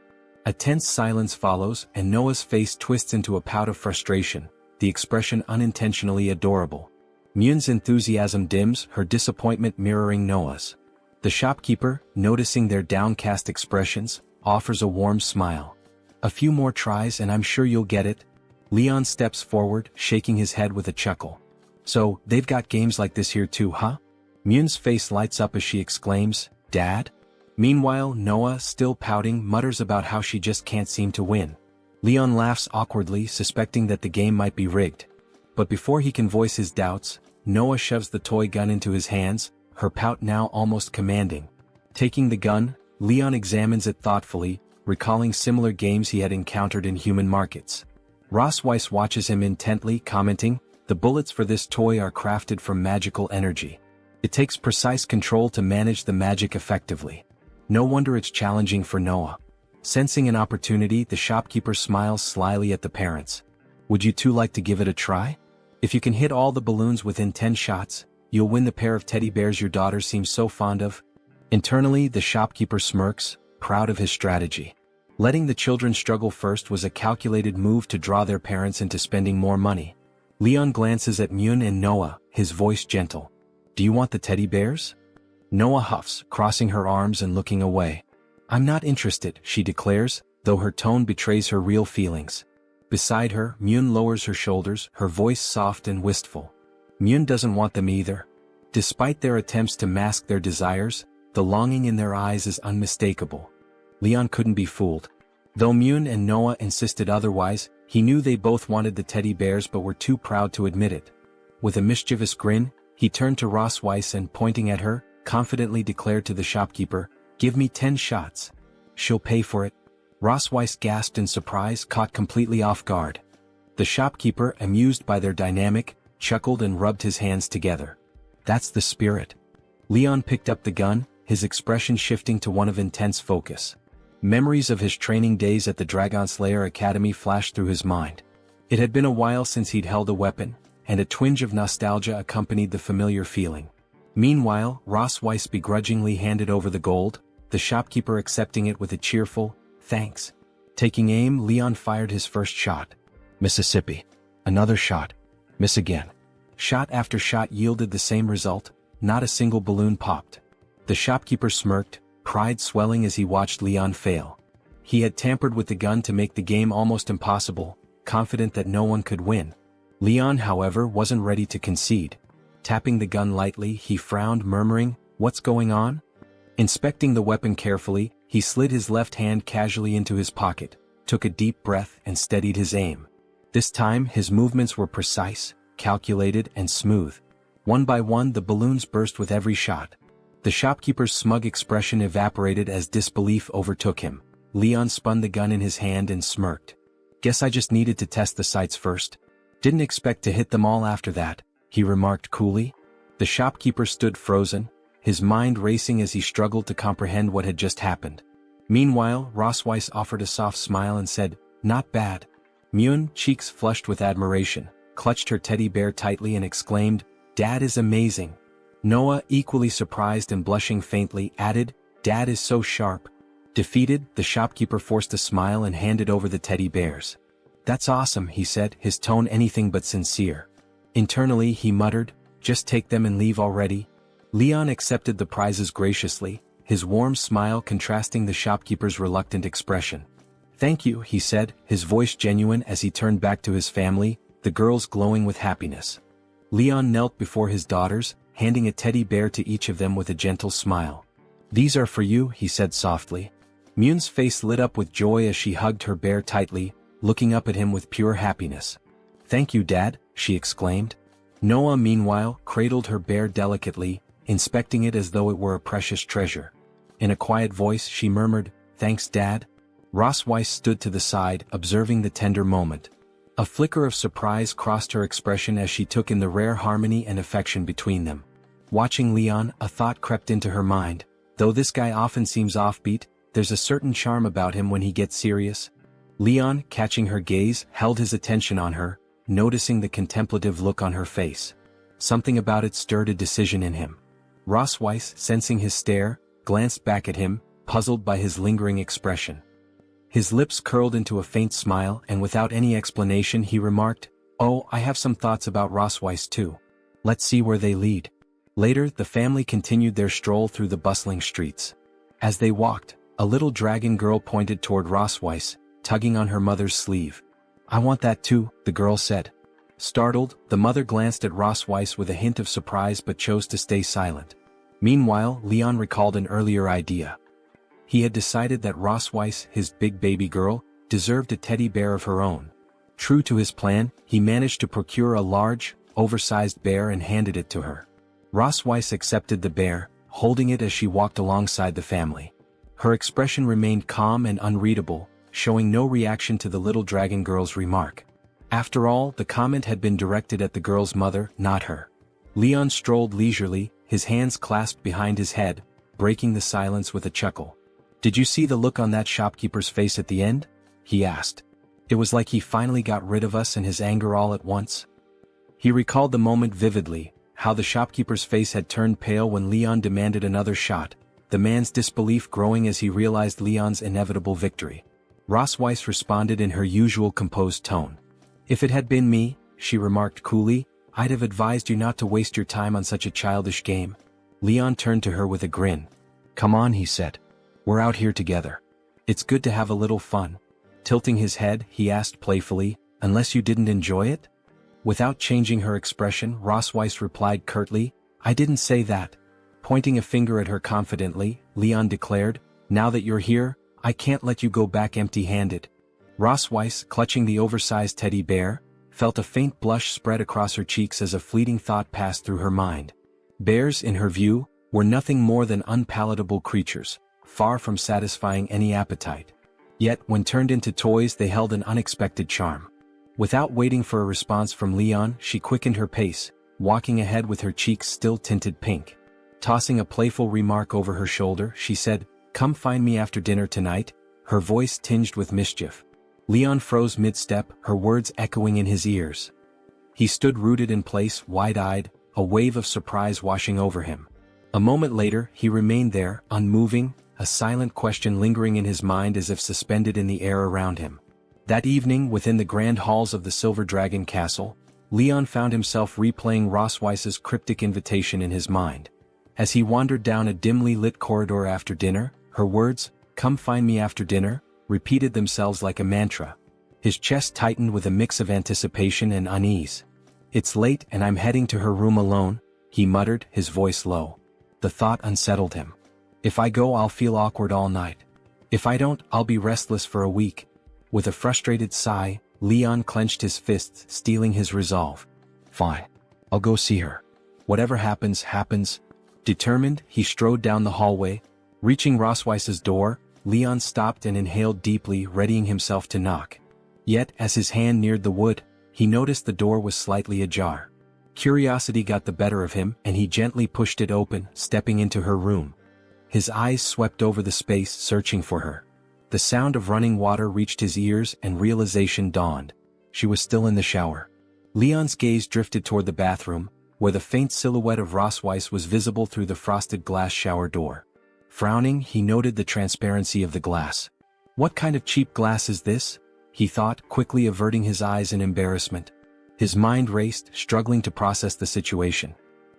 A tense silence follows, and Noah's face twists into a pout of frustration, the expression unintentionally adorable. Myun's enthusiasm dims, her disappointment mirroring Noah's. The shopkeeper, noticing their downcast expressions, offers a warm smile. A few more tries and I'm sure you'll get it. Leon steps forward, shaking his head with a chuckle. So, they've got games like this here too, huh? Myun's face lights up as she exclaims, Dad? Meanwhile, Noah, still pouting, mutters about how she just can't seem to win. Leon laughs awkwardly, suspecting that the game might be rigged. But before he can voice his doubts, Noah shoves the toy gun into his hands, her pout now almost commanding. Taking the gun, Leon examines it thoughtfully, recalling similar games he had encountered in human markets. Ross Weiss watches him intently, commenting, the bullets for this toy are crafted from magical energy. It takes precise control to manage the magic effectively. No wonder it's challenging for Noah. Sensing an opportunity, the shopkeeper smiles slyly at the parents. Would you two like to give it a try? If you can hit all the balloons within 10 shots, you'll win the pair of teddy bears your daughter seems so fond of. Internally, the shopkeeper smirks, proud of his strategy. Letting the children struggle first was a calculated move to draw their parents into spending more money. Leon glances at Myun and Noah, his voice gentle. Do you want the teddy bears? Noah huffs, crossing her arms and looking away. I'm not interested, she declares, though her tone betrays her real feelings. Beside her, Myun lowers her shoulders, her voice soft and wistful. Myun doesn't want them either. Despite their attempts to mask their desires, the longing in their eyes is unmistakable. Leon couldn't be fooled. Though Myun and Noah insisted otherwise, he knew they both wanted the teddy bears but were too proud to admit it. With a mischievous grin, he turned to Ross Weiss and, pointing at her, confidently declared to the shopkeeper, Give me 10 shots. She'll pay for it. Ross Weiss gasped in surprise, caught completely off guard. The shopkeeper, amused by their dynamic, chuckled and rubbed his hands together. That's the spirit. Leon picked up the gun, his expression shifting to one of intense focus. Memories of his training days at the Dragon Slayer Academy flashed through his mind. It had been a while since he'd held a weapon, and a twinge of nostalgia accompanied the familiar feeling. Meanwhile, Ross Weiss begrudgingly handed over the gold, the shopkeeper accepting it with a cheerful, thanks. Taking aim, Leon fired his first shot. Mississippi. Another shot. Miss again. Shot after shot yielded the same result, not a single balloon popped. The shopkeeper smirked, pride swelling as he watched Leon fail. He had tampered with the gun to make the game almost impossible, confident that no one could win. Leon, however, wasn't ready to concede. Tapping the gun lightly, he frowned, murmuring, What's going on? Inspecting the weapon carefully, he slid his left hand casually into his pocket, took a deep breath and steadied his aim. This time, his movements were precise, calculated, and smooth. One by one, the balloons burst with every shot. The shopkeeper's smug expression evaporated as disbelief overtook him. Leon spun the gun in his hand and smirked. Guess I just needed to test the sights first. Didn't expect to hit them all after that, he remarked coolly. The shopkeeper stood frozen, his mind racing as he struggled to comprehend what had just happened. Meanwhile, Ross Weiss offered a soft smile and said, Not bad. Myun, cheeks flushed with admiration, clutched her teddy bear tightly and exclaimed, Dad is amazing. Noah, equally surprised and blushing faintly, added, Dad is so sharp. Defeated, the shopkeeper forced a smile and handed over the teddy bears. That's awesome, he said, his tone anything but sincere. Internally, he muttered, Just take them and leave already. Leon accepted the prizes graciously, his warm smile contrasting the shopkeeper's reluctant expression. Thank you, he said, his voice genuine as he turned back to his family, the girls glowing with happiness. Leon knelt before his daughters, handing a teddy bear to each of them with a gentle smile. These are for you, he said softly. Myun's face lit up with joy as she hugged her bear tightly, looking up at him with pure happiness. Thank you, Dad, she exclaimed. Noah, meanwhile, cradled her bear delicately, inspecting it as though it were a precious treasure. In a quiet voice, she murmured, Thanks, Dad. Ross Weiss stood to the side, observing the tender moment. A flicker of surprise crossed her expression as she took in the rare harmony and affection between them. Watching Leon, a thought crept into her mind. Though this guy often seems offbeat, there's a certain charm about him when he gets serious. Leon, catching her gaze, held his attention on her, noticing the contemplative look on her face. Something about it stirred a decision in him. Ross Weiss, sensing his stare, glanced back at him, puzzled by his lingering expression. His lips curled into a faint smile, and without any explanation he remarked, "Oh, I have some thoughts about Rosweiss too. Let's see where they lead." Later, the family continued their stroll through the bustling streets. As they walked, a little dragon girl pointed toward Rosweiss, tugging on her mother's sleeve. "I want that too," the girl said. Startled, the mother glanced at Rosweiss with a hint of surprise but chose to stay silent. Meanwhile, Leon recalled an earlier idea. He had decided that Rosweiss, his big baby girl, deserved a teddy bear of her own. True to his plan, he managed to procure a large, oversized bear and handed it to her. Rosweiss accepted the bear, holding it as she walked alongside the family. Her expression remained calm and unreadable, showing no reaction to the little dragon girl's remark. After all, the comment had been directed at the girl's mother, not her. Leon strolled leisurely, his hands clasped behind his head, breaking the silence with a chuckle. "Did you see the look on that shopkeeper's face at the end?" he asked. "It was like he finally got rid of us and his anger all at once." He recalled the moment vividly, how the shopkeeper's face had turned pale when Leon demanded another shot, the man's disbelief growing as he realized Leon's inevitable victory. Rosweiss responded in her usual composed tone. "If it had been me," she remarked coolly, "I'd have advised you not to waste your time on such a childish game." Leon turned to her with a grin. "Come on," he said. "We're out here together. It's good to have a little fun." Tilting his head, he asked playfully, "Unless you didn't enjoy it?" Without changing her expression, Rosweiss replied curtly, "I didn't say that." Pointing a finger at her confidently, Leon declared, "Now that you're here, I can't let you go back empty-handed." Rosweiss, clutching the oversized teddy bear, felt a faint blush spread across her cheeks as a fleeting thought passed through her mind. Bears, in her view, were nothing more than unpalatable creatures, far from satisfying any appetite. Yet, when turned into toys, they held an unexpected charm. Without waiting for a response from Leon, she quickened her pace, walking ahead with her cheeks still tinted pink. Tossing a playful remark over her shoulder, she said, "Come find me after dinner tonight," her voice tinged with mischief. Leon froze mid-step, her words echoing in his ears. He stood rooted in place, wide-eyed, a wave of surprise washing over him. A moment later, he remained there, unmoving, a silent question lingering in his mind as if suspended in the air around him. That evening, within the grand halls of the Silver Dragon Castle, Leon found himself replaying Rosweiss's cryptic invitation in his mind. As he wandered down a dimly lit corridor after dinner, her words, "Come find me after dinner," repeated themselves like a mantra. His chest tightened with a mix of anticipation and unease. "It's late and I'm heading to her room alone," he muttered, his voice low. The thought unsettled him. "If I go, I'll feel awkward all night. If I don't, I'll be restless for a week." With a frustrated sigh, Leon clenched his fists, steeling his resolve. "Fine. I'll go see her. Whatever happens, happens." Determined, he strode down the hallway. Reaching Rosweiss's door, Leon stopped and inhaled deeply, readying himself to knock. Yet, as his hand neared the wood, he noticed the door was slightly ajar. Curiosity got the better of him, and he gently pushed it open, stepping into her room. His eyes swept over the space, searching for her. The sound of running water reached his ears and realization dawned. She was still in the shower. Leon's gaze drifted toward the bathroom, where the faint silhouette of Rosweiss was visible through the frosted glass shower door. Frowning, he noted the transparency of the glass. "What kind of cheap glass is this?" he thought, quickly averting his eyes in embarrassment. His mind raced, struggling to process the situation.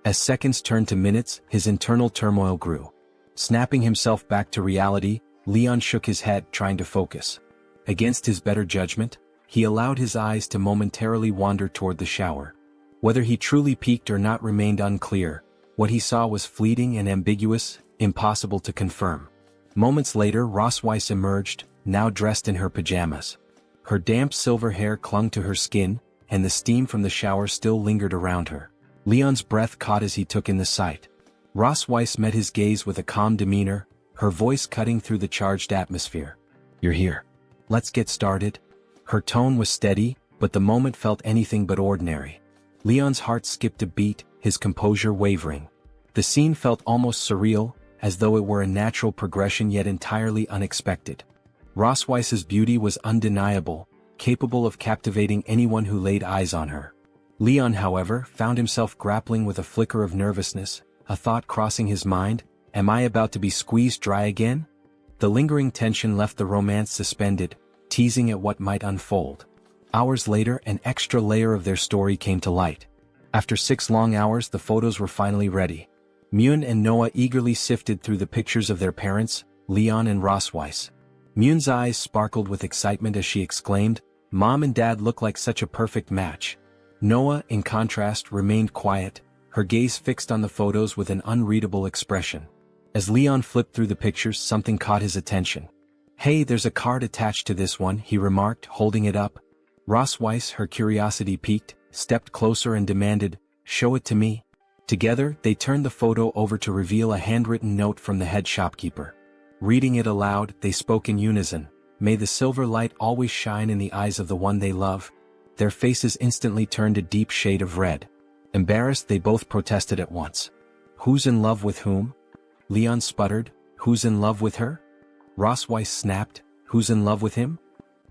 As seconds turned to minutes, his internal turmoil grew. Snapping himself back to reality, Leon shook his head, trying to focus. Against his better judgment, he allowed his eyes to momentarily wander toward the shower. Whether he truly peeked or not remained unclear. What he saw was fleeting and ambiguous, impossible to confirm. Moments later, Rosweiss emerged, now dressed in her pajamas. Her damp silver hair clung to her skin, and the steam from the shower still lingered around her. Leon's breath caught as he took in the sight. Rosweiss met his gaze with a calm demeanor, her voice cutting through the charged atmosphere. "You're here. Let's get started." Her tone was steady, but the moment felt anything but ordinary. Leon's heart skipped a beat, his composure wavering. The scene felt almost surreal, as though it were a natural progression yet entirely unexpected. Rosweiss's beauty was undeniable, capable of captivating anyone who laid eyes on her. Leon, however, found himself grappling with a flicker of nervousness, a thought crossing his mind, "Am I about to be squeezed dry again?" The lingering tension left the romance suspended, teasing at what might unfold. Hours later, an extra layer of their story came to light. After 6 long hours, the photos were finally ready. Myun and Noah eagerly sifted through the pictures of their parents, Leon and Rosweiss. Myun's eyes sparkled with excitement as she exclaimed, "Mom and Dad look like such a perfect match." Noah, in contrast, remained quiet, her gaze fixed on the photos with an unreadable expression. As Leon flipped through the pictures, something caught his attention. "Hey, there's a card attached to this one," he remarked, holding it up. Rosweiss, her curiosity piqued, stepped closer and demanded, "Show it to me." Together, they turned the photo over to reveal a handwritten note from the head shopkeeper. Reading it aloud, they spoke in unison, "May the silver light always shine in the eyes of the one they love." Their faces instantly turned a deep shade of red. Embarrassed, they both protested at once. "Who's in love with whom?" Leon sputtered, "Who's in love with her?" Rosweiss snapped, "Who's in love with him?"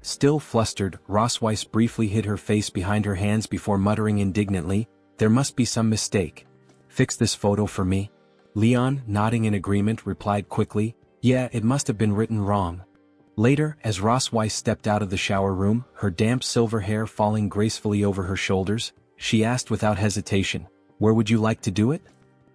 Still flustered, Rosweiss briefly hid her face behind her hands before muttering indignantly, "There must be some mistake. Fix this photo for me." Leon, nodding in agreement, replied quickly, "Yeah, it must have been written wrong." Later, as Rosweiss stepped out of the shower room, her damp silver hair falling gracefully over her shoulders, she asked without hesitation, "Where would you like to do it?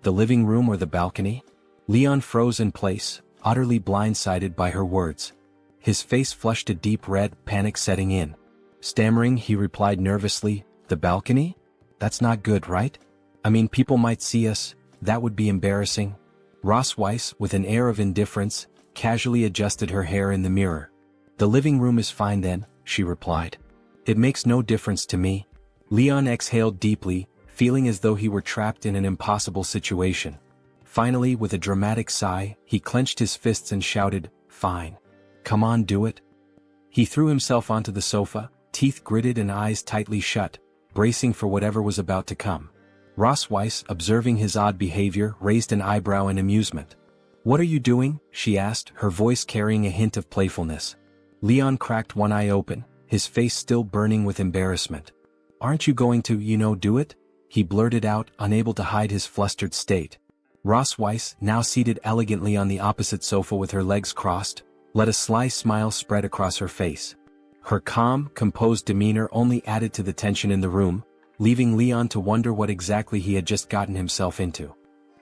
The living room or the balcony?" Leon froze in place, utterly blindsided by her words. His face flushed a deep red, panic setting in. Stammering, he replied nervously, "The balcony? That's not good, right? I mean, people might see us, that would be embarrassing." Rosweiss, with an air of indifference, casually adjusted her hair in the mirror. "The living room is fine then," she replied. "It makes no difference to me." Leon exhaled deeply, feeling as though he were trapped in an impossible situation. Finally, with a dramatic sigh, he clenched his fists and shouted, "Fine. Come on, do it." He threw himself onto the sofa, teeth gritted and eyes tightly shut, bracing for whatever was about to come. Rosweiss, observing his odd behavior, raised an eyebrow in amusement. "What are you doing?" she asked, her voice carrying a hint of playfulness. Leon cracked one eye open, his face still burning with embarrassment. "Aren't you going to, do it?" he blurted out, unable to hide his flustered state. Rosweiss, now seated elegantly on the opposite sofa with her legs crossed, let a sly smile spread across her face. Her calm, composed demeanor only added to the tension in the room, leaving Leon to wonder what exactly he had just gotten himself into.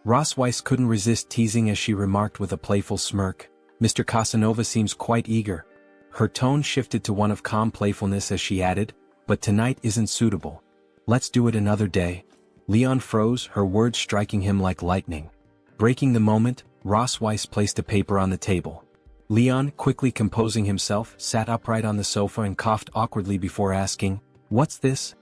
Rosweiss couldn't resist teasing as she remarked with a playful smirk, "Mr. Casanova seems quite eager." Her tone shifted to one of calm playfulness as she added, "But tonight isn't suitable. Let's do it another day." Leon froze, her words striking him like lightning. Breaking the moment, Rosweiss placed a paper on the table. Leon, quickly composing himself, sat upright on the sofa and coughed awkwardly before asking, "What's this?"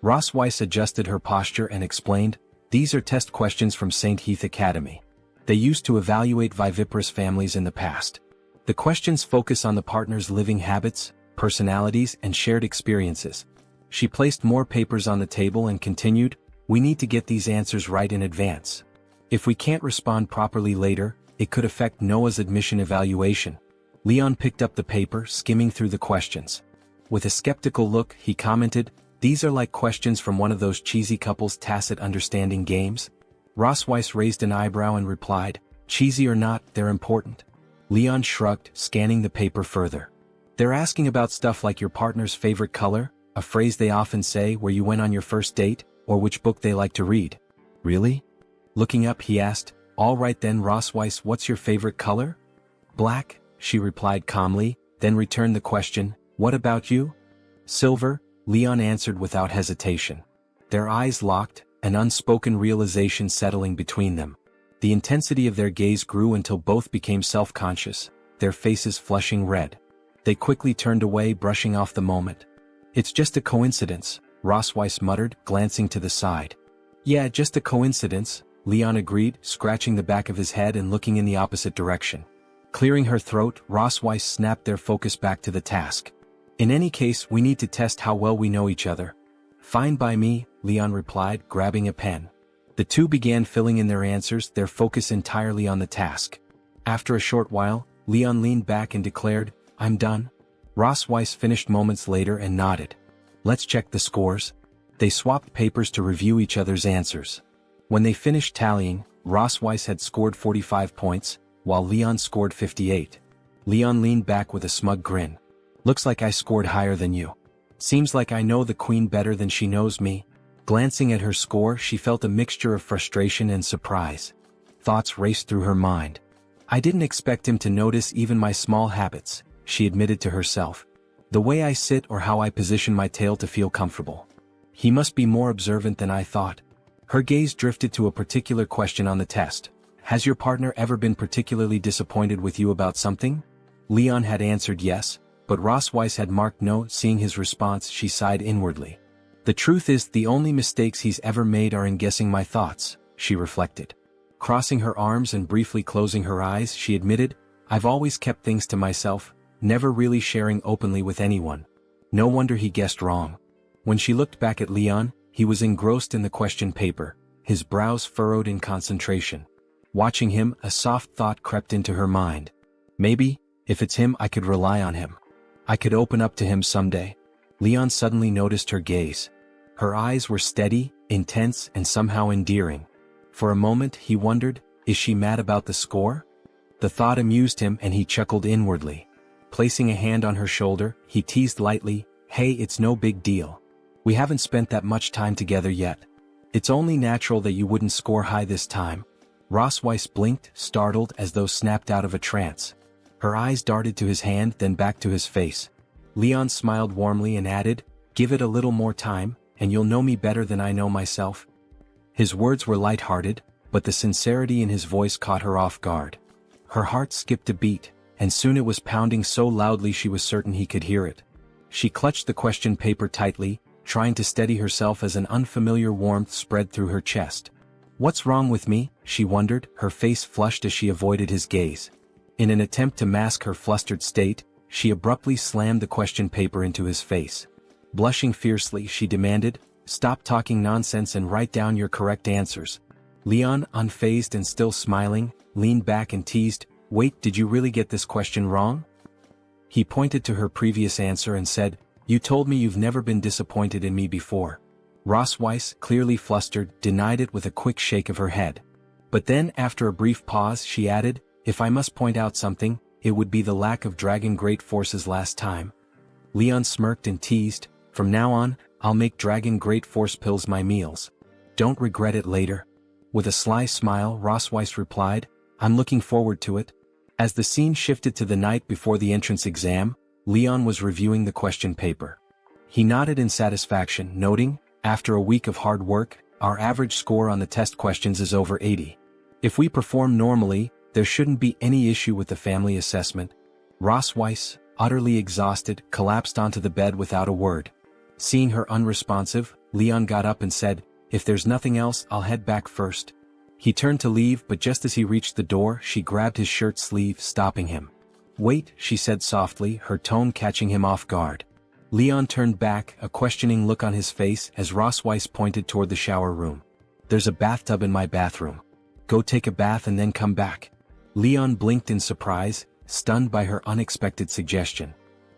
Rosweiss adjusted her posture and explained, "These are test questions from St. Heath Academy. They used to evaluate viviparous families in the past. The questions focus on the partner's living habits, personalities, and shared experiences." She placed more papers on the table and continued, "We need to get these answers right in advance. If we can't respond properly later, it could affect Noah's admission evaluation." Leon picked up the paper, skimming through the questions. With a skeptical look, he commented, "These are like questions from one of those cheesy couples' tacit understanding games." Rosweiss raised an eyebrow and replied, "Cheesy or not, they're important." Leon shrugged, scanning the paper further. "They're asking about stuff like your partner's favorite color, a phrase they often say, where you went on your first date, or which book they like to read." "Really?" Looking up, he asked, "All right then, Rosweiss, what's your favorite color?" "Black," she replied calmly, then returned the question, "What about you?" "Silver," Leon answered without hesitation. Their eyes locked, an unspoken realization settling between them. The intensity of their gaze grew until both became self-conscious, their faces flushing red. They quickly turned away, brushing off the moment. "It's just a coincidence," Rosweiss muttered, glancing to the side. "Yeah, just a coincidence," Leon agreed, scratching the back of his head and looking in the opposite direction. Clearing her throat, Rosweiss snapped their focus back to the task. "In any case, we need to test how well we know each other." "Fine by me," Leon replied, grabbing a pen. The two began filling in their answers, their focus entirely on the task. After a short while, Leon leaned back and declared, "I'm done." Rosweiss finished moments later and nodded. "Let's check the scores." They swapped papers to review each other's answers. When they finished tallying, Rosweiss had scored 45 points, while Leon scored 58. Leon leaned back with a smug grin. Looks like I scored higher than you. Seems like I know the queen better than she knows me. Glancing at her score, she felt a mixture of frustration and surprise. Thoughts raced through her mind. I didn't expect him to notice even my small habits, she admitted to herself. The way I sit or how I position my tail to feel comfortable. He must be more observant than I thought. Her gaze drifted to a particular question on the test. Has your partner ever been particularly disappointed with you about something? Leon had answered yes, but Rosweiss had marked no. Seeing his response, she sighed inwardly. The truth is, the only mistakes he's ever made are in guessing my thoughts, she reflected. Crossing her arms and briefly closing her eyes, she admitted, I've always kept things to myself, never really sharing openly with anyone. No wonder he guessed wrong. When she looked back at Leon, he was engrossed in the question paper, his brows furrowed in concentration. Watching him, a soft thought crept into her mind. Maybe, if it's him, I could rely on him. I could open up to him someday. Leon suddenly noticed her gaze. Her eyes were steady, intense, and somehow endearing. For a moment he wondered, is she mad about the score? The thought amused him and he chuckled inwardly. Placing a hand on her shoulder, he teased lightly, hey, it's no big deal. We haven't spent that much time together yet. It's only natural that you wouldn't score high this time. Rosweiss blinked, startled as though snapped out of a trance. Her eyes darted to his hand, then back to his face. Leon smiled warmly and added, give it a little more time, and you'll know me better than I know myself. His words were light-hearted, but the sincerity in his voice caught her off guard. Her heart skipped a beat, and soon it was pounding so loudly she was certain he could hear it. She clutched the question paper tightly, trying to steady herself as an unfamiliar warmth spread through her chest. What's wrong with me? She wondered, her face flushed as she avoided his gaze. In an attempt to mask her flustered state, she abruptly slammed the question paper into his face. Blushing fiercely, she demanded, stop talking nonsense and write down your correct answers. Leon, unfazed and still smiling, leaned back and teased, wait, did you really get this question wrong? He pointed to her previous answer and said, you told me you've never been disappointed in me before. Rosweiss, clearly flustered, denied it with a quick shake of her head. But then, after a brief pause, she added, if I must point out something, it would be the lack of Dragon Great Forces last time. Leon smirked and teased, from now on, I'll make Dragon Great Force pills my meals. Don't regret it later. With a sly smile, Rosweiss replied, I'm looking forward to it. As the scene shifted to the night before the entrance exam, Leon was reviewing the question paper. He nodded in satisfaction, noting, after a week of hard work, our average score on the test questions is over 80. If we perform normally, there shouldn't be any issue with the family assessment. Rosweiss, utterly exhausted, collapsed onto the bed without a word. Seeing her unresponsive, Leon got up and said, if there's nothing else, I'll head back first. He turned to leave, but just as he reached the door, she grabbed his shirt sleeve, stopping him. Wait, she said softly, her tone catching him off guard. Leon turned back, a questioning look on his face as Rosweiss pointed toward the shower room. There's a bathtub in my bathroom. Go take a bath and then come back. Leon blinked in surprise, stunned by her unexpected suggestion.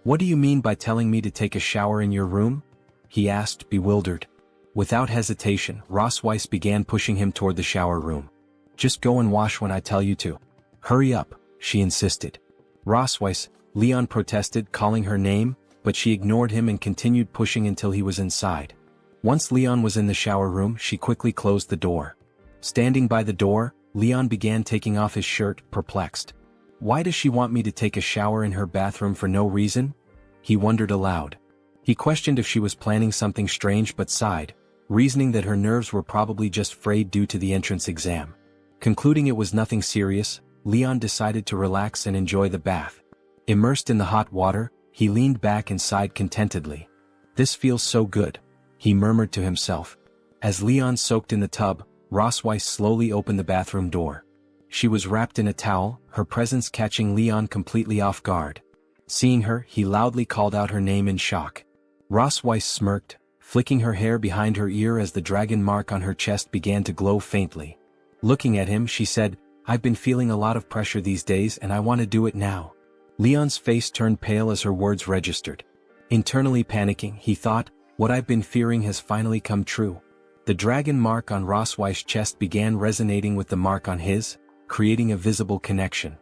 What do you mean by telling me to take a shower in your room? He asked, bewildered. Without hesitation, Rosweiss began pushing him toward the shower room. Just go and wash when I tell you to. Hurry up, she insisted. Rosweiss, Leon protested, calling her name, but she ignored him and continued pushing until he was inside. Once Leon was in the shower room, she quickly closed the door. Standing by the door, Leon began taking off his shirt, perplexed. Why does she want me to take a shower in her bathroom for no reason? He wondered aloud. He questioned if she was planning something strange but sighed, reasoning that her nerves were probably just frayed due to the entrance exam. Concluding it was nothing serious, Leon decided to relax and enjoy the bath. Immersed in the hot water, he leaned back and sighed contentedly. This feels so good, he murmured to himself. As Leon soaked in the tub, Rosweiss slowly opened the bathroom door. She was wrapped in a towel, her presence catching Leon completely off guard. Seeing her, he loudly called out her name in shock. Rosweiss smirked, flicking her hair behind her ear as the dragon mark on her chest began to glow faintly. Looking at him, she said, I've been feeling a lot of pressure these days and I want to do it now. Leon's face turned pale as her words registered. Internally panicking, he thought, what I've been fearing has finally come true. The dragon mark on Rosweiss' chest began resonating with the mark on his, creating a visible connection.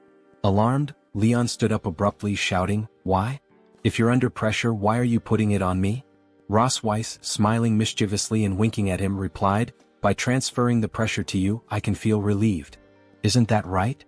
Alarmed, Leon stood up abruptly, shouting, "Why? If you're under pressure, why are you putting it on me?" Ross Weiss, smiling mischievously and winking at him, replied, "By transferring the pressure to you, I can feel relieved. Isn't that right?"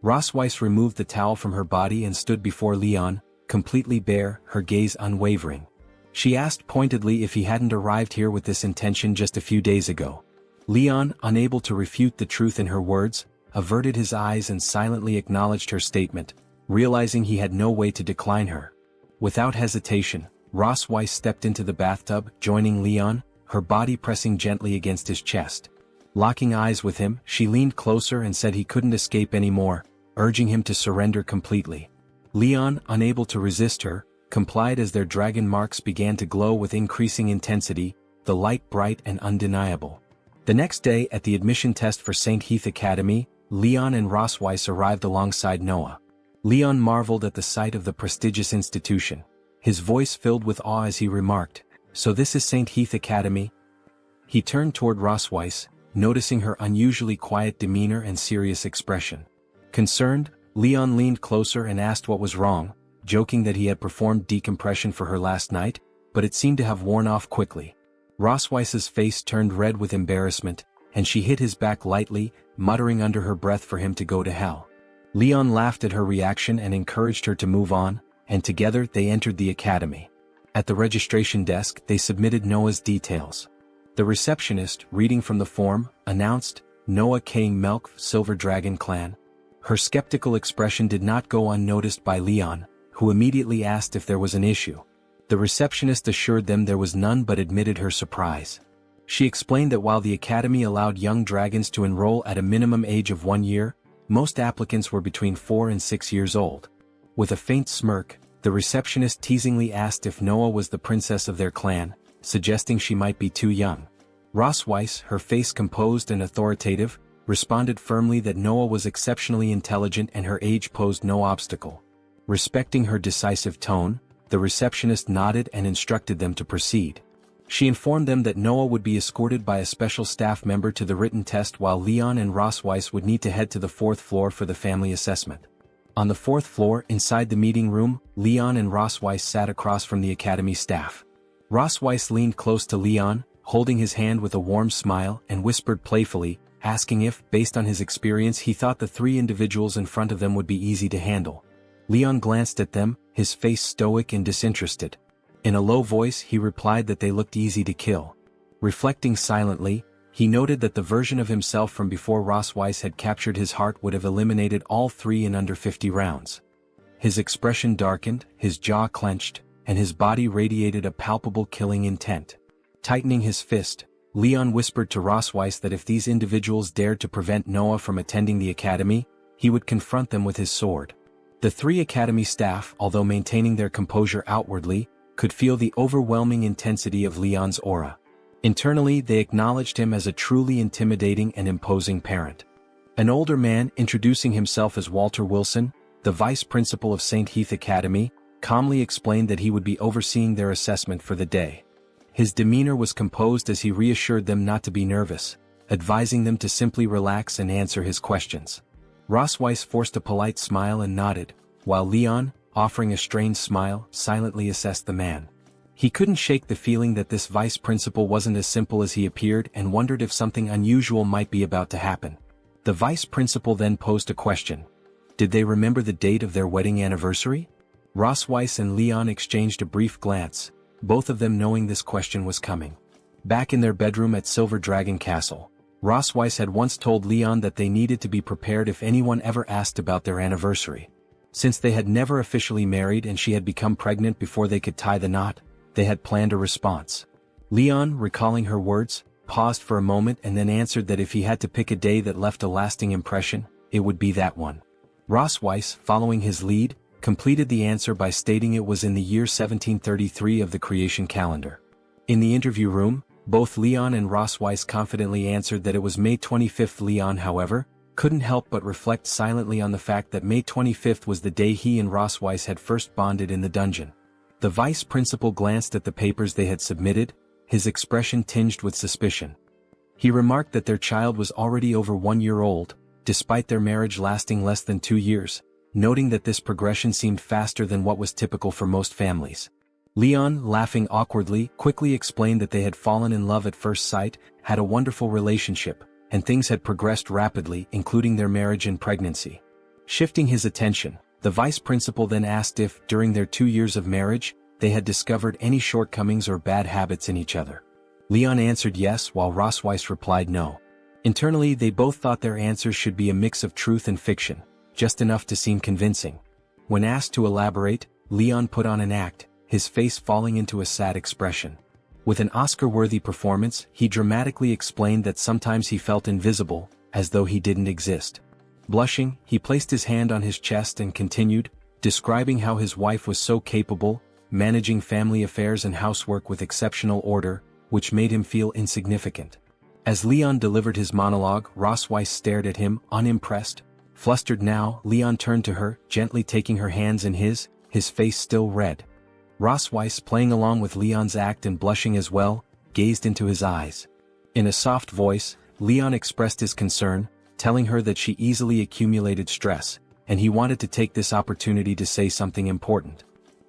Ross Weiss removed the towel from her body and stood before Leon, completely bare, her gaze unwavering. She asked pointedly if he hadn't arrived here with this intention just a few days ago. Leon, unable to refute the truth in her words, averted his eyes and silently acknowledged her statement, realizing he had no way to decline her. Without hesitation, Ross Weiss stepped into the bathtub, joining Leon, her body pressing gently against his chest. Locking eyes with him, she leaned closer and said he couldn't escape anymore, urging him to surrender completely. Leon, unable to resist her, complied as their dragon marks began to glow with increasing intensity, the light bright and undeniable. The next day at the admission test for St. Heath Academy, Leon and Ross Weiss arrived alongside Noah. Leon marveled at the sight of the prestigious institution. His voice filled with awe as he remarked, "So this is St. Heath Academy?" He turned toward Ross Weiss, noticing her unusually quiet demeanor and serious expression. Concerned, Leon leaned closer and asked what was wrong, joking that he had performed decompression for her last night, but it seemed to have worn off quickly. Ross Weiss's face turned red with embarrassment, and she hit his back lightly, muttering under her breath for him to go to hell. Leon laughed at her reaction and encouraged her to move on, and together they entered the academy. At the registration desk, they submitted Noah's details. The receptionist, reading from the form, announced, "Noah K. Melk, Silver Dragon Clan." Her skeptical expression did not go unnoticed by Leon, who immediately asked if there was an issue. The receptionist assured them there was none but admitted her surprise. She explained that while the academy allowed young dragons to enroll at a minimum age of 1 year, most applicants were between 4 and 6 years old. With a faint smirk, the receptionist teasingly asked if Noah was the princess of their clan, suggesting she might be too young. Ross Weiss, her face composed and authoritative, responded firmly that Noah was exceptionally intelligent and her age posed no obstacle. Respecting her decisive tone, the receptionist nodded and instructed them to proceed. She informed them that Noah would be escorted by a special staff member to the written test, while Leon and Ross Weiss would need to head to the 4th floor for the family assessment. On the 4th floor, inside the meeting room, Leon and Ross Weiss sat across from the academy staff. Ross Weiss leaned close to Leon, holding his hand with a warm smile, and whispered playfully, asking if, based on his experience, he thought the 3 individuals in front of them would be easy to handle. Leon glanced at them, his face stoic and disinterested. In a low voice he replied that they looked easy to kill. Reflecting silently, he noted that the version of himself from before Ross Weiss had captured his heart would have eliminated all 3 in under 50 rounds. His expression darkened, his jaw clenched, and his body radiated a palpable killing intent. Tightening his fist, Leon whispered to Ross Weiss that if these individuals dared to prevent Noah from attending the academy, he would confront them with his sword. The 3 academy staff, although maintaining their composure outwardly, could feel the overwhelming intensity of Leon's aura. Internally, they acknowledged him as a truly intimidating and imposing parent. An older man, introducing himself as Walter Wilson, the vice principal of St. Heath Academy, calmly explained that he would be overseeing their assessment for the day. His demeanor was composed as he reassured them not to be nervous, advising them to simply relax and answer his questions. Ross Weiss forced a polite smile and nodded, while Leon, offering a strained smile, silently assessed the man. He couldn't shake the feeling that this vice principal wasn't as simple as he appeared and wondered if something unusual might be about to happen. The vice principal then posed a question. Did they remember the date of their wedding anniversary? Ross Weiss and Leon exchanged a brief glance, both of them knowing this question was coming. Back in their bedroom at Silver Dragon Castle, Ross Weiss had once told Leon that they needed to be prepared if anyone ever asked about their anniversary. Since they had never officially married and she had become pregnant before they could tie the knot, they had planned a response. Leon, recalling her words, paused for a moment and then answered that if he had to pick a day that left a lasting impression, it would be that one. Ross Weiss, following his lead, completed the answer by stating it was in the year 1733 of the creation calendar. In the interview room, both Leon and Ross Weiss confidently answered that it was May 25th. Leon, however, couldn't help but reflect silently on the fact that May 25th was the day he and Ross Weiss had first bonded in the dungeon. The vice principal glanced at the papers they had submitted, his expression tinged with suspicion. He remarked that their child was already over 1 year old, despite their marriage lasting less than 2 years, noting that this progression seemed faster than what was typical for most families. Leon, laughing awkwardly, quickly explained that they had fallen in love at first sight, had a wonderful relationship, and things had progressed rapidly, including their marriage and pregnancy. Shifting his attention, the vice principal then asked if, during their 2 years of marriage, they had discovered any shortcomings or bad habits in each other. Leon answered yes, while Rosweiss replied no. Internally, they both thought their answers should be a mix of truth and fiction, just enough to seem convincing. When asked to elaborate, Leon put on an act, his face falling into a sad expression. With an Oscar-worthy performance, he dramatically explained that sometimes he felt invisible, as though he didn't exist. Blushing, he placed his hand on his chest and continued, describing how his wife was so capable, managing family affairs and housework with exceptional order, which made him feel insignificant. As Leon delivered his monologue, Rosweiss stared at him, unimpressed. Flustered now, Leon turned to her, gently taking her hands in his face still red. Rosweiss, playing along with Leon's act and blushing as well, gazed into his eyes. In a soft voice, Leon expressed his concern, telling her that she easily accumulated stress, and he wanted to take this opportunity to say something important.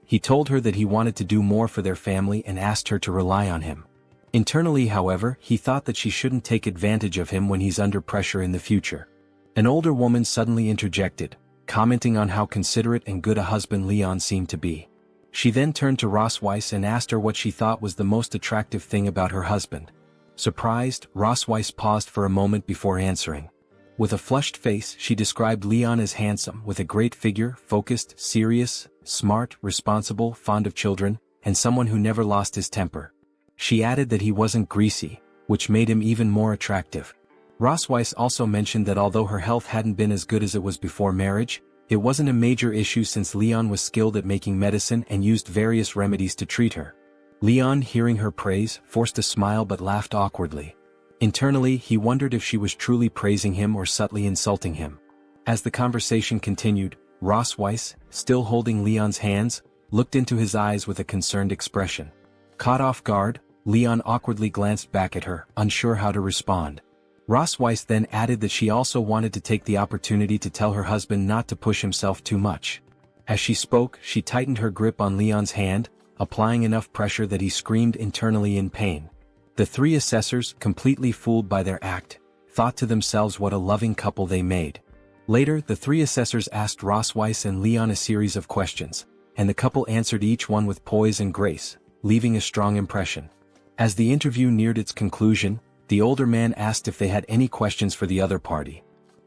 He told her that he wanted to do more for their family and asked her to rely on him. Internally, however, he thought that she shouldn't take advantage of him when he's under pressure in the future. An older woman suddenly interjected, commenting on how considerate and good a husband Leon seemed to be. She then turned to Rosweiss and asked her what she thought was the most attractive thing about her husband. Surprised, Rosweiss paused for a moment before answering. With a flushed face, she described Leon as handsome, with a great figure, focused, serious, smart, responsible, fond of children, and someone who never lost his temper. She added that he wasn't greasy, which made him even more attractive. Rosweiss also mentioned that although her health hadn't been as good as it was before marriage, it wasn't a major issue since Leon was skilled at making medicine and used various remedies to treat her. Leon, hearing her praise, forced a smile but laughed awkwardly. Internally, he wondered if she was truly praising him or subtly insulting him. As the conversation continued, Rosweiss, still holding Leon's hands, looked into his eyes with a concerned expression. Caught off guard, Leon awkwardly glanced back at her, unsure how to respond. Rosweiss then added that she also wanted to take the opportunity to tell her husband not to push himself too much. As she spoke, she tightened her grip on Leon's hand, applying enough pressure that he screamed internally in pain. The three assessors, completely fooled by their act, thought to themselves what a loving couple they made. Later, the three assessors asked Rosweiss and Leon a series of questions, and the couple answered each one with poise and grace, leaving a strong impression. As the interview neared its conclusion, the older man asked if they had any questions for the other party.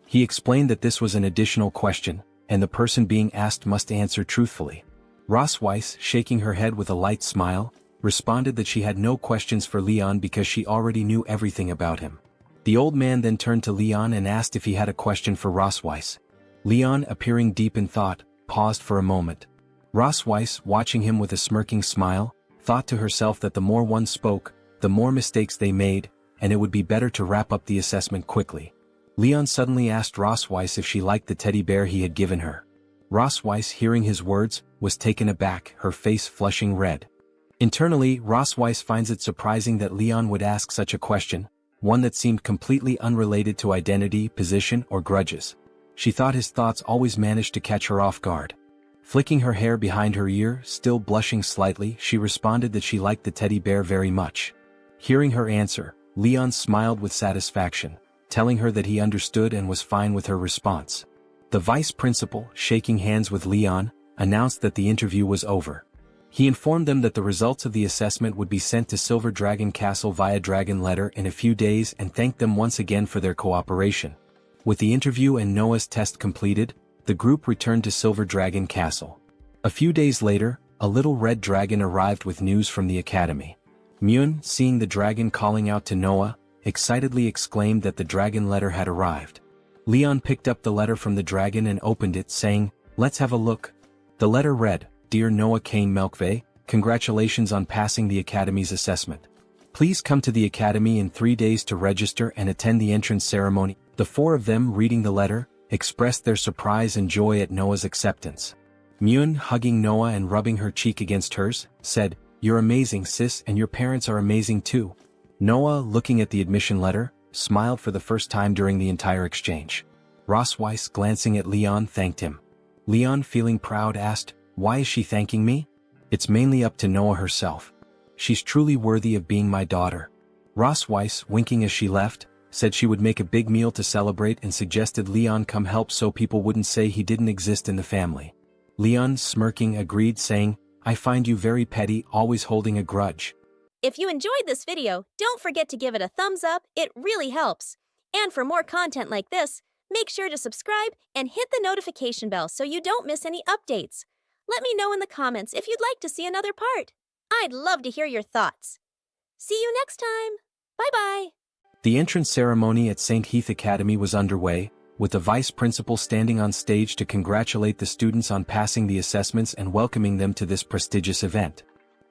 He explained that this was an additional question, and the person being asked must answer truthfully. Rosweiss, shaking her head with a light smile, responded that she had no questions for Leon because she already knew everything about him. The old man then turned to Leon and asked if he had a question for Rosweiss. Leon, appearing deep in thought, paused for a moment. Rosweiss, watching him with a smirking smile, thought to herself that the more one spoke, the more mistakes they made, and it would be better to wrap up the assessment quickly. Leon suddenly asked Rosweiss if she liked the teddy bear he had given her. Rosweiss, hearing his words, was taken aback, her face flushing red. Internally, Rosweiss finds it surprising that Leon would ask such a question, one that seemed completely unrelated to identity, position, or grudges. She thought his thoughts always managed to catch her off guard. Flicking her hair behind her ear, still blushing slightly, she responded that she liked the teddy bear very much. Hearing her answer, Leon smiled with satisfaction, telling her that he understood and was fine with her response. The vice principal, shaking hands with Leon, announced that the interview was over. He informed them that the results of the assessment would be sent to Silver Dragon Castle via dragon letter in a few days and thanked them once again for their cooperation. With the interview and Noah's test completed, the group returned to Silver Dragon Castle. A few days later, a little red dragon arrived with news from the academy. Myun, seeing the dragon calling out to Noah, excitedly exclaimed that the dragon letter had arrived. Leon picked up the letter from the dragon and opened it, saying, "Let's have a look." The letter read, "Dear Noah Kane Melkve, congratulations on passing the academy's assessment. Please come to the academy in 3 days to register and attend the entrance ceremony." The four of them, reading the letter, expressed their surprise and joy at Noah's acceptance. Myun, hugging Noah and rubbing her cheek against hers, said, "You're amazing, sis, and your parents are amazing too." Noah, looking at the admission letter, smiled for the first time during the entire exchange. Rosweiss, glancing at Leon, thanked him. Leon, feeling proud, asked, "Why is she thanking me?" "It's mainly up to Noah herself. She's truly worthy of being my daughter." Rosweiss, winking as she left, said she would make a big meal to celebrate and suggested Leon come help so people wouldn't say he didn't exist in the family. Leon, smirking, agreed, saying, "I find you very petty, always holding a grudge." If you enjoyed this video, don't forget to give it a thumbs up, it really helps. And for more content like this, make sure to subscribe and hit the notification bell so you don't miss any updates. Let me know in the comments if you'd like to see another part. I'd love to hear your thoughts. See you next time. Bye-bye. The entrance ceremony at St. Heath Academy was underway, with the vice principal standing on stage to congratulate the students on passing the assessments and welcoming them to this prestigious event.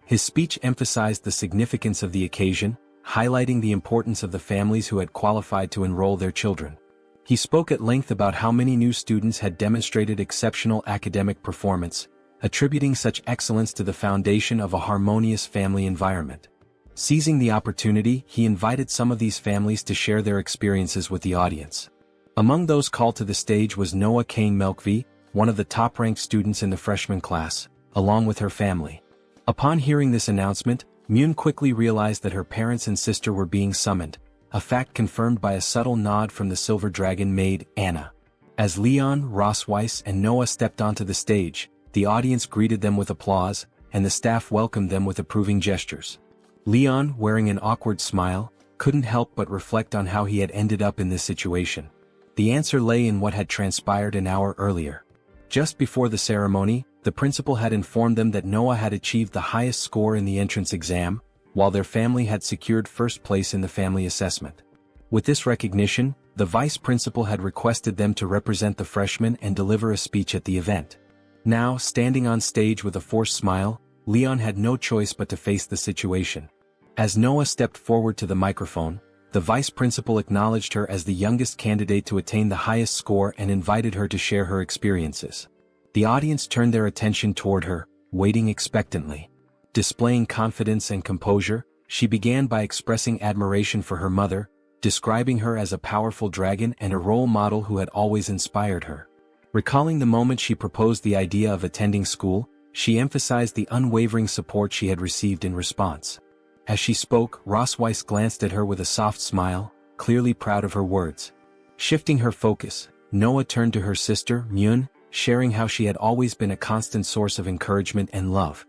His speech emphasized the significance of the occasion, highlighting the importance of the families who had qualified to enroll their children. He spoke at length about how many new students had demonstrated exceptional academic performance, attributing such excellence to the foundation of a harmonious family environment. Seizing the opportunity, he invited some of these families to share their experiences with the audience. Among those called to the stage was Noah Kane Melkvi, one of the top-ranked students in the freshman class, along with her family. Upon hearing this announcement, Myun quickly realized that her parents and sister were being summoned, a fact confirmed by a subtle nod from the Silver Dragon maid, Anna. As Leon, Rosweiss, and Noah stepped onto the stage, the audience greeted them with applause, and the staff welcomed them with approving gestures. Leon, wearing an awkward smile, couldn't help but reflect on how he had ended up in this situation. The answer lay in what had transpired an hour earlier. Just before the ceremony, the principal had informed them that Noah had achieved the highest score in the entrance exam, while their family had secured first place in the family assessment. With this recognition, the vice principal had requested them to represent the freshmen and deliver a speech at the event. Now, standing on stage with a forced smile, Leon had no choice but to face the situation. As Noah stepped forward to the microphone, the vice principal acknowledged her as the youngest candidate to attain the highest score and invited her to share her experiences. The audience turned their attention toward her, waiting expectantly. Displaying confidence and composure, she began by expressing admiration for her mother, describing her as a powerful dragon and a role model who had always inspired her. Recalling the moment she proposed the idea of attending school, she emphasized the unwavering support she had received in response. As she spoke, Rosweiss glanced at her with a soft smile, clearly proud of her words. Shifting her focus, Noah turned to her sister, Myun, sharing how she had always been a constant source of encouragement and love.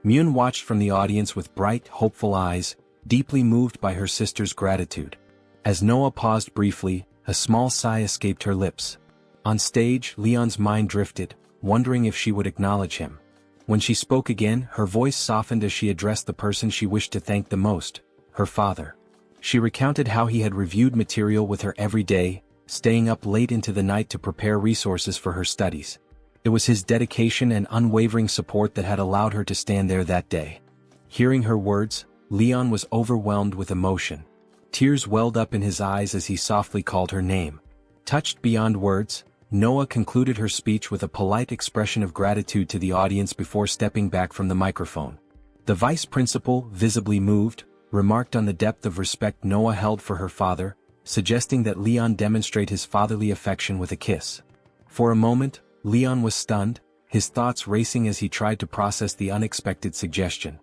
Myun watched from the audience with bright, hopeful eyes, deeply moved by her sister's gratitude. As Noah paused briefly, a small sigh escaped her lips. On stage, Leon's mind drifted, wondering if she would acknowledge him. When she spoke again, her voice softened as she addressed the person she wished to thank the most, her father. She recounted how he had reviewed material with her every day, staying up late into the night to prepare resources for her studies. It was his dedication and unwavering support that had allowed her to stand there that day. Hearing her words, Leon was overwhelmed with emotion. Tears welled up in his eyes as he softly called her name. Touched beyond words, Noah concluded her speech with a polite expression of gratitude to the audience before stepping back from the microphone. The vice principal, visibly moved, remarked on the depth of respect Noah held for her father, suggesting that Leon demonstrate his fatherly affection with a kiss. For a moment, Leon was stunned, his thoughts racing as he tried to process the unexpected suggestion.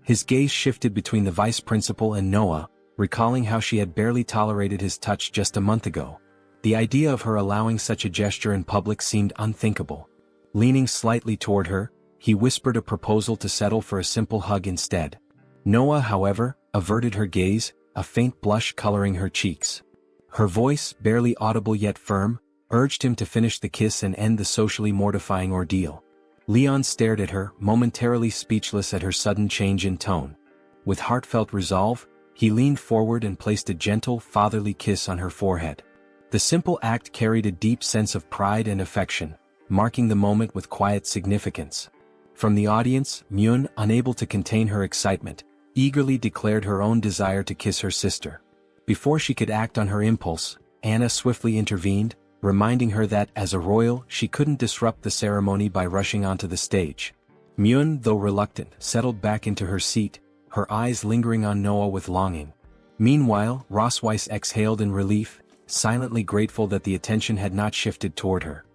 His gaze shifted between the vice principal and Noah, recalling how she had barely tolerated his touch just a month ago. The idea of her allowing such a gesture in public seemed unthinkable. Leaning slightly toward her, he whispered a proposal to settle for a simple hug instead. Noah, however, averted her gaze, a faint blush coloring her cheeks. Her voice, barely audible yet firm, urged him to finish the kiss and end the socially mortifying ordeal. Leon stared at her, momentarily speechless at her sudden change in tone. With heartfelt resolve, he leaned forward and placed a gentle, fatherly kiss on her forehead. The simple act carried a deep sense of pride and affection, marking the moment with quiet significance. From the audience, Myun, unable to contain her excitement, eagerly declared her own desire to kiss her sister. Before she could act on her impulse, Anna swiftly intervened, reminding her that, as a royal, she couldn't disrupt the ceremony by rushing onto the stage. Myun, though reluctant, settled back into her seat, her eyes lingering on Noah with longing. Meanwhile, Rosweiss exhaled in relief, silently grateful that the attention had not shifted toward her.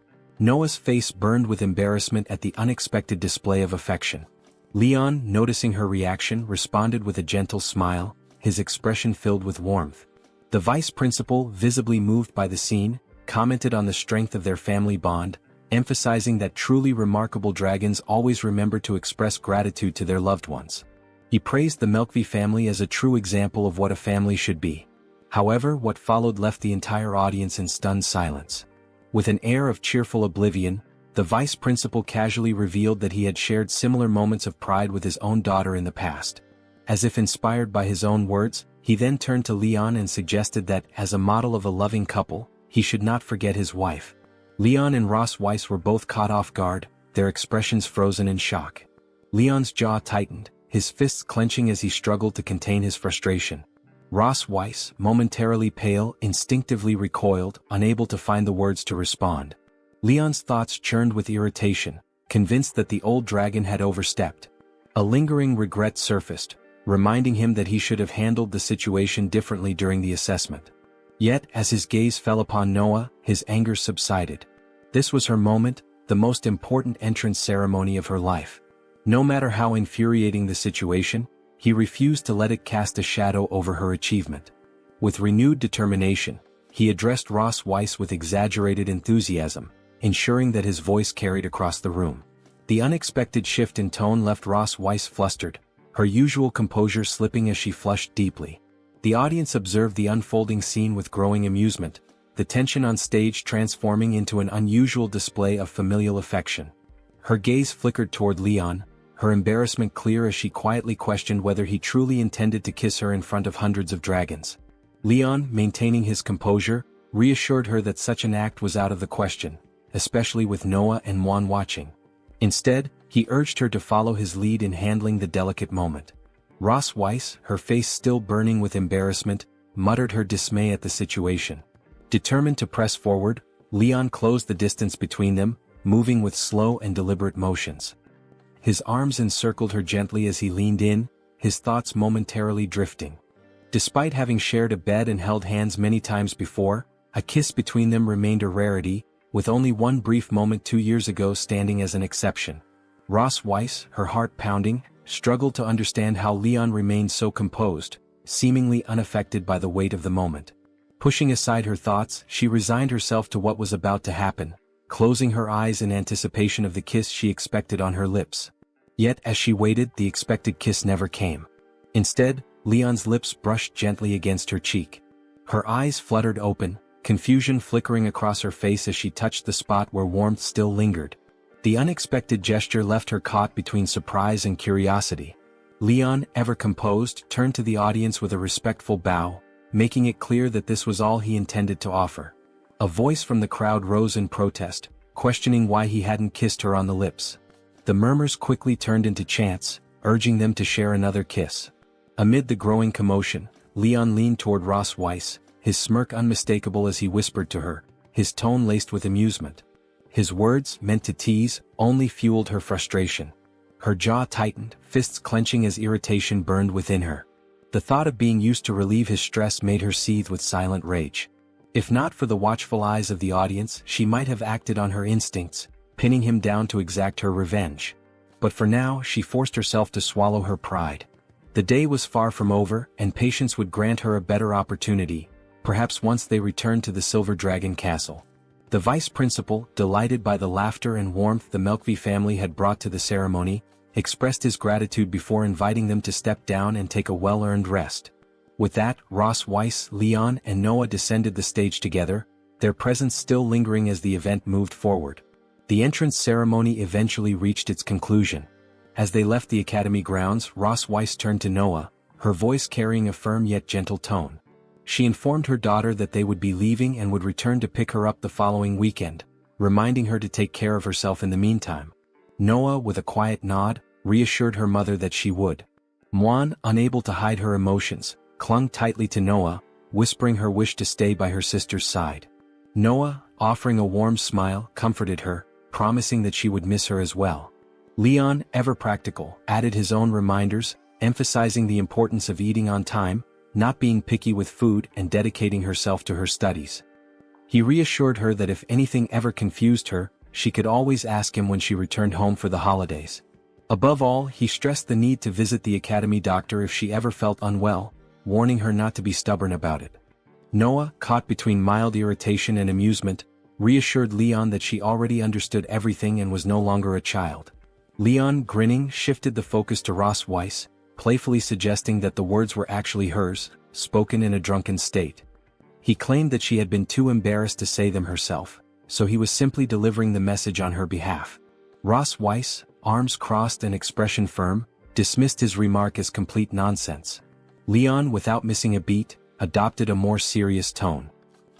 Noah's face burned with embarrassment at the unexpected display of affection. Leon, noticing her reaction, responded with a gentle smile, his expression filled with warmth. The vice principal, visibly moved by the scene, commented on the strength of their family bond, emphasizing that truly remarkable dragons always remember to express gratitude to their loved ones. He praised the Melkvi family as a true example of what a family should be. However, what followed left the entire audience in stunned silence. With an air of cheerful oblivion, the vice principal casually revealed that he had shared similar moments of pride with his own daughter in the past. As if inspired by his own words, he then turned to Leon and suggested that, as a model of a loving couple, he should not forget his wife. Leon and Ross Weiss were both caught off guard, their expressions frozen in shock. Leon's jaw tightened, his fists clenching as he struggled to contain his frustration. Ross Weiss, momentarily pale, instinctively recoiled, unable to find the words to respond. Leon's thoughts churned with irritation, convinced that the old dragon had overstepped. A lingering regret surfaced, reminding him that he should have handled the situation differently during the assessment. Yet, as his gaze fell upon Noah, his anger subsided. This was her moment, the most important entrance ceremony of her life. No matter how infuriating the situation, he refused to let it cast a shadow over her achievement. With renewed determination, he addressed Ross Weiss with exaggerated enthusiasm, ensuring that his voice carried across the room. The unexpected shift in tone left Ross Weiss flustered, her usual composure slipping as she flushed deeply. The audience observed the unfolding scene with growing amusement, the tension on stage transforming into an unusual display of familial affection. Her gaze flickered toward Leon, her embarrassment clear as she quietly questioned whether he truly intended to kiss her in front of hundreds of dragons. Leon, maintaining his composure, reassured her that such an act was out of the question, especially with Noah and Juan watching. Instead, he urged her to follow his lead in handling the delicate moment. Ross Weiss, her face still burning with embarrassment, muttered her dismay at the situation. Determined to press forward, Leon closed the distance between them, moving with slow and deliberate motions. His arms encircled her gently as he leaned in, his thoughts momentarily drifting. Despite having shared a bed and held hands many times before, a kiss between them remained a rarity, with only one brief moment 2 years ago standing as an exception. Ross Weiss, her heart pounding, struggled to understand how Leon remained so composed, seemingly unaffected by the weight of the moment. Pushing aside her thoughts, she resigned herself to what was about to happen, closing her eyes in anticipation of the kiss she expected on her lips. Yet as she waited, the expected kiss never came. Instead, Leon's lips brushed gently against her cheek. Her eyes fluttered open, confusion flickering across her face as she touched the spot where warmth still lingered. The unexpected gesture left her caught between surprise and curiosity. Leon, ever composed, turned to the audience with a respectful bow, making it clear that this was all he intended to offer. A voice from the crowd rose in protest, questioning why he hadn't kissed her on the lips. The murmurs quickly turned into chants, urging them to share another kiss. Amid the growing commotion, Leon leaned toward Ross Weiss, his smirk unmistakable as he whispered to her, his tone laced with amusement. His words, meant to tease, only fueled her frustration. Her jaw tightened, fists clenching as irritation burned within her. The thought of being used to relieve his stress made her seethe with silent rage. If not for the watchful eyes of the audience, she might have acted on her instincts, pinning him down to exact her revenge. But for now, she forced herself to swallow her pride. The day was far from over, and patience would grant her a better opportunity, perhaps once they returned to the Silver Dragon Castle. The vice principal, delighted by the laughter and warmth the Melkvi family had brought to the ceremony, expressed his gratitude before inviting them to step down and take a well-earned rest. With that, Ross Weiss, Leon, and Noah descended the stage together, their presence still lingering as the event moved forward. The entrance ceremony eventually reached its conclusion. As they left the academy grounds, Ross Weiss turned to Noah, her voice carrying a firm yet gentle tone. She informed her daughter that they would be leaving and would return to pick her up the following weekend, reminding her to take care of herself in the meantime. Noah, with a quiet nod, reassured her mother that she would. Muan, unable to hide her emotions, clung tightly to Noah, whispering her wish to stay by her sister's side. Noah, offering a warm smile, comforted her, promising that she would miss her as well. Leon, ever practical, added his own reminders, emphasizing the importance of eating on time, not being picky with food, and dedicating herself to her studies. He reassured her that if anything ever confused her, she could always ask him when she returned home for the holidays. Above all, he stressed the need to visit the academy doctor if she ever felt unwell, warning her not to be stubborn about it. Noah, caught between mild irritation and amusement, reassured Leon that she already understood everything and was no longer a child. Leon, grinning, shifted the focus to Ross Weiss, playfully suggesting that the words were actually hers, spoken in a drunken state. He claimed that she had been too embarrassed to say them herself, so he was simply delivering the message on her behalf. Ross Weiss, arms crossed and expression firm, dismissed his remark as complete nonsense. Leon, without missing a beat, adopted a more serious tone.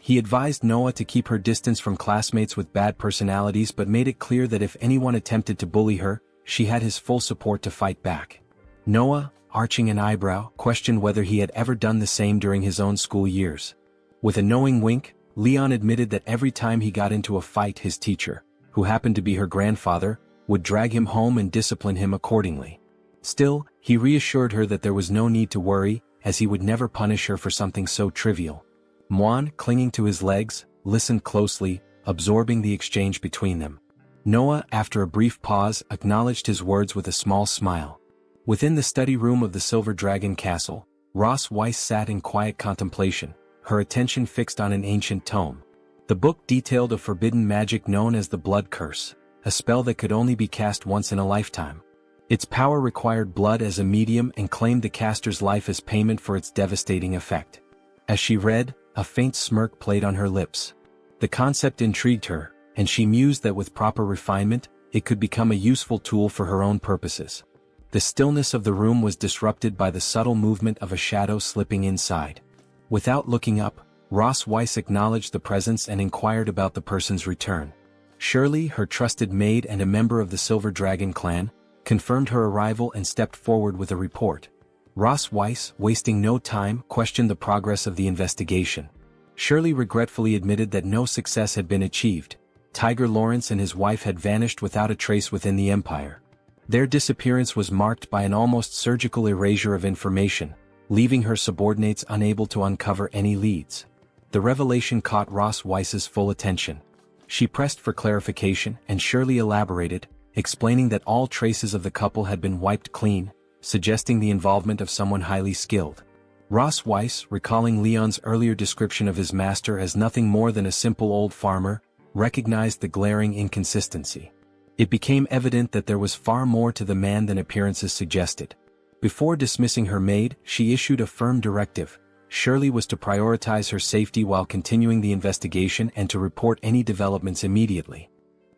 He advised Noah to keep her distance from classmates with bad personalities but made it clear that if anyone attempted to bully her, she had his full support to fight back. Noah, arching an eyebrow, questioned whether he had ever done the same during his own school years. With a knowing wink, Leon admitted that every time he got into a fight, his teacher, who happened to be her grandfather, would drag him home and discipline him accordingly. Still, he reassured her that there was no need to worry, as he would never punish her for something so trivial. Muan, clinging to his legs, listened closely, absorbing the exchange between them. Noah, after a brief pause, acknowledged his words with a small smile. Within the study room of the Silver Dragon Castle, Ross Weiss sat in quiet contemplation, her attention fixed on an ancient tome. The book detailed a forbidden magic known as the Blood Curse, a spell that could only be cast once in a lifetime. Its power required blood as a medium and claimed the caster's life as payment for its devastating effect. As she read, a faint smirk played on her lips. The concept intrigued her, and she mused that with proper refinement, it could become a useful tool for her own purposes. The stillness of the room was disrupted by the subtle movement of a shadow slipping inside. Without looking up, Ross Weiss acknowledged the presence and inquired about the person's return. Shirley, her trusted maid and a member of the Silver Dragon clan, confirmed her arrival and stepped forward with a report. Ross Weiss, wasting no time, questioned the progress of the investigation. Shirley regretfully admitted that no success had been achieved. Tiger Lawrence and his wife had vanished without a trace within the Empire. Their disappearance was marked by an almost surgical erasure of information, leaving her subordinates unable to uncover any leads. The revelation caught Ross Weiss's full attention. She pressed for clarification, and Shirley elaborated, explaining that all traces of the couple had been wiped clean, suggesting the involvement of someone highly skilled. Ross Weiss, recalling Leon's earlier description of his master as nothing more than a simple old farmer, recognized the glaring inconsistency. It became evident that there was far more to the man than appearances suggested. Before dismissing her maid, she issued a firm directive. Shirley was to prioritize her safety while continuing the investigation and to report any developments immediately.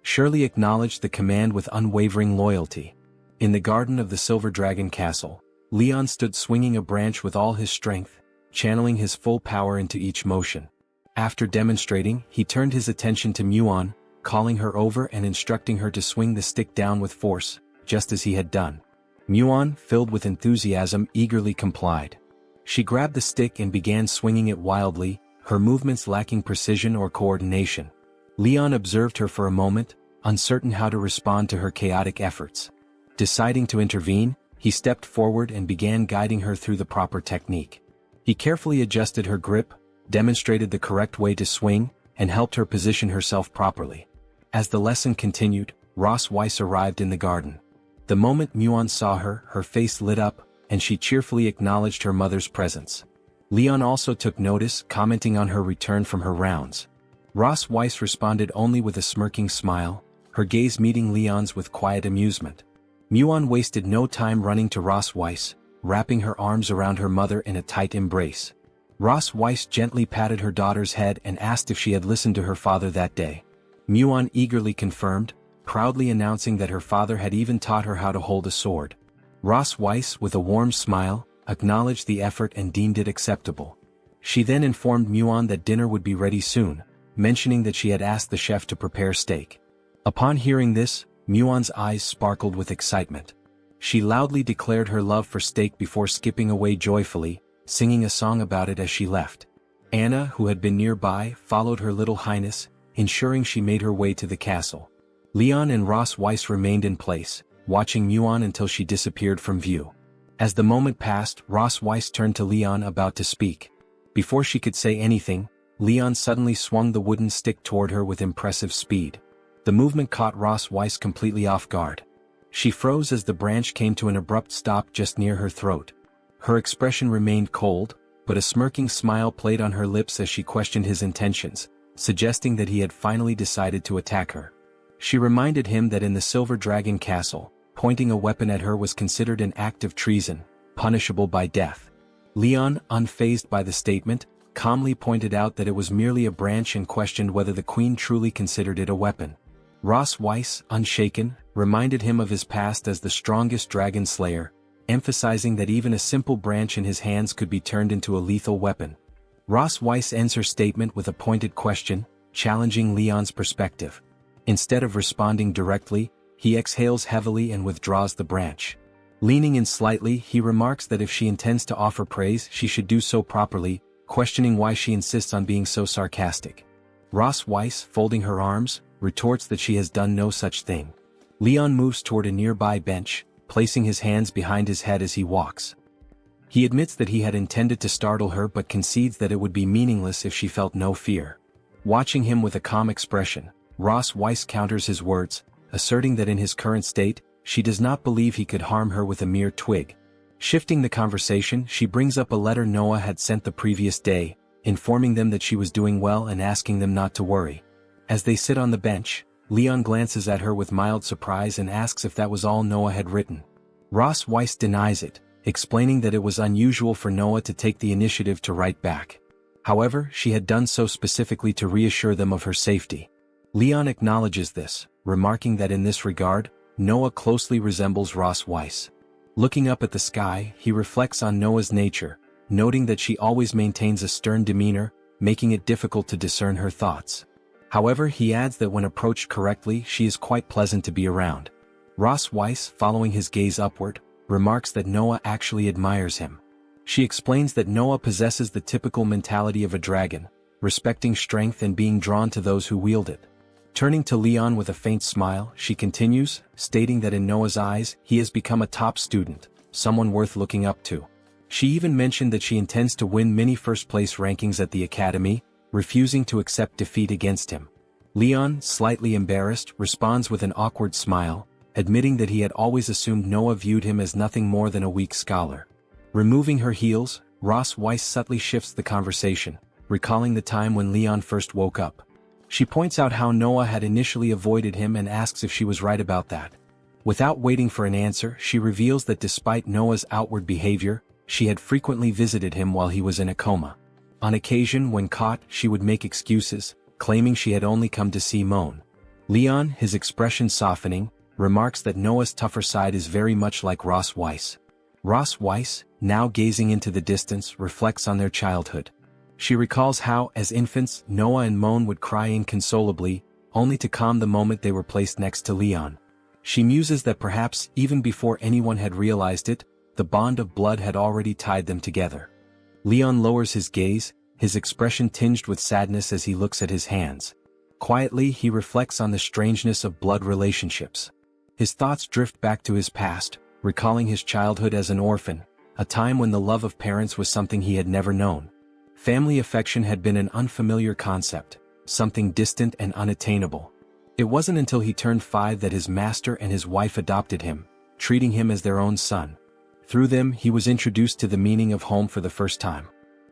Shirley acknowledged the command with unwavering loyalty. In the garden of the Silver Dragon Castle, Leon stood swinging a branch with all his strength, channeling his full power into each motion. After demonstrating, he turned his attention to Muan, calling her over and instructing her to swing the stick down with force, just as he had done. Muan, filled with enthusiasm, eagerly complied. She grabbed the stick and began swinging it wildly, her movements lacking precision or coordination. Leon observed her for a moment, uncertain how to respond to her chaotic efforts. Deciding to intervene, he stepped forward and began guiding her through the proper technique. He carefully adjusted her grip, demonstrated the correct way to swing, and helped her position herself properly. As the lesson continued, Ross Weiss arrived in the garden. The moment Muan saw her, her face lit up, and she cheerfully acknowledged her mother's presence. Leon also took notice, commenting on her return from her rounds. Ross Weiss responded only with a smirking smile, her gaze meeting Leon's with quiet amusement. Muan wasted no time running to Ross Weiss, wrapping her arms around her mother in a tight embrace. Ross Weiss gently patted her daughter's head and asked if she had listened to her father that day. Muan eagerly confirmed, proudly announcing that her father had even taught her how to hold a sword. Ross Weiss, with a warm smile, acknowledged the effort and deemed it acceptable. She then informed Muan that dinner would be ready soon, mentioning that she had asked the chef to prepare steak. Upon hearing this, Muan's eyes sparkled with excitement. She loudly declared her love for steak before skipping away joyfully, singing a song about it as she left. Anna, who had been nearby, followed her little highness, ensuring she made her way to the castle. Leon and Ross Weiss remained in place, watching Muan until she disappeared from view. As the moment passed, Ross Weiss turned to Leon about to speak. Before she could say anything, Leon suddenly swung the wooden stick toward her with impressive speed. The movement caught Ross Weiss completely off guard. She froze as the branch came to an abrupt stop just near her throat. Her expression remained cold, but a smirking smile played on her lips as she questioned his intentions, suggesting that he had finally decided to attack her. She reminded him that in the Silver Dragon Castle, pointing a weapon at her was considered an act of treason, punishable by death. Leon, unfazed by the statement, calmly pointed out that it was merely a branch and questioned whether the queen truly considered it a weapon. Ross Weiss, unshaken, reminded him of his past as the strongest dragon slayer, emphasizing that even a simple branch in his hands could be turned into a lethal weapon. Ross Weiss ends her statement with a pointed question, challenging Leon's perspective. Instead of responding directly, he exhales heavily and withdraws the branch. Leaning in slightly, he remarks that if she intends to offer praise, she should do so properly, questioning why she insists on being so sarcastic. Ross Weiss, folding her arms, retorts that she has done no such thing. Leon moves toward a nearby bench, placing his hands behind his head as he walks. He admits that he had intended to startle her but concedes that it would be meaningless if she felt no fear. Watching him with a calm expression, Ross Weiss counters his words, asserting that in his current state, she does not believe he could harm her with a mere twig. Shifting the conversation, she brings up a letter Noah had sent the previous day, informing them that she was doing well and asking them not to worry. As they sit on the bench, Leon glances at her with mild surprise and asks if that was all Noah had written. Ross Weiss denies it, explaining that it was unusual for Noah to take the initiative to write back. However, she had done so specifically to reassure them of her safety. Leon acknowledges this, remarking that in this regard, Noah closely resembles Ross Weiss. Looking up at the sky, he reflects on Noah's nature, noting that she always maintains a stern demeanor, making it difficult to discern her thoughts. However, he adds that when approached correctly, she is quite pleasant to be around. Ross Weiss, following his gaze upward, remarks that Noah actually admires him. She explains that Noah possesses the typical mentality of a dragon, respecting strength and being drawn to those who wield it. Turning to Leon with a faint smile, she continues, stating that in Noah's eyes, he has become a top student, someone worth looking up to. She even mentioned that she intends to win many first-place rankings at the academy, refusing to accept defeat against him. Leon, slightly embarrassed, responds with an awkward smile, admitting that he had always assumed Noah viewed him as nothing more than a weak scholar. Removing her heels, Ross Weiss subtly shifts the conversation, recalling the time when Leon first woke up. She points out how Noah had initially avoided him and asks if she was right about that. Without waiting for an answer, she reveals that despite Noah's outward behavior, she had frequently visited him while he was in a coma. On occasion, when caught, she would make excuses, claiming she had only come to see Moan. Leon, his expression softening, remarks that Noah's tougher side is very much like Ross Weiss. Ross Weiss, now gazing into the distance, reflects on their childhood. She recalls how, as infants, Noah and Moan would cry inconsolably, only to calm the moment they were placed next to Leon. She muses that perhaps, even before anyone had realized it, the bond of blood had already tied them together. Leon lowers his gaze, his expression tinged with sadness as he looks at his hands. Quietly, he reflects on the strangeness of blood relationships. His thoughts drift back to his past, recalling his childhood as an orphan, a time when the love of parents was something he had never known. Family affection had been an unfamiliar concept, something distant and unattainable. It wasn't until he turned 5 that his master and his wife adopted him, treating him as their own son. Through them, he was introduced to the meaning of home for the first time.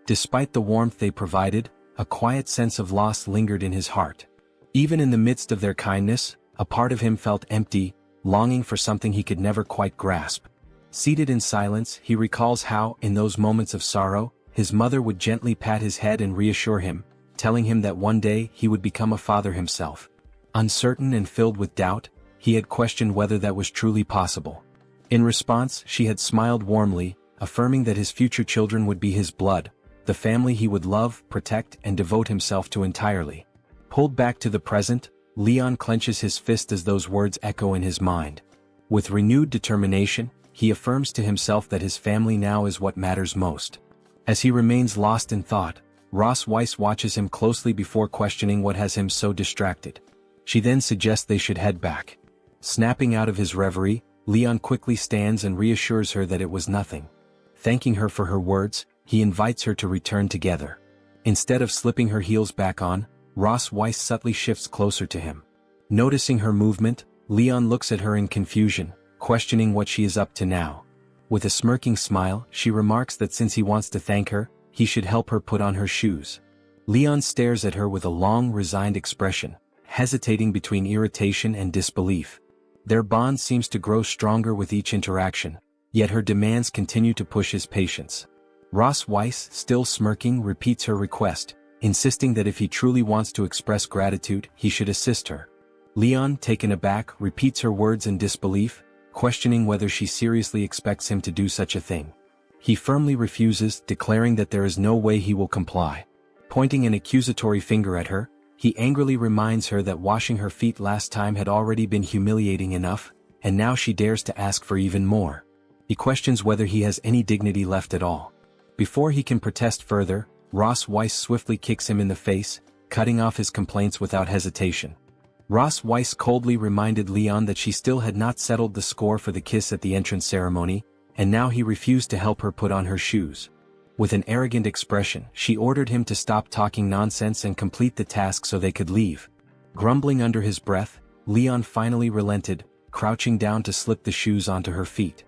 Despite the warmth they provided, a quiet sense of loss lingered in his heart. Even in the midst of their kindness, a part of him felt empty, longing for something he could never quite grasp. Seated in silence, he recalls how, in those moments of sorrow, his mother would gently pat his head and reassure him, telling him that one day he would become a father himself. Uncertain and filled with doubt, he had questioned whether that was truly possible. In response, she had smiled warmly, affirming that his future children would be his blood, the family he would love, protect, and devote himself to entirely. Pulled back to the present, Leon clenches his fist as those words echo in his mind. With renewed determination, he affirms to himself that his family now is what matters most. As he remains lost in thought, Ross Weiss watches him closely before questioning what has him so distracted. She then suggests they should head back. Snapping out of his reverie, Leon quickly stands and reassures her that it was nothing. Thanking her for her words, he invites her to return together. Instead of slipping her heels back on, Ross Weiss subtly shifts closer to him. Noticing her movement, Leon looks at her in confusion, questioning what she is up to now. With a smirking smile, she remarks that since he wants to thank her, he should help her put on her shoes. Leon stares at her with a long, resigned expression, hesitating between irritation and disbelief. Their bond seems to grow stronger with each interaction, yet her demands continue to push his patience. Ross Weiss, still smirking, repeats her request, insisting that if he truly wants to express gratitude, he should assist her. Leon, taken aback, repeats her words in disbelief, questioning whether she seriously expects him to do such a thing. He firmly refuses, declaring that there is no way he will comply. Pointing an accusatory finger at her, he angrily reminds her that washing her feet last time had already been humiliating enough, and now she dares to ask for even more. He questions whether he has any dignity left at all. Before he can protest further, Ross Weiss swiftly kicks him in the face, cutting off his complaints without hesitation. Ross Weiss coldly reminded Leon that she still had not settled the score for the kiss at the entrance ceremony, and now he refused to help her put on her shoes. With an arrogant expression, she ordered him to stop talking nonsense and complete the task so they could leave. Grumbling under his breath, Leon finally relented, crouching down to slip the shoes onto her feet.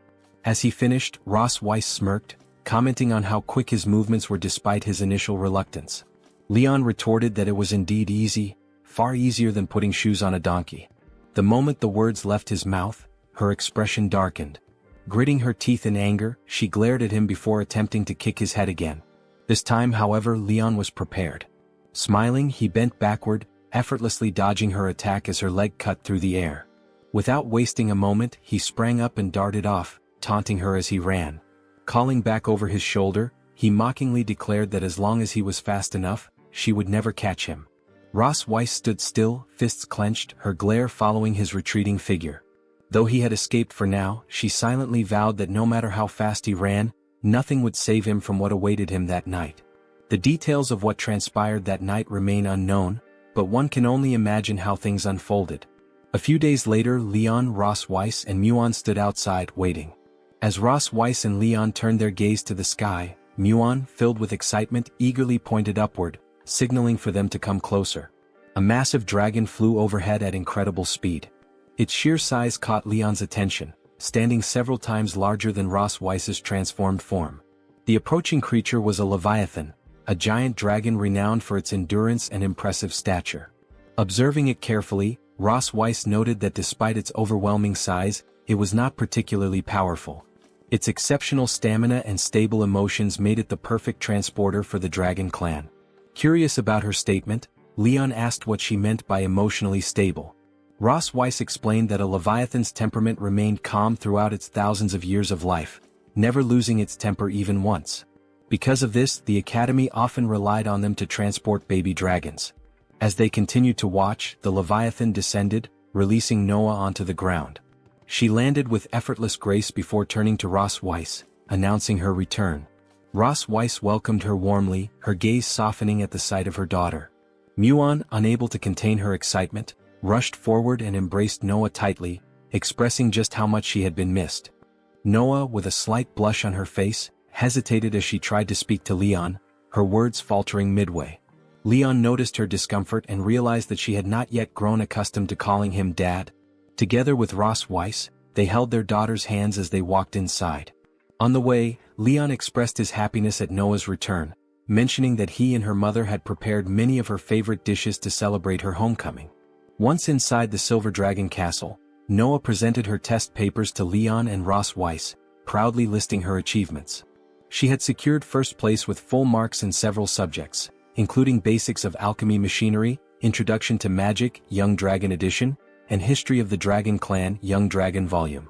As he finished, Ross Weiss smirked, commenting on how quick his movements were despite his initial reluctance. Leon retorted that it was indeed easy, far easier than putting shoes on a donkey. The moment the words left his mouth, her expression darkened. Gritting her teeth in anger, she glared at him before attempting to kick his head again. This time, however, Leon was prepared. Smiling, he bent backward, effortlessly dodging her attack as her leg cut through the air. Without wasting a moment, he sprang up and darted off, taunting her as he ran. Calling back over his shoulder, he mockingly declared that as long as he was fast enough, she would never catch him. Ross Weiss stood still, fists clenched, her glare following his retreating figure. Though he had escaped for now, she silently vowed that no matter how fast he ran, nothing would save him from what awaited him that night. The details of what transpired that night remain unknown, but one can only imagine how things unfolded. A few days later, Leon, Ross Weiss, and Muon stood outside, waiting. As Ross Weiss and Leon turned their gaze to the sky, Muon, filled with excitement, eagerly pointed upward, signaling for them to come closer. A massive dragon flew overhead at incredible speed. Its sheer size caught Leon's attention, standing several times larger than Ross Weiss's transformed form. The approaching creature was a leviathan, a giant dragon renowned for its endurance and impressive stature. Observing it carefully, Ross Weiss noted that despite its overwhelming size, it was not particularly powerful. Its exceptional stamina and stable emotions made it the perfect transporter for the dragon clan. Curious about her statement, Leon asked what she meant by emotionally stable. Ross Weiss explained that a leviathan's temperament remained calm throughout its thousands of years of life, never losing its temper even once. Because of this, the Academy often relied on them to transport baby dragons. As they continued to watch, the leviathan descended, releasing Noah onto the ground. She landed with effortless grace before turning to Ross Weiss, announcing her return. Ross Weiss welcomed her warmly, her gaze softening at the sight of her daughter. Muon, unable to contain her excitement, rushed forward and embraced Noah tightly, expressing just how much she had been missed. Noah, with a slight blush on her face, hesitated as she tried to speak to Leon, her words faltering midway. Leon noticed her discomfort and realized that she had not yet grown accustomed to calling him Dad. Together with Ross Weiss, they held their daughter's hands as they walked inside. On the way, Leon expressed his happiness at Noah's return, mentioning that he and her mother had prepared many of her favorite dishes to celebrate her homecoming. Once inside the Silver Dragon Castle, Noah presented her test papers to Leon and Ross Weiss, proudly listing her achievements. She had secured first place with full marks in several subjects, including Basics of Alchemy Machinery, Introduction to Magic, Young Dragon Edition, and History of the Dragon Clan, Young Dragon Volume.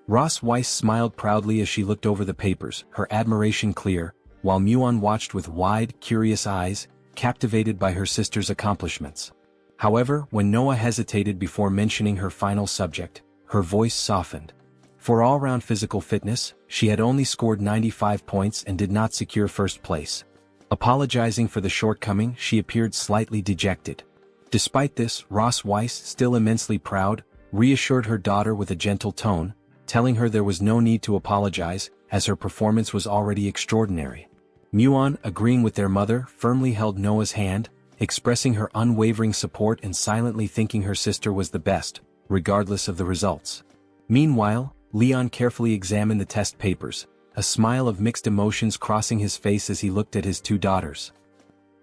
Ross Weiss smiled proudly as she looked over the papers, her admiration clear, while Muon watched with wide, curious eyes, captivated by her sister's accomplishments. However, when Noah hesitated before mentioning her final subject, her voice softened. For all-round physical fitness, she had only scored 95 points and did not secure first place. Apologizing for the shortcoming, she appeared slightly dejected. Despite this, Ross Weiss, still immensely proud, reassured her daughter with a gentle tone, telling her there was no need to apologize, as her performance was already extraordinary. Muon, agreeing with their mother, firmly held Noah's hand, expressing her unwavering support and silently thinking her sister was the best, regardless of the results. Meanwhile, Leon carefully examined the test papers, a smile of mixed emotions crossing his face as he looked at his two daughters.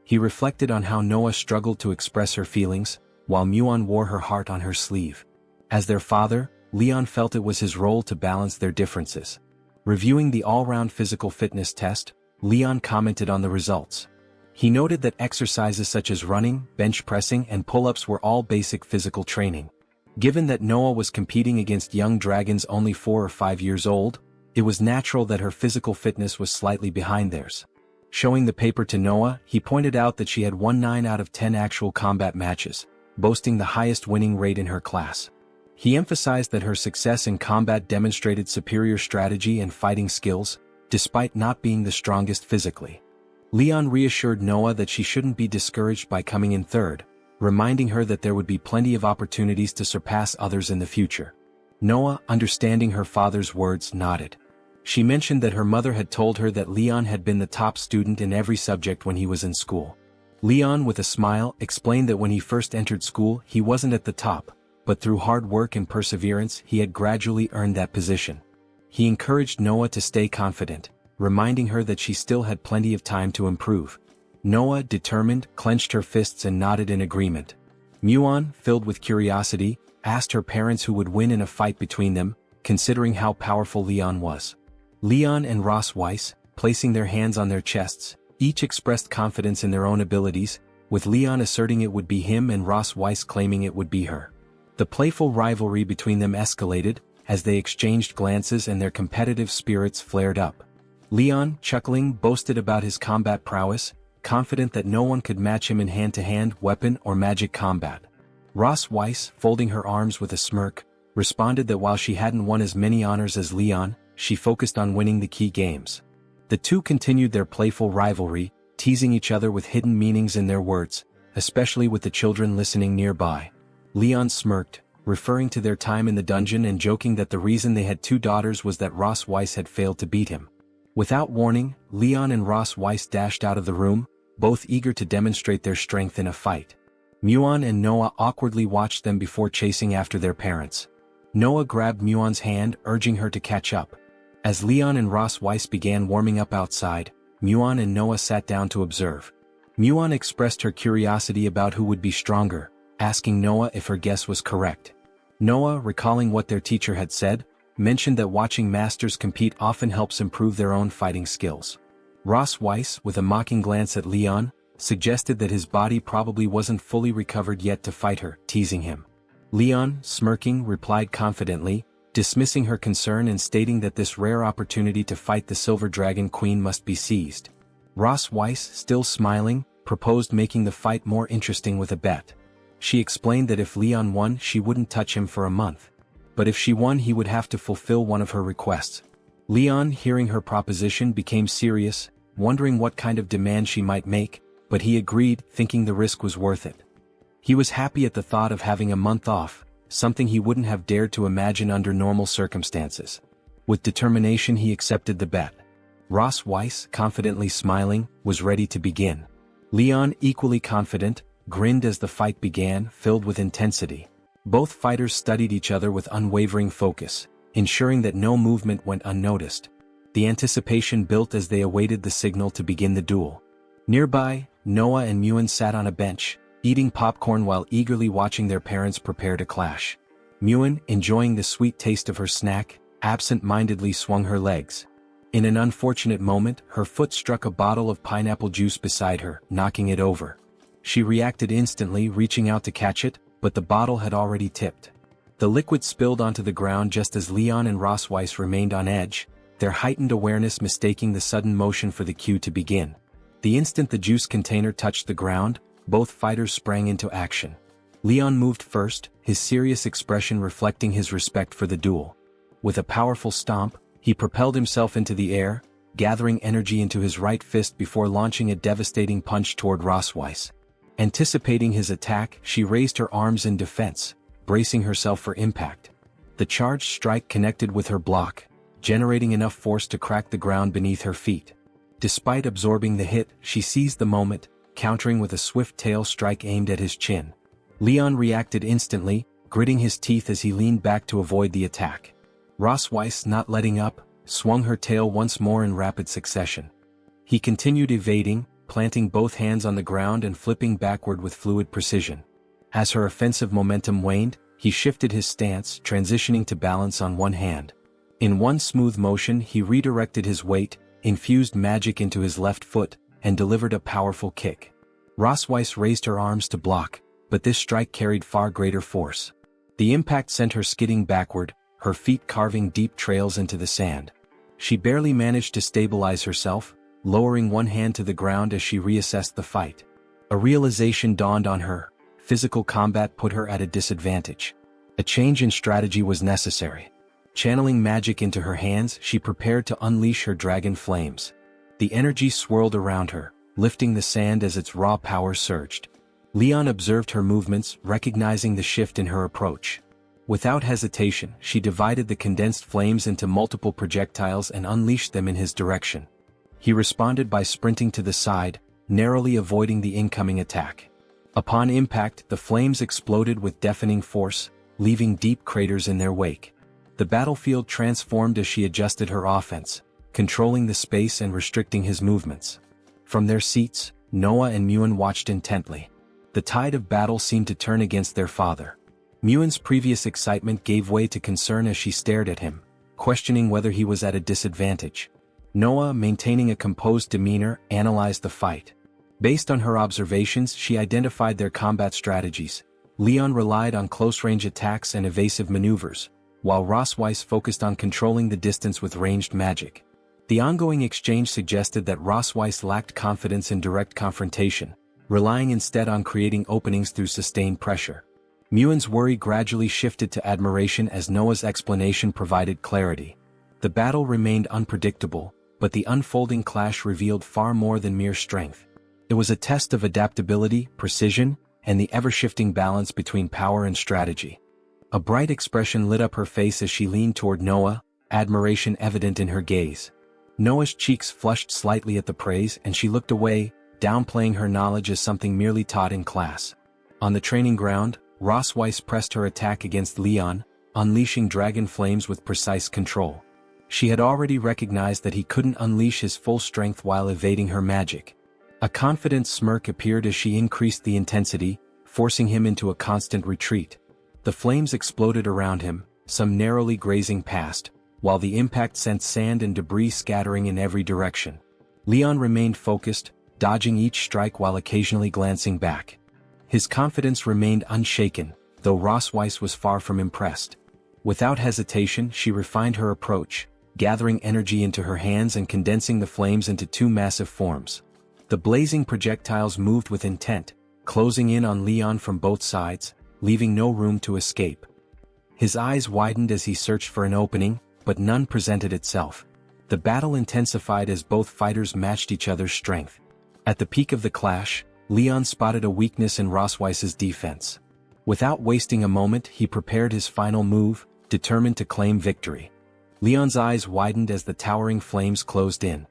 He reflected on how Noah struggled to express her feelings, while Muon wore her heart on her sleeve. As their father, Leon felt it was his role to balance their differences. Reviewing the all-round physical fitness test, Leon commented on the results. He noted that exercises such as running, bench pressing, and pull-ups were all basic physical training. Given that Noah was competing against young dragons only 4 or 5 years old, it was natural that her physical fitness was slightly behind theirs. Showing the paper to Noah, he pointed out that she had won 9 out of 10 actual combat matches, boasting the highest winning rate in her class. He emphasized that her success in combat demonstrated superior strategy and fighting skills, despite not being the strongest physically. Leon reassured Noah that she shouldn't be discouraged by coming in third, reminding her that there would be plenty of opportunities to surpass others in the future. Noah, understanding her father's words, nodded. She mentioned that her mother had told her that Leon had been the top student in every subject when he was in school. Leon, with a smile, explained that when he first entered school he wasn't at the top, but through hard work and perseverance he had gradually earned that position. He encouraged Noah to stay confident, reminding her that she still had plenty of time to improve. Noah, determined, clenched her fists and nodded in agreement. Muon, filled with curiosity, asked her parents who would win in a fight between them, considering how powerful Leon was. Leon and Ross Weiss, placing their hands on their chests, each expressed confidence in their own abilities, with Leon asserting it would be him and Ross Weiss claiming it would be her. The playful rivalry between them escalated, as they exchanged glances and their competitive spirits flared up. Leon, chuckling, boasted about his combat prowess, confident that no one could match him in hand-to-hand weapon or magic combat. Ross Weiss, folding her arms with a smirk, responded that while she hadn't won as many honors as Leon, she focused on winning the key games. The two continued their playful rivalry, teasing each other with hidden meanings in their words, especially with the children listening nearby. Leon smirked, referring to their time in the dungeon and joking that the reason they had 2 daughters was that Ross Weiss had failed to beat him. Without warning, Leon and Ross Weiss dashed out of the room, both eager to demonstrate their strength in a fight. Muon and Noah awkwardly watched them before chasing after their parents. Noah grabbed Muon's hand, urging her to catch up. As Leon and Ross Weiss began warming up outside, Muon and Noah sat down to observe. Muon expressed her curiosity about who would be stronger, asking Noah if her guess was correct. Noah, recalling what their teacher had said, mentioned that watching masters compete often helps improve their own fighting skills. Ross Weiss, with a mocking glance at Leon, suggested that his body probably wasn't fully recovered yet to fight her, teasing him. Leon, smirking, replied confidently, dismissing her concern and stating that this rare opportunity to fight the Silver Dragon Queen must be seized. Ross Weiss, still smiling, proposed making the fight more interesting with a bet. She explained that if Leon won she wouldn't touch him for a month. But if she won he would have to fulfill one of her requests. Leon, hearing her proposition, became serious, wondering what kind of demand she might make, but he agreed, thinking the risk was worth it. He was happy at the thought of having a month off, something he wouldn't have dared to imagine under normal circumstances. With determination he accepted the bet. Ross Weiss, confidently smiling, was ready to begin. Leon, equally confident, grinned as the fight began, filled with intensity. Both fighters studied each other with unwavering focus, ensuring that no movement went unnoticed. The anticipation built as they awaited the signal to begin the duel. Nearby, Noah and Muon sat on a bench, eating popcorn while eagerly watching their parents prepare to clash. Muon, enjoying the sweet taste of her snack, absent-mindedly swung her legs. In an unfortunate moment, her foot struck a bottle of pineapple juice beside her, knocking it over. She reacted instantly, reaching out to catch it, but the bottle had already tipped. The liquid spilled onto the ground just as Leon and Ross Weiss remained on edge, their heightened awareness mistaking the sudden motion for the cue to begin. The instant the juice container touched the ground, both fighters sprang into action. Leon moved first, his serious expression reflecting his respect for the duel. With a powerful stomp, he propelled himself into the air, gathering energy into his right fist before launching a devastating punch toward Ross Weiss. Anticipating his attack, she raised her arms in defense, bracing herself for impact. The charged strike connected with her block, generating enough force to crack the ground beneath her feet. Despite absorbing the hit, she seized the moment, countering with a swift tail strike aimed at his chin. Leon reacted instantly, gritting his teeth as he leaned back to avoid the attack. Rosweiss, not letting up, swung her tail once more in rapid succession. He continued evading, planting both hands on the ground and flipping backward with fluid precision. As her offensive momentum waned, he shifted his stance, transitioning to balance on one hand. In one smooth motion he redirected his weight, infused magic into his left foot, and delivered a powerful kick. Rosweiss raised her arms to block, but this strike carried far greater force. The impact sent her skidding backward, her feet carving deep trails into the sand. She barely managed to stabilize herself, lowering one hand to the ground as she reassessed the fight. A realization dawned on her: physical combat put her at a disadvantage. A change in strategy was necessary. Channeling magic into her hands, she prepared to unleash her dragon flames. The energy swirled around her, lifting the sand as its raw power surged. Leon observed her movements, recognizing the shift in her approach. Without hesitation, she divided the condensed flames into multiple projectiles and unleashed them in his direction. He responded by sprinting to the side, narrowly avoiding the incoming attack. Upon impact, the flames exploded with deafening force, leaving deep craters in their wake. The battlefield transformed as she adjusted her offense, controlling the space and restricting his movements. From their seats, Noah and Muen watched intently. The tide of battle seemed to turn against their father. Muen's previous excitement gave way to concern as she stared at him, questioning whether he was at a disadvantage. Noah, maintaining a composed demeanor, analyzed the fight. Based on her observations, she identified their combat strategies. Leon relied on close-range attacks and evasive maneuvers, while Rosweiss focused on controlling the distance with ranged magic. The ongoing exchange suggested that Rosweiss lacked confidence in direct confrontation, relying instead on creating openings through sustained pressure. Muen's worry gradually shifted to admiration as Noah's explanation provided clarity. The battle remained unpredictable, but the unfolding clash revealed far more than mere strength. It was a test of adaptability, precision, and the ever-shifting balance between power and strategy. A bright expression lit up her face as she leaned toward Noah, admiration evident in her gaze. Noah's cheeks flushed slightly at the praise and she looked away, downplaying her knowledge as something merely taught in class. On the training ground, Rosweiss pressed her attack against Leon, unleashing dragon flames with precise control. She had already recognized that he couldn't unleash his full strength while evading her magic. A confident smirk appeared as she increased the intensity, forcing him into a constant retreat. The flames exploded around him, some narrowly grazing past, while the impact sent sand and debris scattering in every direction. Leon remained focused, dodging each strike while occasionally glancing back. His confidence remained unshaken, though Rosweiss was far from impressed. Without hesitation, she refined her approach, gathering energy into her hands and condensing the flames into two massive forms. The blazing projectiles moved with intent, closing in on Leon from both sides, leaving no room to escape. His eyes widened as he searched for an opening, but none presented itself. The battle intensified as both fighters matched each other's strength. At the peak of the clash, Leon spotted a weakness in Rosweiss's defense. Without wasting a moment, he prepared his final move, determined to claim victory. Leon's eyes widened as the towering flames closed in.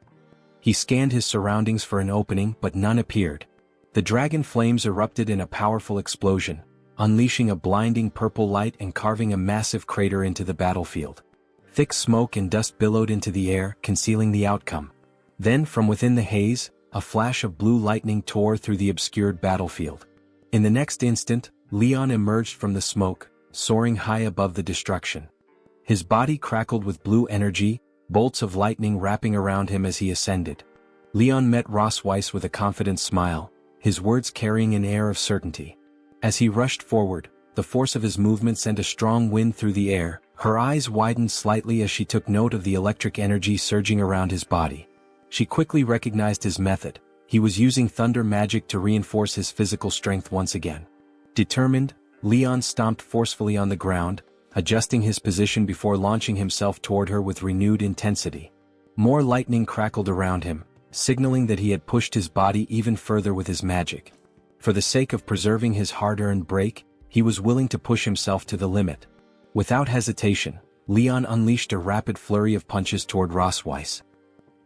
He scanned his surroundings for an opening, but none appeared. The dragon flames erupted in a powerful explosion, unleashing a blinding purple light and carving a massive crater into the battlefield. Thick smoke and dust billowed into the air, concealing the outcome. Then, from within the haze, a flash of blue lightning tore through the obscured battlefield. In the next instant, Leon emerged from the smoke, soaring high above the destruction. His body crackled with blue energy, bolts of lightning wrapping around him as he ascended. Leon met Rosweiss with a confident smile, his words carrying an air of certainty. As he rushed forward, the force of his movement sent a strong wind through the air. Her eyes widened slightly as she took note of the electric energy surging around his body. She quickly recognized his method. He was using thunder magic to reinforce his physical strength once again. Determined, Leon stomped forcefully on the ground, adjusting his position before launching himself toward her with renewed intensity. More lightning crackled around him, signaling that he had pushed his body even further with his magic. For the sake of preserving his hard-earned break, he was willing to push himself to the limit. Without hesitation, Leon unleashed a rapid flurry of punches toward Rosweiss.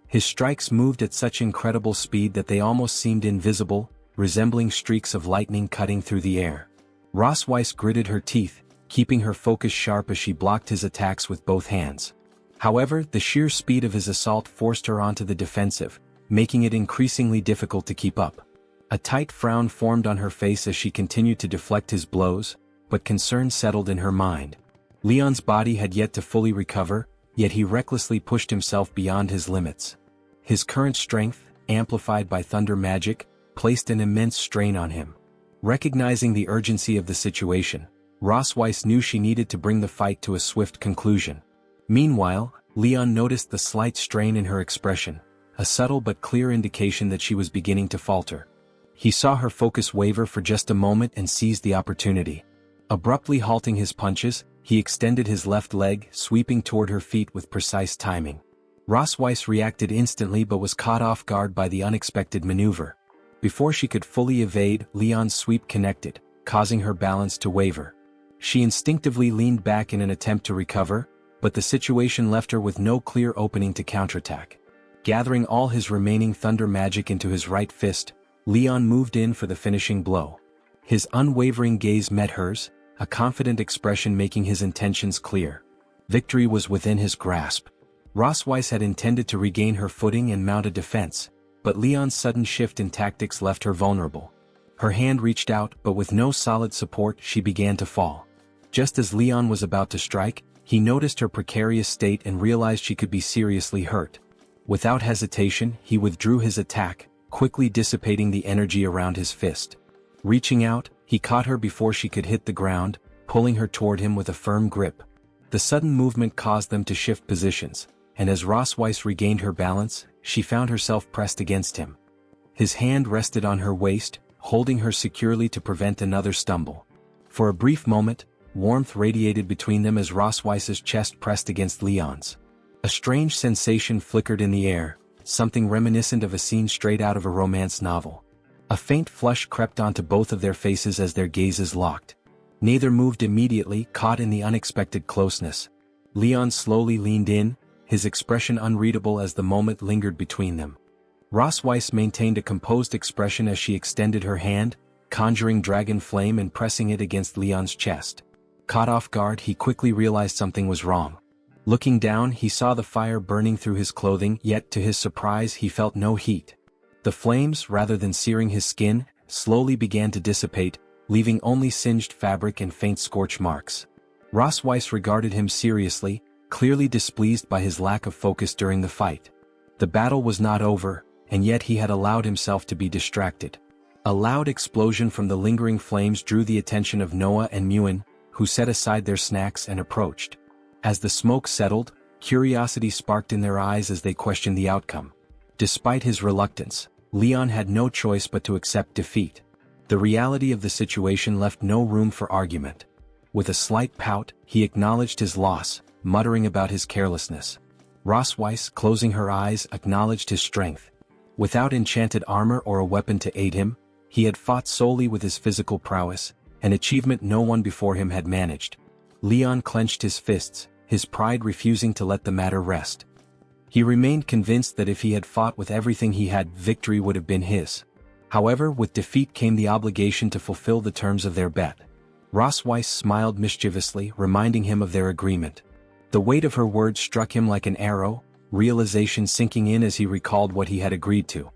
His strikes moved at such incredible speed that they almost seemed invisible, resembling streaks of lightning cutting through the air. Rosweiss gritted her teeth, keeping her focus sharp as she blocked his attacks with both hands. However, the sheer speed of his assault forced her onto the defensive, making it increasingly difficult to keep up. A tight frown formed on her face as she continued to deflect his blows, but concern settled in her mind. Leon's body had yet to fully recover, yet he recklessly pushed himself beyond his limits. His current strength, amplified by thunder magic, placed an immense strain on him. Recognizing the urgency of the situation, Rosweiss knew she needed to bring the fight to a swift conclusion. Meanwhile, Leon noticed the slight strain in her expression, a subtle but clear indication that she was beginning to falter. He saw her focus waver for just a moment and seized the opportunity. Abruptly halting his punches, he extended his left leg, sweeping toward her feet with precise timing. Rosweiss reacted instantly but was caught off guard by the unexpected maneuver. Before she could fully evade, Leon's sweep connected, causing her balance to waver. She instinctively leaned back in an attempt to recover, but the situation left her with no clear opening to counterattack. Gathering all his remaining thunder magic into his right fist, Leon moved in for the finishing blow. His unwavering gaze met hers, a confident expression making his intentions clear. Victory was within his grasp. Rosweiss had intended to regain her footing and mount a defense, but Leon's sudden shift in tactics left her vulnerable. Her hand reached out, but with no solid support, she began to fall. Just as Leon was about to strike, he noticed her precarious state and realized she could be seriously hurt. Without hesitation, he withdrew his attack, quickly dissipating the energy around his fist. Reaching out, he caught her before she could hit the ground, pulling her toward him with a firm grip. The sudden movement caused them to shift positions, and as Rosweiss regained her balance, she found herself pressed against him. His hand rested on her waist, holding her securely to prevent another stumble. For a brief moment, warmth radiated between them as Rosweiss's chest pressed against Leon's. A strange sensation flickered in the air, something reminiscent of a scene straight out of a romance novel. A faint flush crept onto both of their faces as their gazes locked. Neither moved immediately, caught in the unexpected closeness. Leon slowly leaned in, his expression unreadable as the moment lingered between them. Rosweiss maintained a composed expression as she extended her hand, conjuring dragon flame and pressing it against Leon's chest. Caught off guard, he quickly realized something was wrong. Looking down, he saw the fire burning through his clothing, yet to his surprise he felt no heat. The flames, rather than searing his skin, slowly began to dissipate, leaving only singed fabric and faint scorch marks. Rosweiss regarded him seriously, clearly displeased by his lack of focus during the fight. The battle was not over, and yet he had allowed himself to be distracted. A loud explosion from the lingering flames drew the attention of Noah and Muen, who set aside their snacks and approached. As the smoke settled, curiosity sparked in their eyes as they questioned the outcome. Despite his reluctance, Leon had no choice but to accept defeat. The reality of the situation left no room for argument. With a slight pout, he acknowledged his loss, muttering about his carelessness. Rosweiss, closing her eyes, acknowledged his strength. Without enchanted armor or a weapon to aid him, he had fought solely with his physical prowess, an achievement no one before him had managed. Leon clenched his fists, his pride refusing to let the matter rest. He remained convinced that if he had fought with everything he had, victory would have been his. However, with defeat came the obligation to fulfill the terms of their bet. Rosweiss smiled mischievously, reminding him of their agreement. The weight of her words struck him like an arrow, realization sinking in as he recalled what he had agreed to.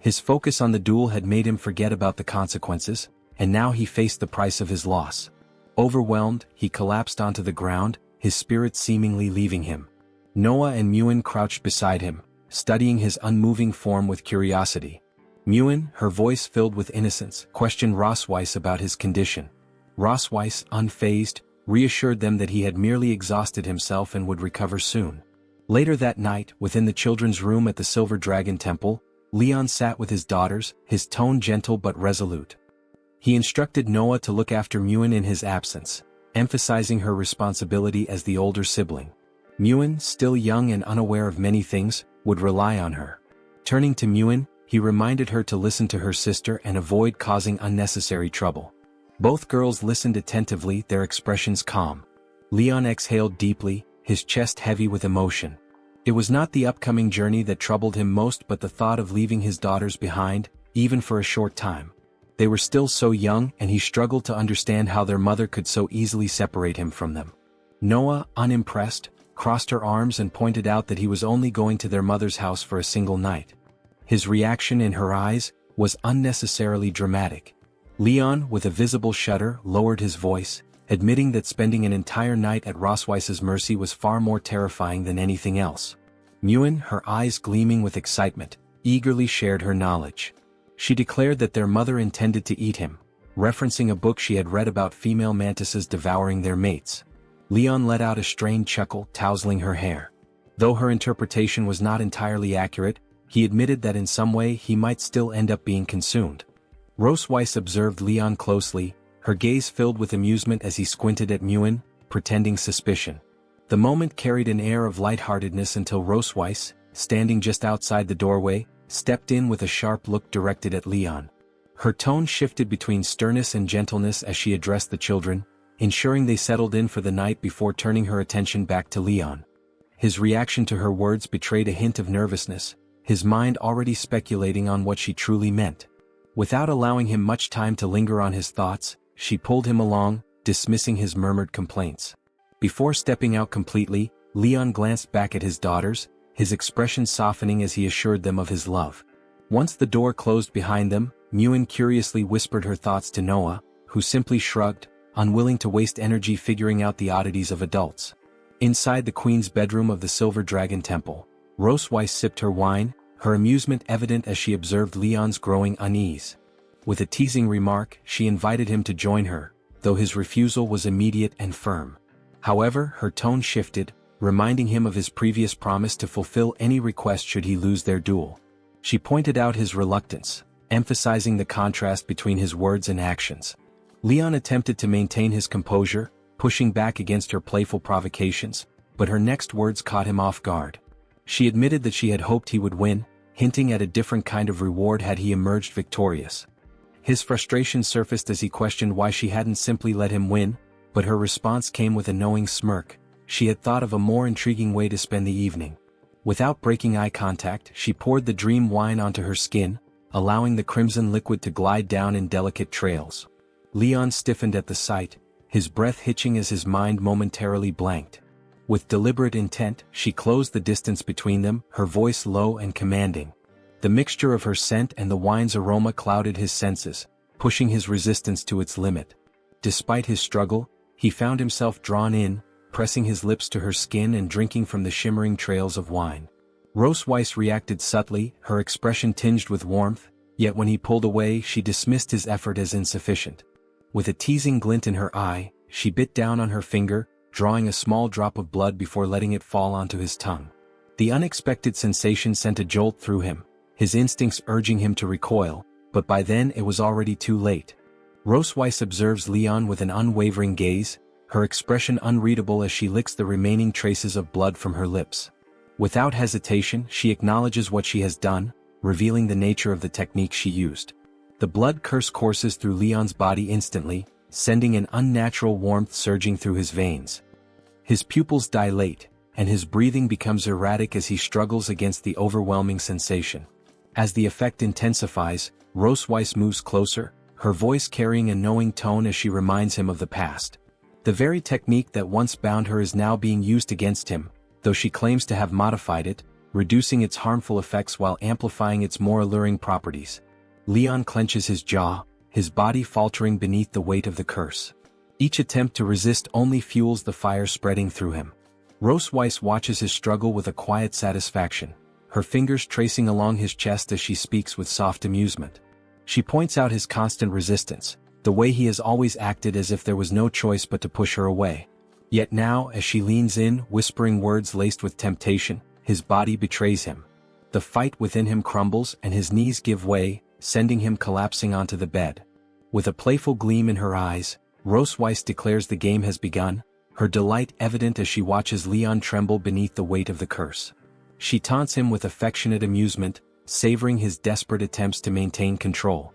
His focus on the duel had made him forget about the consequences, and now he faced the price of his loss. Overwhelmed, he collapsed onto the ground, his spirit seemingly leaving him. Noah and Muen crouched beside him, studying his unmoving form with curiosity. Muen, her voice filled with innocence, questioned Rosweiss about his condition. Rosweiss, unfazed, reassured them that he had merely exhausted himself and would recover soon. Later that night, within the children's room at the Silver Dragon Temple, Leon sat with his daughters, his tone gentle but resolute. He instructed Noah to look after Muen in his absence, emphasizing her responsibility as the older sibling. Muen, still young and unaware of many things, would rely on her. Turning to Muen, he reminded her to listen to her sister and avoid causing unnecessary trouble. Both girls listened attentively, their expressions calm. Leon exhaled deeply, his chest heavy with emotion. It was not the upcoming journey that troubled him most but the thought of leaving his daughters behind, even for a short time. They were still so young and he struggled to understand how their mother could so easily separate him from them. Noah, unimpressed, crossed her arms and pointed out that he was only going to their mother's house for a single night. His reaction in her eyes was unnecessarily dramatic. Leon, with a visible shudder, lowered his voice, admitting that spending an entire night at Rosweiss's mercy was far more terrifying than anything else. Muen, her eyes gleaming with excitement, eagerly shared her knowledge. She declared that their mother intended to eat him, referencing a book she had read about female mantises devouring their mates. Leon let out a strained chuckle, tousling her hair. Though her interpretation was not entirely accurate, he admitted that in some way he might still end up being consumed. Rosweiss observed Leon closely, her gaze filled with amusement as he squinted at Muen, pretending suspicion. The moment carried an air of lightheartedness until Rosweiss, standing just outside the doorway, stepped in with a sharp look directed at Leon. Her tone shifted between sternness and gentleness as she addressed the children, ensuring they settled in for the night before turning her attention back to Leon. His reaction to her words betrayed a hint of nervousness, his mind already speculating on what she truly meant. Without allowing him much time to linger on his thoughts, she pulled him along, dismissing his murmured complaints. Before stepping out completely, Leon glanced back at his daughters, his expression softening as he assured them of his love. Once the door closed behind them, Muen curiously whispered her thoughts to Noah, who simply shrugged, unwilling to waste energy figuring out the oddities of adults. Inside the queen's bedroom of the Silver Dragon Temple, Rosweiss sipped her wine, her amusement evident as she observed Leon's growing unease. With a teasing remark, she invited him to join her, though his refusal was immediate and firm. However, her tone shifted, reminding him of his previous promise to fulfill any request should he lose their duel. She pointed out his reluctance, emphasizing the contrast between his words and actions. Leon attempted to maintain his composure, pushing back against her playful provocations, but her next words caught him off guard. She admitted that she had hoped he would win, hinting at a different kind of reward had he emerged victorious. His frustration surfaced as he questioned why she hadn't simply let him win, but her response came with a knowing smirk. She had thought of a more intriguing way to spend the evening. Without breaking eye contact, she poured the dream wine onto her skin, allowing the crimson liquid to glide down in delicate trails. Leon stiffened at the sight, his breath hitching as his mind momentarily blanked. With deliberate intent, she closed the distance between them, her voice low and commanding. The mixture of her scent and the wine's aroma clouded his senses, pushing his resistance to its limit. Despite his struggle, he found himself drawn in, pressing his lips to her skin and drinking from the shimmering trails of wine. Rosweiss reacted subtly, her expression tinged with warmth, yet when he pulled away she dismissed his effort as insufficient. With a teasing glint in her eye, she bit down on her finger, drawing a small drop of blood before letting it fall onto his tongue. The unexpected sensation sent a jolt through him, his instincts urging him to recoil, but by then it was already too late. Rosweiss observes Leon with an unwavering gaze, her expression unreadable as she licks the remaining traces of blood from her lips. Without hesitation, she acknowledges what she has done, revealing the nature of the technique she used. The blood curse courses through Leon's body instantly, sending an unnatural warmth surging through his veins. His pupils dilate, and his breathing becomes erratic as he struggles against the overwhelming sensation. As the effect intensifies, Rosweiss moves closer, her voice carrying a knowing tone as she reminds him of the past. The very technique that once bound her is now being used against him, though she claims to have modified it, reducing its harmful effects while amplifying its more alluring properties. Leon clenches his jaw, his body faltering beneath the weight of the curse. Each attempt to resist only fuels the fire spreading through him. Rosweiss watches his struggle with a quiet satisfaction, her fingers tracing along his chest as she speaks with soft amusement. She points out his constant resistance, the way he has always acted as if there was no choice but to push her away. Yet now, as she leans in, whispering words laced with temptation, his body betrays him. The fight within him crumbles and his knees give way, sending him collapsing onto the bed. With a playful gleam in her eyes, Rosweiss declares the game has begun, her delight evident as she watches Leon tremble beneath the weight of the curse. She taunts him with affectionate amusement, savoring his desperate attempts to maintain control.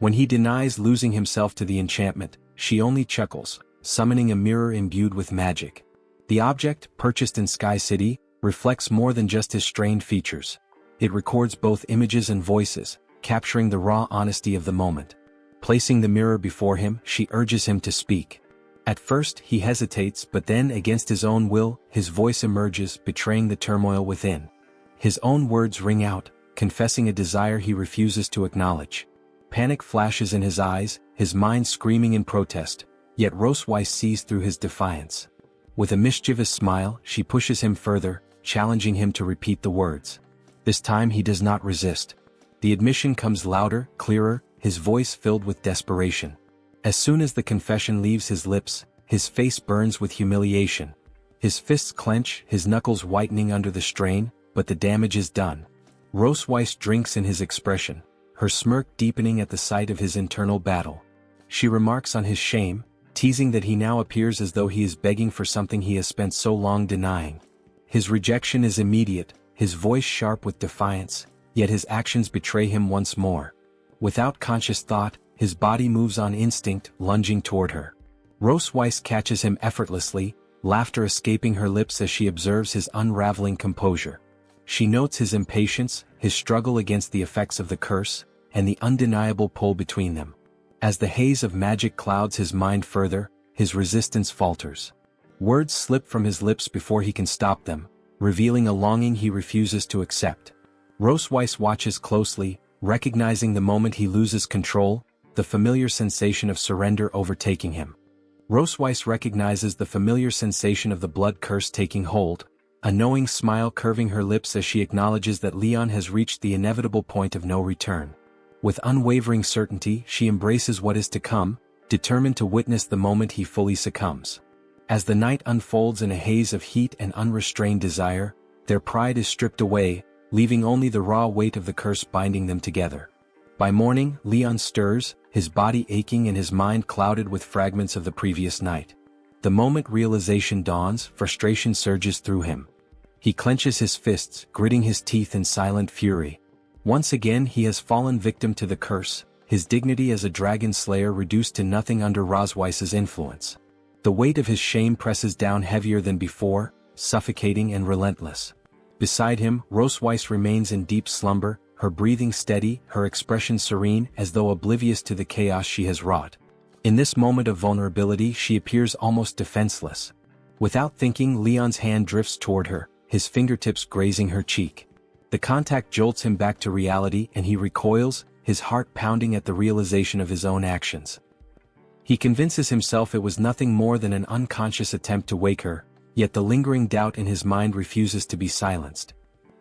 When he denies losing himself to the enchantment, she only chuckles, summoning a mirror imbued with magic. The object, purchased in Sky City, reflects more than just his strained features. It records both images and voices, capturing the raw honesty of the moment. Placing the mirror before him, she urges him to speak. At first, he hesitates, but then, against his own will, his voice emerges, betraying the turmoil within. His own words ring out, confessing a desire he refuses to acknowledge. Panic flashes in his eyes, his mind screaming in protest, yet Roseweiss sees through his defiance. With a mischievous smile, she pushes him further, challenging him to repeat the words. This time he does not resist. The admission comes louder, clearer, his voice filled with desperation. As soon as the confession leaves his lips, his face burns with humiliation. His fists clench, his knuckles whitening under the strain, but the damage is done. Roseweiss drinks in his expression, her smirk deepening at the sight of his internal battle. She remarks on his shame, teasing that he now appears as though he is begging for something he has spent so long denying. His rejection is immediate, his voice sharp with defiance, yet his actions betray him once more. Without conscious thought, his body moves on instinct, lunging toward her. Roseweiss catches him effortlessly, laughter escaping her lips as she observes his unraveling composure. She notes his impatience, his struggle against the effects of the curse, and the undeniable pull between them. As the haze of magic clouds his mind further, his resistance falters. Words slip from his lips before he can stop them, revealing a longing he refuses to accept. Roseweiss watches closely, recognizing the moment he loses control, the familiar sensation of surrender overtaking him. Roseweiss recognizes the familiar sensation of the blood curse taking hold, a knowing smile curving her lips as she acknowledges that Leon has reached the inevitable point of no return. With unwavering certainty, she embraces what is to come, determined to witness the moment he fully succumbs. As the night unfolds in a haze of heat and unrestrained desire, their pride is stripped away, leaving only the raw weight of the curse binding them together. By morning, Leon stirs, his body aching and his mind clouded with fragments of the previous night. The moment realization dawns, frustration surges through him. He clenches his fists, gritting his teeth in silent fury. Once again he has fallen victim to the curse, his dignity as a dragon slayer reduced to nothing under Rosweiss's influence. The weight of his shame presses down heavier than before, suffocating and relentless. Beside him, Roseweiss remains in deep slumber, her breathing steady, her expression serene, as though oblivious to the chaos she has wrought. In this moment of vulnerability she appears almost defenseless. Without thinking, Leon's hand drifts toward her, his fingertips grazing her cheek. The contact jolts him back to reality and he recoils, his heart pounding at the realization of his own actions. He convinces himself it was nothing more than an unconscious attempt to wake her, yet the lingering doubt in his mind refuses to be silenced.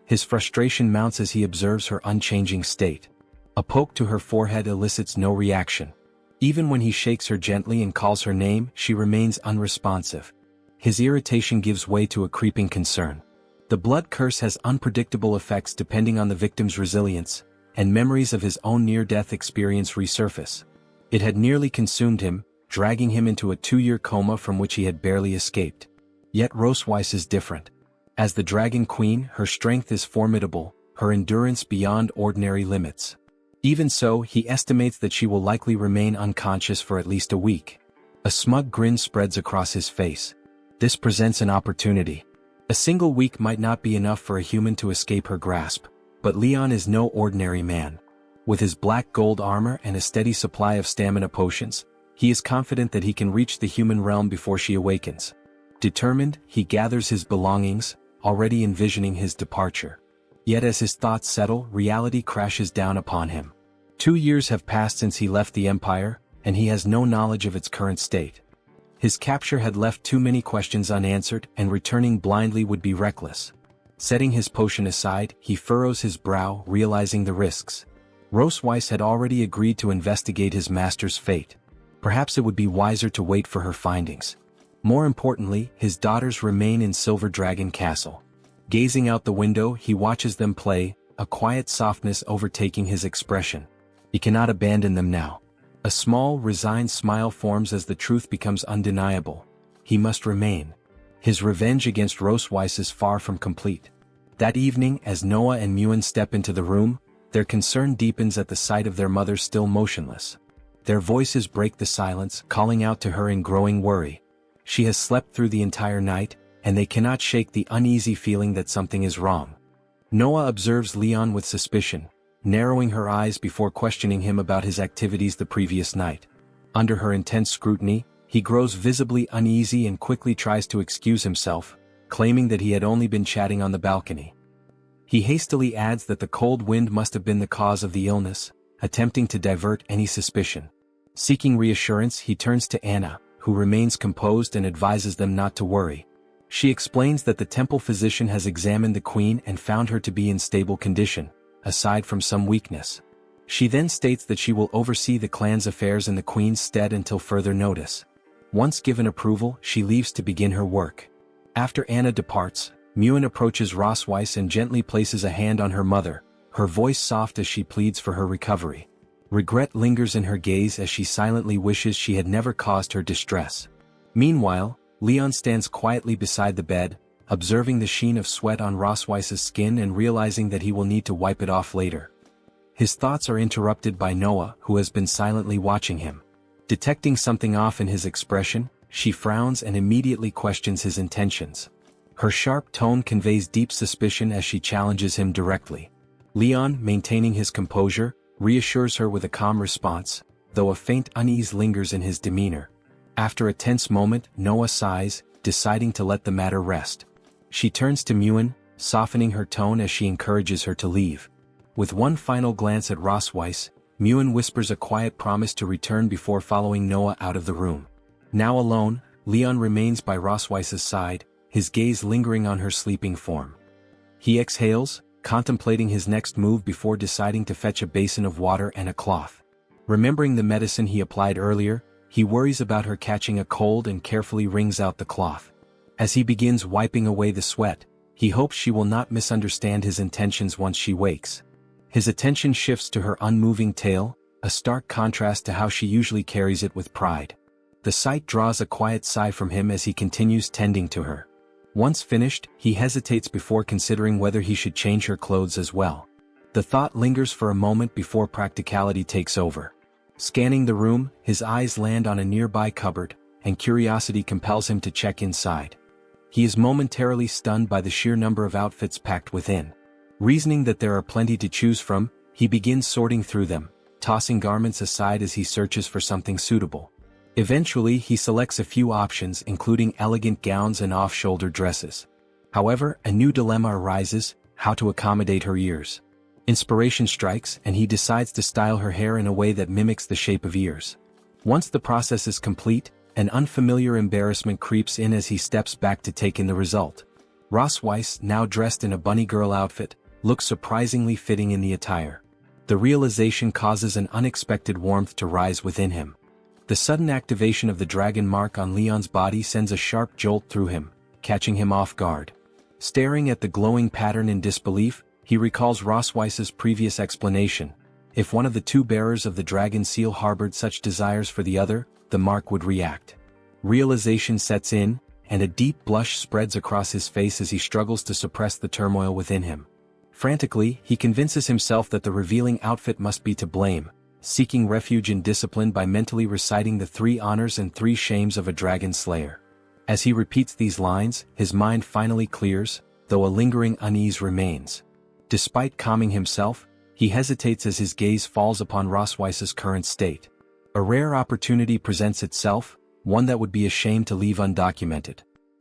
His frustration mounts as he observes her unchanging state. A poke to her forehead elicits no reaction. Even when he shakes her gently and calls her name, she remains unresponsive. His irritation gives way to a creeping concern. The blood curse has unpredictable effects depending on the victim's resilience, and memories of his own near-death experience resurface. It had nearly consumed him, dragging him into a 2-year coma from which he had barely escaped. Yet Roseweiss is different. As the Dragon Queen, her strength is formidable, her endurance beyond ordinary limits. Even so, he estimates that she will likely remain unconscious for at least a week. A smug grin spreads across his face. This presents an opportunity. A single week might not be enough for a human to escape her grasp, but Leon is no ordinary man. With his black gold armor and a steady supply of stamina potions, he is confident that he can reach the human realm before she awakens. Determined, he gathers his belongings, already envisioning his departure. Yet as his thoughts settle, reality crashes down upon him. 2 years have passed since he left the Empire, and he has no knowledge of its current state. His capture had left too many questions unanswered, and returning blindly would be reckless. Setting his potion aside, he furrows his brow, realizing the risks. Roseweiss had already agreed to investigate his master's fate. Perhaps it would be wiser to wait for her findings. More importantly, his daughters remain in Silver Dragon Castle. Gazing out the window, he watches them play, a quiet softness overtaking his expression. He cannot abandon them now. A small, resigned smile forms as the truth becomes undeniable. He must remain. His revenge against Roseweiss is far from complete. That evening, as Noah and Muen step into the room, their concern deepens at the sight of their mother still motionless. Their voices break the silence, calling out to her in growing worry. She has slept through the entire night, and they cannot shake the uneasy feeling that something is wrong. Noah observes Leon with suspicion, narrowing her eyes before questioning him about his activities the previous night. Under her intense scrutiny, he grows visibly uneasy and quickly tries to excuse himself, claiming that he had only been chatting on the balcony. He hastily adds that the cold wind must have been the cause of the illness, attempting to divert any suspicion. Seeking reassurance, he turns to Anna, who remains composed and advises them not to worry. She explains that the temple physician has examined the queen and found her to be in stable condition, aside from some weakness. She then states that she will oversee the clan's affairs in the queen's stead until further notice. Once given approval, she leaves to begin her work. After Anna departs, Muen approaches Rosweiss and gently places a hand on her mother, her voice soft as she pleads for her recovery. Regret lingers in her gaze as she silently wishes she had never caused her distress. Meanwhile, Leon stands quietly beside the bed, observing the sheen of sweat on Rosweiss's skin and realizing that he will need to wipe it off later. His thoughts are interrupted by Noah, who has been silently watching him. Detecting something off in his expression, she frowns and immediately questions his intentions. Her sharp tone conveys deep suspicion as she challenges him directly. Leon, maintaining his composure, reassures her with a calm response, though a faint unease lingers in his demeanor. After a tense moment, Noah sighs, deciding to let the matter rest. She turns to Muen, softening her tone as she encourages her to leave. With one final glance at Rosweiss, Muen whispers a quiet promise to return before following Noah out of the room. Now alone, Leon remains by Rosweiss's side, his gaze lingering on her sleeping form. He exhales, contemplating his next move before deciding to fetch a basin of water and a cloth. Remembering the medicine he applied earlier, he worries about her catching a cold and carefully wrings out the cloth. As he begins wiping away the sweat, he hopes she will not misunderstand his intentions once she wakes. His attention shifts to her unmoving tail, a stark contrast to how she usually carries it with pride. The sight draws a quiet sigh from him as he continues tending to her. Once finished, he hesitates before considering whether he should change her clothes as well. The thought lingers for a moment before practicality takes over. Scanning the room, his eyes land on a nearby cupboard, and curiosity compels him to check inside. He is momentarily stunned by the sheer number of outfits packed within. Reasoning that there are plenty to choose from, he begins sorting through them, tossing garments aside as he searches for something suitable. Eventually, he selects a few options including elegant gowns and off-shoulder dresses. However, a new dilemma arises: how to accommodate her ears. Inspiration strikes and he decides to style her hair in a way that mimics the shape of ears. Once the process is complete, an unfamiliar embarrassment creeps in as he steps back to take in the result. Rosweiss, now dressed in a bunny girl outfit, looks surprisingly fitting in the attire. The realization causes an unexpected warmth to rise within him. The sudden activation of the dragon mark on Leon's body sends a sharp jolt through him, catching him off guard. Staring at the glowing pattern in disbelief, he recalls Rosweiss's previous explanation. If one of the two bearers of the dragon seal harbored such desires for the other, the mark would react. Realization sets in, and a deep blush spreads across his face as he struggles to suppress the turmoil within him. Frantically, he convinces himself that the revealing outfit must be to blame, seeking refuge in discipline by mentally reciting the 3 honors and 3 shames of a dragon slayer. As he repeats these lines, his mind finally clears, though a lingering unease remains. Despite calming himself, he hesitates as his gaze falls upon Rosweiss's current state. A rare opportunity presents itself, one that would be a shame to leave undocumented.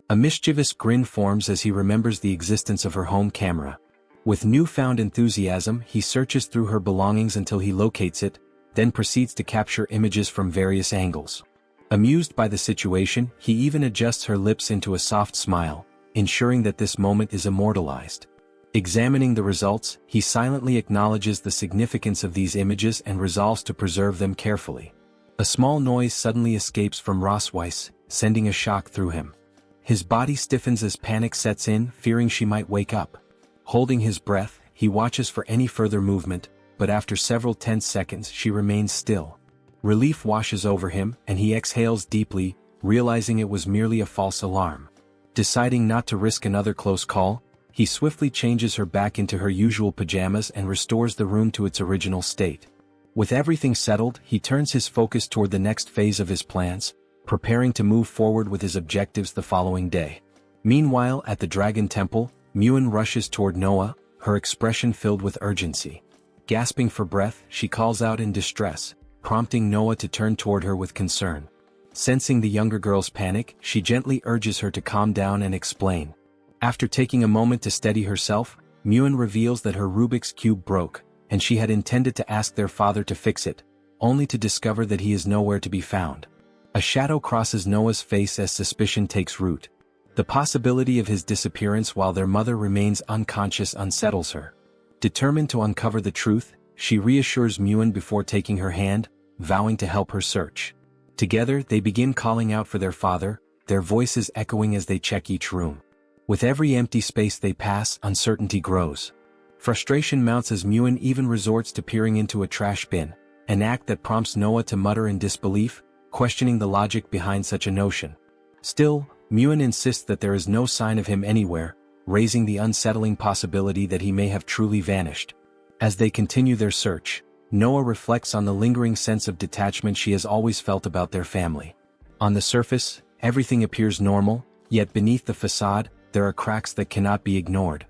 A mischievous grin forms as he remembers the existence of her home camera. With newfound enthusiasm, he searches through her belongings until he locates it, then proceeds to capture images from various angles. Amused by the situation, he even adjusts her lips into a soft smile, ensuring that this moment is immortalized. Examining the results, he silently acknowledges the significance of these images and resolves to preserve them carefully. A small noise suddenly escapes from Rosweiss, sending a shock through him. His body stiffens as panic sets in, fearing she might wake up. Holding his breath, he watches for any further movement, but after several tense seconds she remains still. Relief washes over him, and he exhales deeply, realizing it was merely a false alarm. Deciding not to risk another close call, he swiftly changes her back into her usual pajamas and restores the room to its original state. With everything settled, he turns his focus toward the next phase of his plans, preparing to move forward with his objectives the following day. Meanwhile, at the Dragon Temple, Muen rushes toward Noah, her expression filled with urgency. Gasping for breath, she calls out in distress, prompting Noah to turn toward her with concern. Sensing the younger girl's panic, she gently urges her to calm down and explain. After taking a moment to steady herself, Muen reveals that her Rubik's Cube broke, and she had intended to ask their father to fix it, only to discover that he is nowhere to be found. A shadow crosses Noah's face as suspicion takes root. The possibility of his disappearance while their mother remains unconscious unsettles her. Determined to uncover the truth, she reassures Muen before taking her hand, vowing to help her search. Together they begin calling out for their father, their voices echoing as they check each room. With every empty space they pass, uncertainty grows. Frustration mounts as Muen even resorts to peering into a trash bin, an act that prompts Noah to mutter in disbelief, questioning the logic behind such a notion. Still, Muen insists that there is no sign of him anywhere, raising the unsettling possibility that he may have truly vanished. As they continue their search, Noah reflects on the lingering sense of detachment she has always felt about their family. On the surface, everything appears normal, yet beneath the facade, there are cracks that cannot be ignored.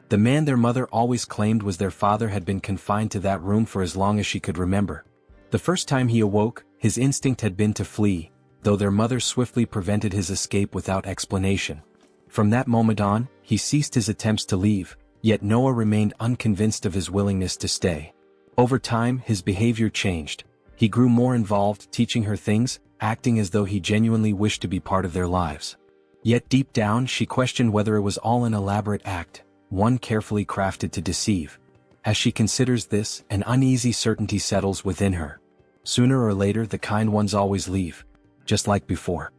The man their mother always claimed was their father had been confined to that room for as long as she could remember. The first time he awoke, his instinct had been to flee, though their mother swiftly prevented his escape without explanation. From that moment on, he ceased his attempts to leave, yet Noah remained unconvinced of his willingness to stay. Over time, his behavior changed. He grew more involved, teaching her things, acting as though he genuinely wished to be part of their lives. Yet deep down, she questioned whether it was all an elaborate act, one carefully crafted to deceive. As she considers this, an uneasy certainty settles within her. Sooner or later, the kind ones always leave, just like before.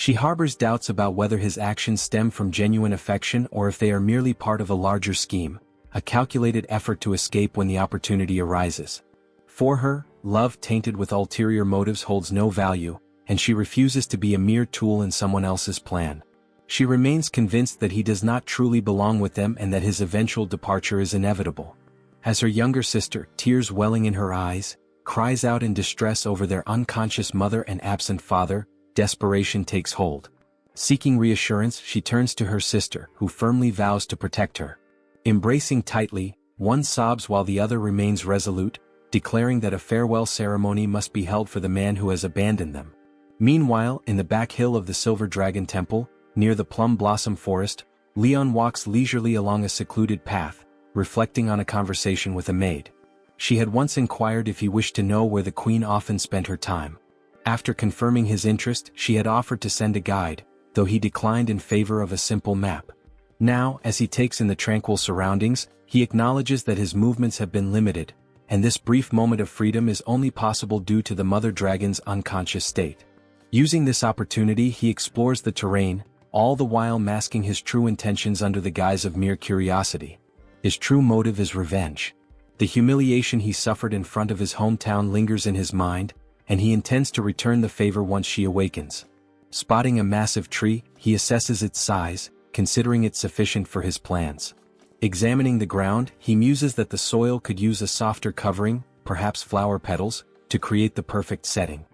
She harbors doubts about whether his actions stem from genuine affection or if they are merely part of a larger scheme, a calculated effort to escape when the opportunity arises. For her, love tainted with ulterior motives holds no value, and she refuses to be a mere tool in someone else's plan. She remains convinced that he does not truly belong with them and that his eventual departure is inevitable. As her younger sister, tears welling in her eyes, cries out in distress over their unconscious mother and absent father, desperation takes hold. Seeking reassurance, she turns to her sister, who firmly vows to protect her. Embracing tightly, one sobs while the other remains resolute, declaring that a farewell ceremony must be held for the man who has abandoned them. Meanwhile, in the back hill of the Silver Dragon Temple, near the Plum Blossom Forest, Leon walks leisurely along a secluded path, reflecting on a conversation with a maid. She had once inquired if he wished to know where the queen often spent her time. After confirming his interest, she had offered to send a guide, though he declined in favor of a simple map. Now, as he takes in the tranquil surroundings, he acknowledges that his movements have been limited, and this brief moment of freedom is only possible due to the mother dragon's unconscious state. Using this opportunity, he explores the terrain, all the while masking his true intentions under the guise of mere curiosity. His true motive is revenge. The humiliation he suffered in front of his hometown lingers in his mind, and he intends to return the favor once she awakens. Spotting a massive tree, he assesses its size, considering it sufficient for his plans. Examining the ground, he muses that the soil could use a softer covering, perhaps flower petals, to create the perfect setting.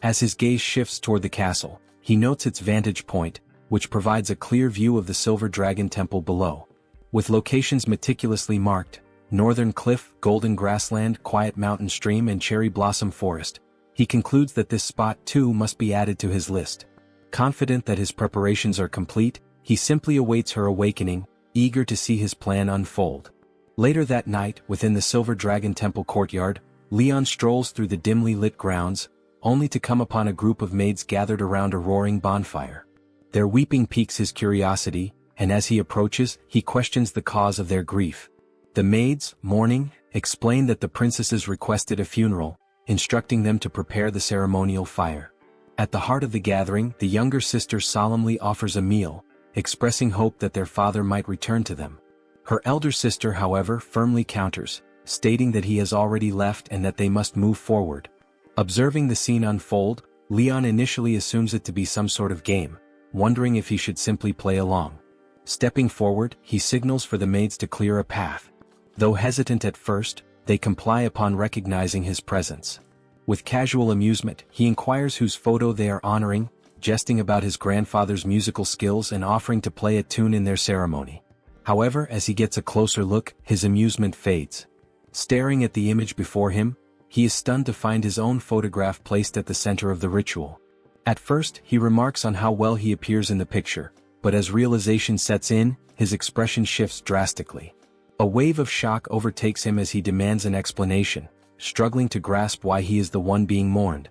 As his gaze shifts toward the castle, he notes its vantage point, which provides a clear view of the Silver Dragon Temple below. With locations meticulously marked, Northern Cliff, Golden Grassland, Quiet Mountain Stream and Cherry Blossom Forest, he concludes that this spot too must be added to his list. Confident that his preparations are complete, he simply awaits her awakening, eager to see his plan unfold. Later that night, within the Silver Dragon Temple courtyard, Leon strolls through the dimly lit grounds, only to come upon a group of maids gathered around a roaring bonfire. Their weeping piques his curiosity, and as he approaches, he questions the cause of their grief. The maids, mourning, explain that the princesses requested a funeral, instructing them to prepare the ceremonial fire. At the heart of the gathering, the younger sister solemnly offers a meal, expressing hope that their father might return to them. Her elder sister, however, firmly counters, stating that he has already left and that they must move forward. Observing the scene unfold, Leon initially assumes it to be some sort of game, wondering if he should simply play along. Stepping forward, he signals for the maids to clear a path. Though hesitant at first, they comply upon recognizing his presence. With casual amusement, he inquires whose photo they are honoring, jesting about his grandfather's musical skills and offering to play a tune in their ceremony. However, as he gets a closer look, his amusement fades. Staring at the image before him, he is stunned to find his own photograph placed at the center of the ritual. At first, he remarks on how well he appears in the picture, but as realization sets in, his expression shifts drastically. A wave of shock overtakes him as he demands an explanation, struggling to grasp why he is the one being mourned.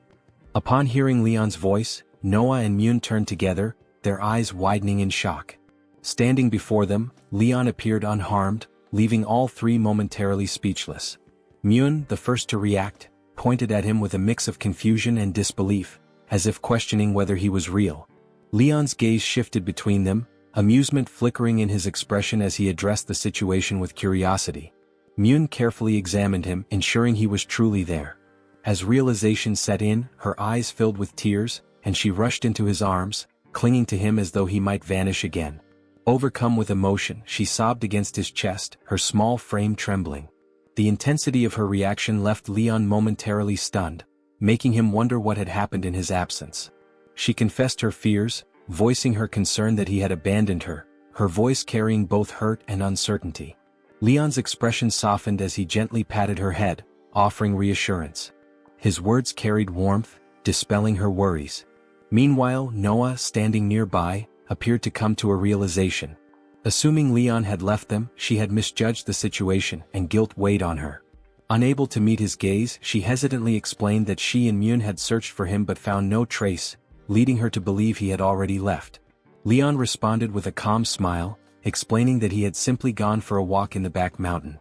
Upon hearing Leon's voice, Noah and Myun turned together, their eyes widening in shock. Standing before them, Leon appeared unharmed, leaving all three momentarily speechless. Myun, the first to react, pointed at him with a mix of confusion and disbelief, as if questioning whether he was real. Leon's gaze shifted between them, amusement flickering in his expression as he addressed the situation with curiosity. Myun carefully examined him, ensuring he was truly there. As realization set in, her eyes filled with tears, and she rushed into his arms, clinging to him as though he might vanish again. Overcome with emotion, she sobbed against his chest, her small frame trembling. The intensity of her reaction left Leon momentarily stunned, making him wonder what had happened in his absence. She confessed her fears, voicing her concern that he had abandoned her, her voice carrying both hurt and uncertainty. Leon's expression softened as he gently patted her head, offering reassurance. His words carried warmth, dispelling her worries. Meanwhile, Noah, standing nearby, appeared to come to a realization. Assuming Leon had left them, she had misjudged the situation, and guilt weighed on her. Unable to meet his gaze, she hesitantly explained that she and Myun had searched for him but found no trace, leading her to believe he had already left. Leon responded with a calm smile, explaining that he had simply gone for a walk in the back mountain.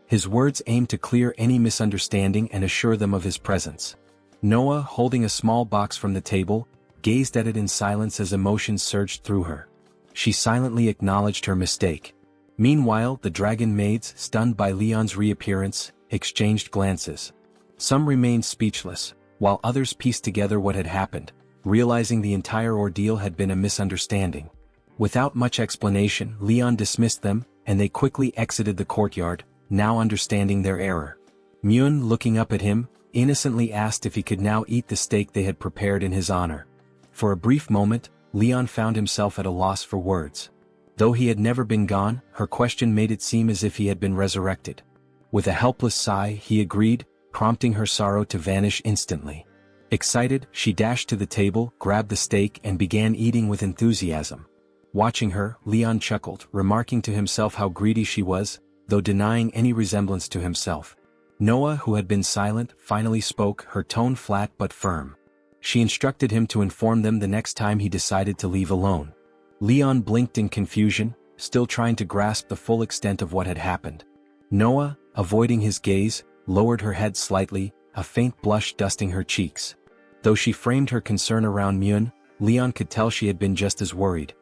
His words aimed to clear any misunderstanding and assure them of his presence. Noah, holding a small box from the table, gazed at it in silence as emotions surged through her. She silently acknowledged her mistake. Meanwhile, the dragon maids, stunned by Leon's reappearance, exchanged glances. Some remained speechless, while others pieced together what had happened, realizing the entire ordeal had been a misunderstanding. Without much explanation, Leon dismissed them, and they quickly exited the courtyard, now understanding their error. Myun, looking up at him, innocently asked if he could now eat the steak they had prepared in his honor. For a brief moment, Leon found himself at a loss for words. Though he had never been gone, her question made it seem as if he had been resurrected. With a helpless sigh, he agreed, prompting her sorrow to vanish instantly. Excited, she dashed to the table, grabbed the steak and began eating with enthusiasm. Watching her, Leon chuckled, remarking to himself how greedy she was, though denying any resemblance to himself. Noah, who had been silent, finally spoke, her tone flat but firm. She instructed him to inform them the next time he decided to leave alone. Leon blinked in confusion, still trying to grasp the full extent of what had happened. Noah, avoiding his gaze, lowered her head slightly, a faint blush dusting her cheeks. Though she framed her concern around Myun, Leon could tell she had been just as worried.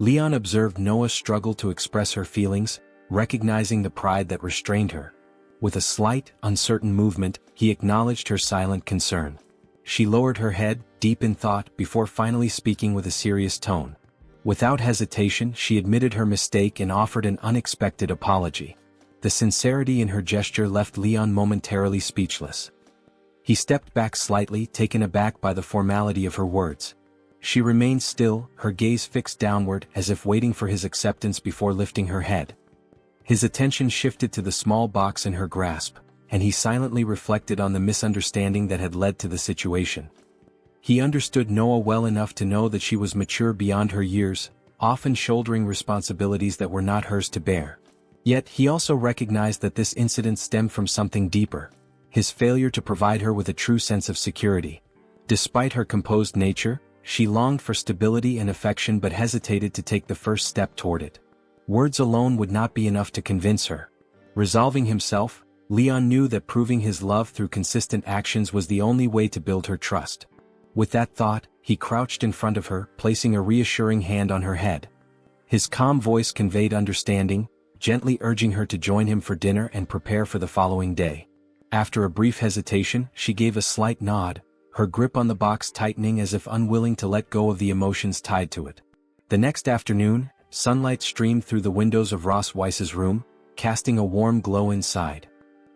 Leon observed Noah struggle to express her feelings, recognizing the pride that restrained her. With a slight, uncertain movement, he acknowledged her silent concern. She lowered her head, deep in thought, before finally speaking with a serious tone. Without hesitation, she admitted her mistake and offered an unexpected apology. The sincerity in her gesture left Leon momentarily speechless. He stepped back slightly, taken aback by the formality of her words. She remained still, her gaze fixed downward as if waiting for his acceptance before lifting her head. His attention shifted to the small box in her grasp, and he silently reflected on the misunderstanding that had led to the situation. He understood Noah well enough to know that she was mature beyond her years, often shouldering responsibilities that were not hers to bear. Yet he also recognized that this incident stemmed from something deeper, his failure to provide her with a true sense of security. Despite her composed nature, she longed for stability and affection but hesitated to take the first step toward it. Words alone would not be enough to convince her. Resolving himself, Leon knew that proving his love through consistent actions was the only way to build her trust. With that thought, he crouched in front of her, placing a reassuring hand on her head. His calm voice conveyed understanding, gently urging her to join him for dinner and prepare for the following day. After a brief hesitation, she gave a slight nod, her grip on the box tightening as if unwilling to let go of the emotions tied to it. The next afternoon, sunlight streamed through the windows of Ross Weiss's room, casting a warm glow inside.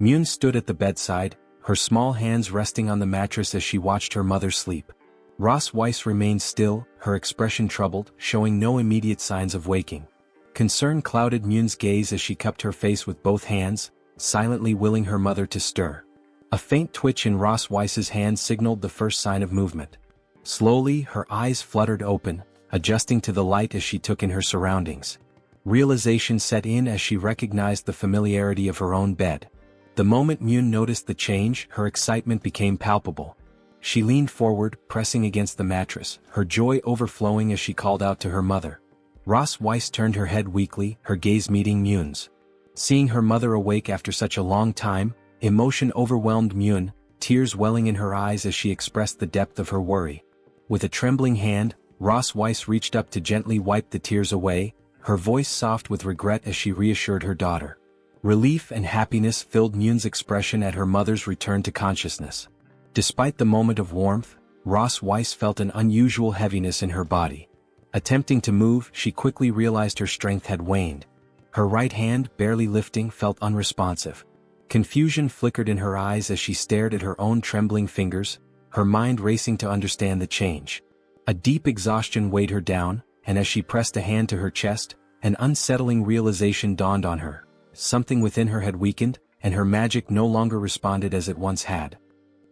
Myun stood at the bedside, her small hands resting on the mattress as she watched her mother sleep. Ross Weiss remained still, her expression troubled, showing no immediate signs of waking. Concern clouded Myun's gaze as she cupped her face with both hands, silently willing her mother to stir. A faint twitch in Ross Weiss's hand signaled the first sign of movement. Slowly, her eyes fluttered open, adjusting to the light as she took in her surroundings. Realization set in as she recognized the familiarity of her own bed. The moment Myun noticed the change, her excitement became palpable. She leaned forward, pressing against the mattress, her joy overflowing as she called out to her mother. Ross Weiss turned her head weakly, her gaze meeting Myun's. Seeing her mother awake after such a long time, emotion overwhelmed Myun, tears welling in her eyes as she expressed the depth of her worry. With a trembling hand, Ross Weiss reached up to gently wipe the tears away, her voice soft with regret as she reassured her daughter. Relief and happiness filled Myun's expression at her mother's return to consciousness. Despite the moment of warmth, Ross Weiss felt an unusual heaviness in her body. Attempting to move, she quickly realized her strength had waned. Her right hand, barely lifting, felt unresponsive. Confusion flickered in her eyes as she stared at her own trembling fingers, her mind racing to understand the change. A deep exhaustion weighed her down, and as she pressed a hand to her chest, an unsettling realization dawned on her. Something within her had weakened, and her magic no longer responded as it once had.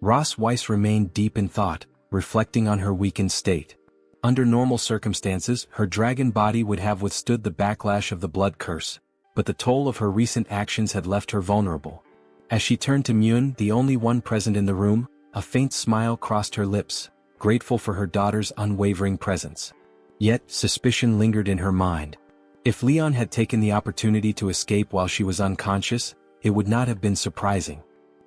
Ross Weiss remained deep in thought, reflecting on her weakened state. Under normal circumstances, her dragon body would have withstood the backlash of the blood curse, but the toll of her recent actions had left her vulnerable. As she turned to Myun, the only one present in the room, a faint smile crossed her lips, grateful for her daughter's unwavering presence. Yet, suspicion lingered in her mind. If Leon had taken the opportunity to escape while she was unconscious, it would not have been surprising.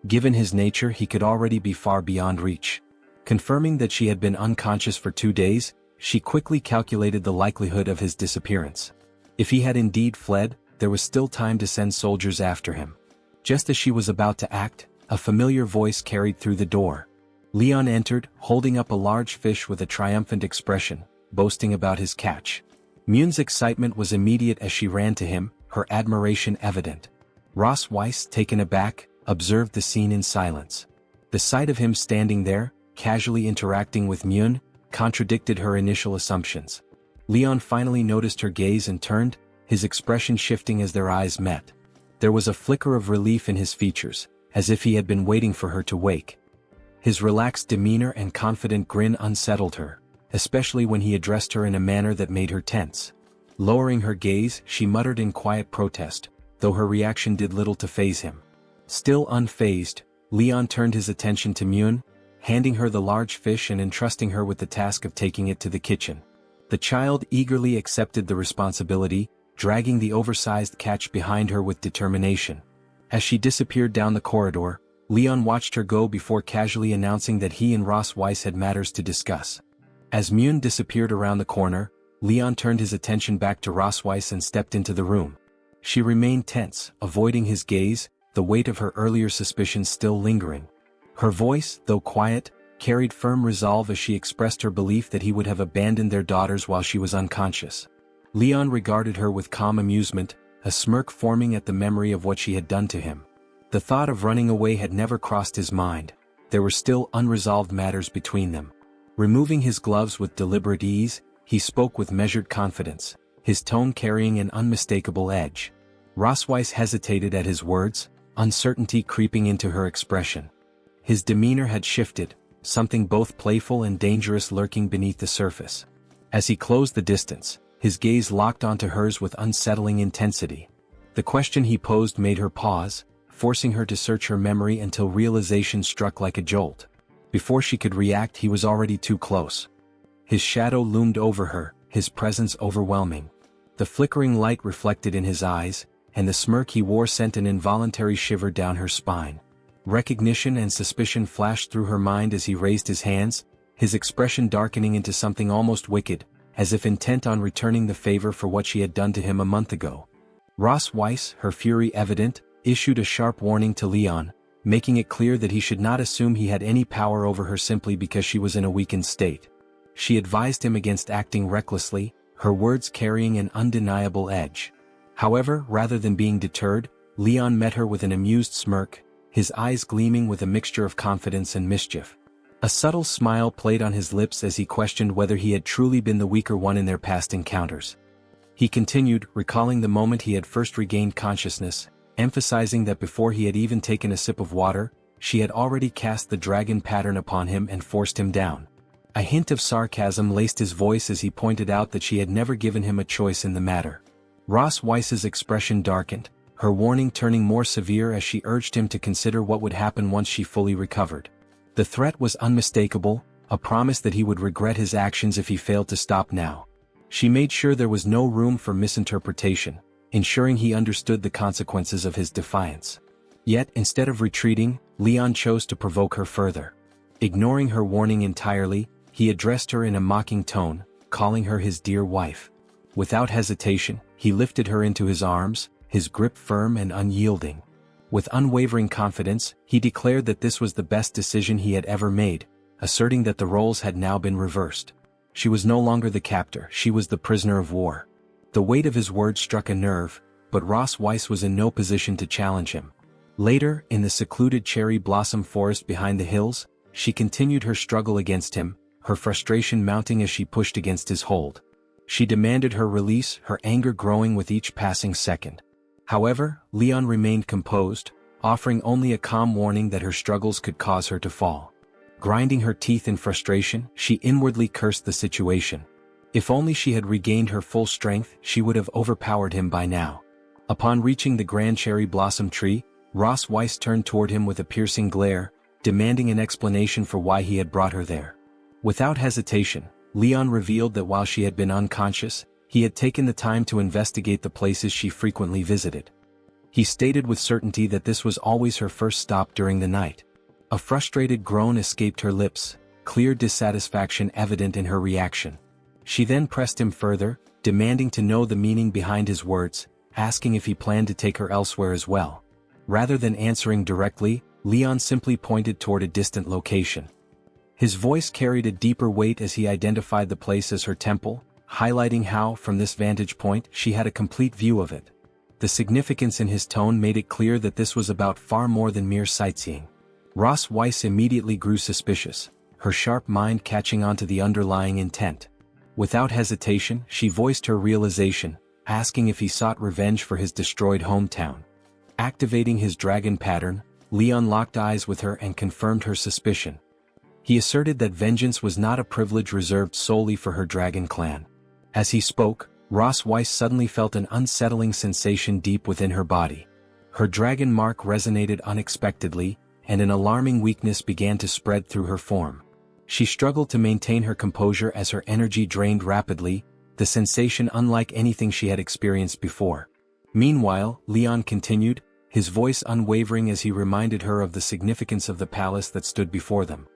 Given his nature, he could already be far beyond reach. Confirming that she had been unconscious for 2 days, she quickly calculated the likelihood of his disappearance. If he had indeed fled, there was still time to send soldiers after him. Just as she was about to act, a familiar voice carried through the door. Leon entered, holding up a large fish with a triumphant expression, boasting about his catch. Myun's excitement was immediate as she ran to him, her admiration evident. Ross Weiss, taken aback, observed the scene in silence. The sight of him standing there, casually interacting with Myun, contradicted her initial assumptions. Leon finally noticed her gaze and turned, his expression shifting as their eyes met. There was a flicker of relief in his features, as if he had been waiting for her to wake. His relaxed demeanor and confident grin unsettled her, especially when he addressed her in a manner that made her tense. Lowering her gaze, she muttered in quiet protest, though her reaction did little to faze him. Still unfazed, Leon turned his attention to Myun, handing her the large fish and entrusting her with the task of taking it to the kitchen. The child eagerly accepted the responsibility, dragging the oversized catch behind her with determination. As she disappeared down the corridor, Leon watched her go before casually announcing that he and Ross Weiss had matters to discuss. As Myun disappeared around the corner, Leon turned his attention back to Ross Weiss and stepped into the room. She remained tense, avoiding his gaze, the weight of her earlier suspicions still lingering. Her voice, though quiet, carried firm resolve as she expressed her belief that he would have abandoned their daughters while she was unconscious. Leon regarded her with calm amusement, a smirk forming at the memory of what she had done to him. The thought of running away had never crossed his mind. There were still unresolved matters between them. Removing his gloves with deliberate ease, he spoke with measured confidence, his tone carrying an unmistakable edge. Ross Weiss hesitated at his words, uncertainty creeping into her expression. His demeanor had shifted, something both playful and dangerous lurking beneath the surface. As he closed the distance, his gaze locked onto hers with unsettling intensity. The question he posed made her pause, forcing her to search her memory until realization struck like a jolt. Before she could react, he was already too close. His shadow loomed over her, his presence overwhelming. The flickering light reflected in his eyes, and the smirk he wore sent an involuntary shiver down her spine. Recognition and suspicion flashed through her mind as he raised his hands, his expression darkening into something almost wicked, as if intent on returning the favor for what she had done to him a month ago. Ross Weiss, her fury evident, issued a sharp warning to Leon, making it clear that he should not assume he had any power over her simply because she was in a weakened state. She advised him against acting recklessly, her words carrying an undeniable edge. However, rather than being deterred, Leon met her with an amused smirk, his eyes gleaming with a mixture of confidence and mischief. A subtle smile played on his lips as he questioned whether he had truly been the weaker one in their past encounters. He continued, recalling the moment he had first regained consciousness, emphasizing that before he had even taken a sip of water, she had already cast the dragon pattern upon him and forced him down. A hint of sarcasm laced his voice as he pointed out that she had never given him a choice in the matter. Ross Weiss's expression darkened, her warning turning more severe as she urged him to consider what would happen once she fully recovered. The threat was unmistakable, a promise that he would regret his actions if he failed to stop now. She made sure there was no room for misinterpretation, ensuring he understood the consequences of his defiance. Yet, instead of retreating, Leon chose to provoke her further. Ignoring her warning entirely, he addressed her in a mocking tone, calling her his dear wife. Without hesitation, he lifted her into his arms, his grip firm and unyielding. With unwavering confidence, he declared that this was the best decision he had ever made, asserting that the roles had now been reversed. She was no longer the captor, she was the prisoner of war. The weight of his words struck a nerve, but Ross Weiss was in no position to challenge him. Later, in the secluded cherry blossom forest behind the hills, she continued her struggle against him, her frustration mounting as she pushed against his hold. She demanded her release, her anger growing with each passing second. However, Leon remained composed, offering only a calm warning that her struggles could cause her to fall. Grinding her teeth in frustration, she inwardly cursed the situation. If only she had regained her full strength, she would have overpowered him by now. Upon reaching the grand cherry blossom tree, Ross Weiss turned toward him with a piercing glare, demanding an explanation for why he had brought her there. Without hesitation, Leon revealed that while she had been unconscious, he had taken the time to investigate the places she frequently visited. He stated with certainty that this was always her first stop during the night. A frustrated groan escaped her lips, clear dissatisfaction evident in her reaction. She then pressed him further, demanding to know the meaning behind his words, asking if he planned to take her elsewhere as well. Rather than answering directly, Leon simply pointed toward a distant location. His voice carried a deeper weight as he identified the place as her temple, highlighting how, from this vantage point, she had a complete view of it. The significance in his tone made it clear that this was about far more than mere sightseeing. Ross Weiss immediately grew suspicious, her sharp mind catching on to the underlying intent. Without hesitation, she voiced her realization, asking if he sought revenge for his destroyed hometown. Activating his dragon pattern, Leon locked eyes with her and confirmed her suspicion. He asserted that vengeance was not a privilege reserved solely for her dragon clan. As he spoke, Ross Weiss suddenly felt an unsettling sensation deep within her body. Her dragon mark resonated unexpectedly, and an alarming weakness began to spread through her form. She struggled to maintain her composure as her energy drained rapidly, the sensation unlike anything she had experienced before. Meanwhile, Leon continued, his voice unwavering as he reminded her of the significance of the palace that stood before them.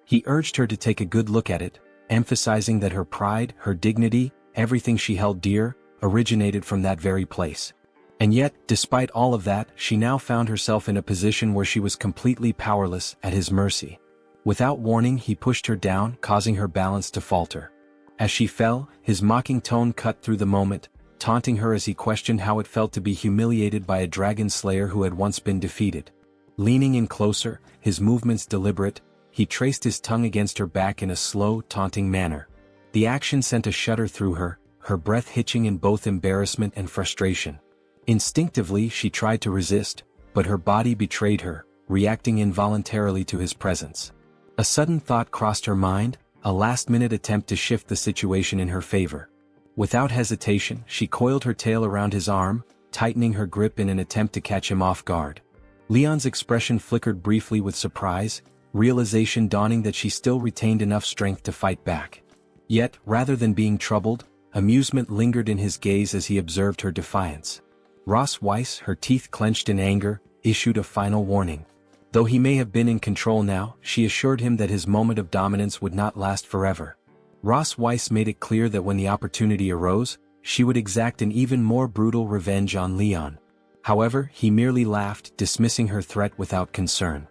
He urged her to take a good look at it, emphasizing that her pride, her dignity, everything she held dear, originated from that very place. And yet, despite all of that, she now found herself in a position where she was completely powerless, at his mercy. Without warning, he pushed her down, causing her balance to falter. As she fell, his mocking tone cut through the moment, taunting her as he questioned how it felt to be humiliated by a dragon slayer who had once been defeated. Leaning in closer, his movements deliberate, he traced his tongue against her back in a slow, taunting manner. The action sent a shudder through her, her breath hitching in both embarrassment and frustration. Instinctively, she tried to resist, but her body betrayed her, reacting involuntarily to his presence. A sudden thought crossed her mind, a last-minute attempt to shift the situation in her favor. Without hesitation, she coiled her tail around his arm, tightening her grip in an attempt to catch him off guard. Leon's expression flickered briefly with surprise, realization dawning that she still retained enough strength to fight back. Yet, rather than being troubled, amusement lingered in his gaze as he observed her defiance. Ross Weiss, her teeth clenched in anger, issued a final warning. Though he may have been in control now, she assured him that his moment of dominance would not last forever. Ross Weiss made it clear that when the opportunity arose, she would exact an even more brutal revenge on Leon. However, he merely laughed, dismissing her threat without concern.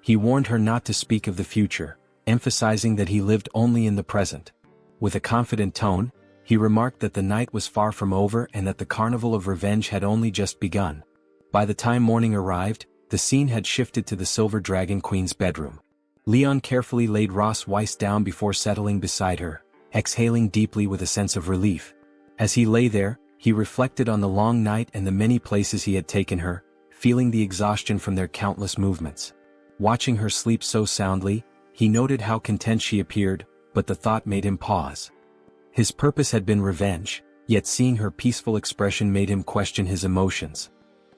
He warned her not to speak of the future, emphasizing that he lived only in the present. With a confident tone, he remarked that the night was far from over and that the carnival of revenge had only just begun. By the time morning arrived, the scene had shifted to the Silver Dragon Queen's bedroom. Leon carefully laid Ross Weiss down before settling beside her, exhaling deeply with a sense of relief. As he lay there, he reflected on the long night and the many places he had taken her, feeling the exhaustion from their countless movements. Watching her sleep so soundly, he noted how content she appeared, but the thought made him pause. His purpose had been revenge, yet seeing her peaceful expression made him question his emotions.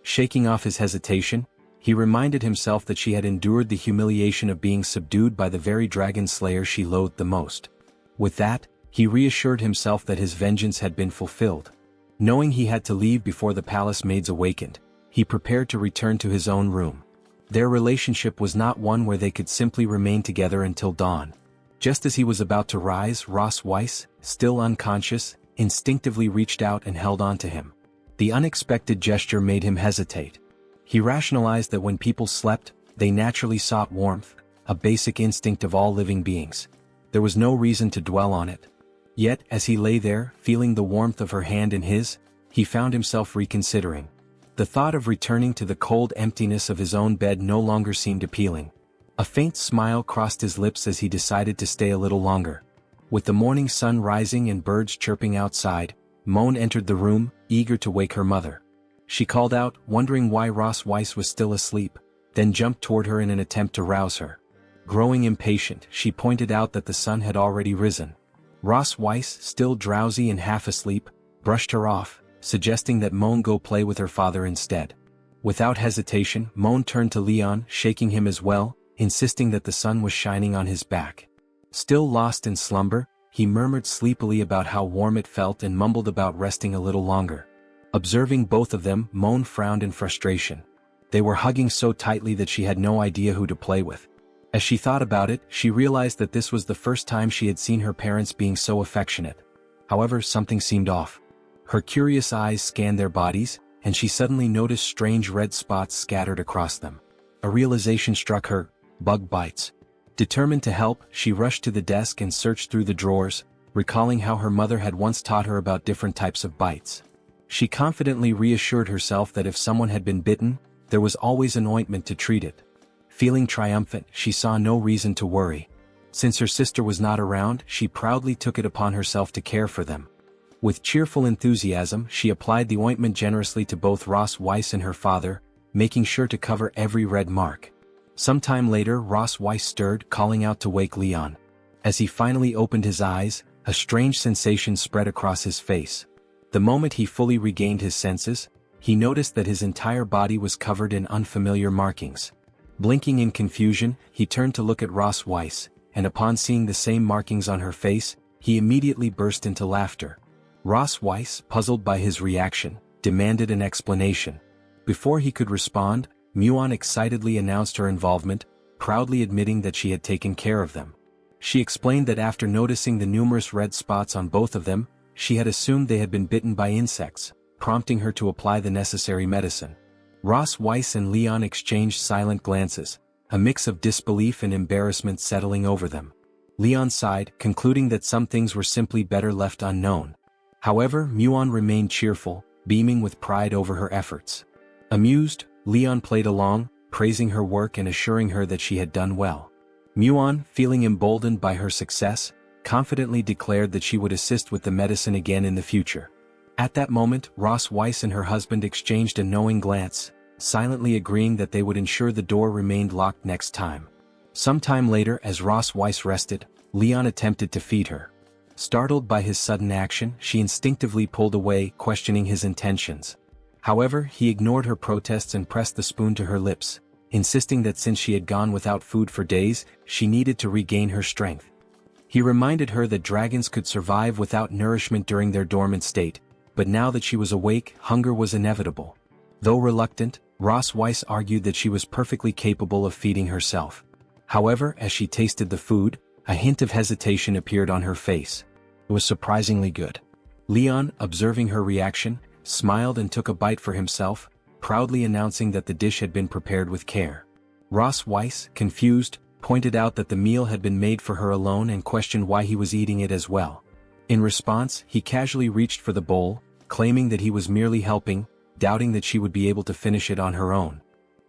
Shaking off his hesitation, he reminded himself that she had endured the humiliation of being subdued by the very dragon slayer she loathed the most. With that, he reassured himself that his vengeance had been fulfilled. Knowing he had to leave before the palace maids awakened, he prepared to return to his own room. Their relationship was not one where they could simply remain together until dawn. Just as he was about to rise, Ross Weiss, still unconscious, instinctively reached out and held on to him. The unexpected gesture made him hesitate. He rationalized that when people slept, they naturally sought warmth, a basic instinct of all living beings. There was no reason to dwell on it. Yet, as he lay there, feeling the warmth of her hand in his, he found himself reconsidering. The thought of returning to the cold emptiness of his own bed no longer seemed appealing. A faint smile crossed his lips as he decided to stay a little longer. With the morning sun rising and birds chirping outside, Moan entered the room, eager to wake her mother. She called out, wondering why Ross Weiss was still asleep, then jumped toward her in an attempt to rouse her. Growing impatient, she pointed out that the sun had already risen. Ross Weiss, still drowsy and half asleep, brushed her off, suggesting that Moan go play with her father instead. Without hesitation, Moan turned to Leon, shaking him as well, insisting that the sun was shining on his back. Still lost in slumber, he murmured sleepily about how warm it felt and mumbled about resting a little longer. Observing both of them, Moan frowned in frustration. They were hugging so tightly that she had no idea who to play with. As she thought about it, she realized that this was the first time she had seen her parents being so affectionate. However, something seemed off. Her curious eyes scanned their bodies, and she suddenly noticed strange red spots scattered across them. A realization struck her: bug bites. Determined to help, she rushed to the desk and searched through the drawers, recalling how her mother had once taught her about different types of bites. She confidently reassured herself that if someone had been bitten, there was always an ointment to treat it. Feeling triumphant, she saw no reason to worry. Since her sister was not around, she proudly took it upon herself to care for them. With cheerful enthusiasm, she applied the ointment generously to both Ross Weiss and her father, making sure to cover every red mark. Sometime later, Ross Weiss stirred, calling out to wake Leon. As he finally opened his eyes, a strange sensation spread across his face. The moment he fully regained his senses, he noticed that his entire body was covered in unfamiliar markings. Blinking in confusion, he turned to look at Ross Weiss, and upon seeing the same markings on her face, he immediately burst into laughter. Ross Weiss, puzzled by his reaction, demanded an explanation. Before he could respond, Muon excitedly announced her involvement, proudly admitting that she had taken care of them. She explained that after noticing the numerous red spots on both of them, she had assumed they had been bitten by insects, prompting her to apply the necessary medicine. Ross Weiss and Leon exchanged silent glances, a mix of disbelief and embarrassment settling over them. Leon sighed, concluding that some things were simply better left unknown. However, Muon remained cheerful, beaming with pride over her efforts. Amused, Leon played along, praising her work and assuring her that she had done well. Muon, feeling emboldened by her success, confidently declared that she would assist with the medicine again in the future. At that moment, Ross Weiss and her husband exchanged a knowing glance, silently agreeing that they would ensure the door remained locked next time. Sometime later, as Ross Weiss rested, Leon attempted to feed her. Startled by his sudden action, she instinctively pulled away, questioning his intentions. However, he ignored her protests and pressed the spoon to her lips, insisting that since she had gone without food for days, she needed to regain her strength. He reminded her that dragons could survive without nourishment during their dormant state, but now that she was awake, hunger was inevitable. Though reluctant, Ross Weiss argued that she was perfectly capable of feeding herself. However, as she tasted the food, a hint of hesitation appeared on her face. It was surprisingly good. Leon, observing her reaction, smiled and took a bite for himself, proudly announcing that the dish had been prepared with care. Ross Weiss, confused, pointed out that the meal had been made for her alone and questioned why he was eating it as well. In response, he casually reached for the bowl, claiming that he was merely helping, doubting that she would be able to finish it on her own.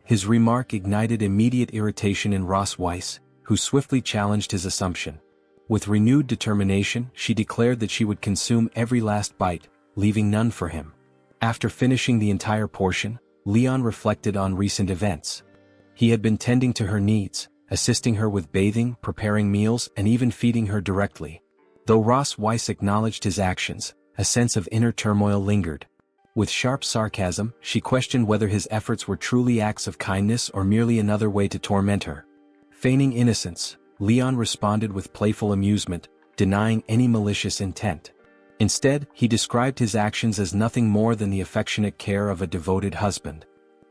His remark ignited immediate irritation in Ross Weiss, who swiftly challenged his assumption. With renewed determination, she declared that she would consume every last bite, leaving none for him. After finishing the entire portion, Leon reflected on recent events. He had been tending to her needs, assisting her with bathing, preparing meals, and even feeding her directly. Though Ross Weiss acknowledged his actions, a sense of inner turmoil lingered. With sharp sarcasm, she questioned whether his efforts were truly acts of kindness or merely another way to torment her. Feigning innocence, Leon responded with playful amusement, denying any malicious intent. Instead, he described his actions as nothing more than the affectionate care of a devoted husband.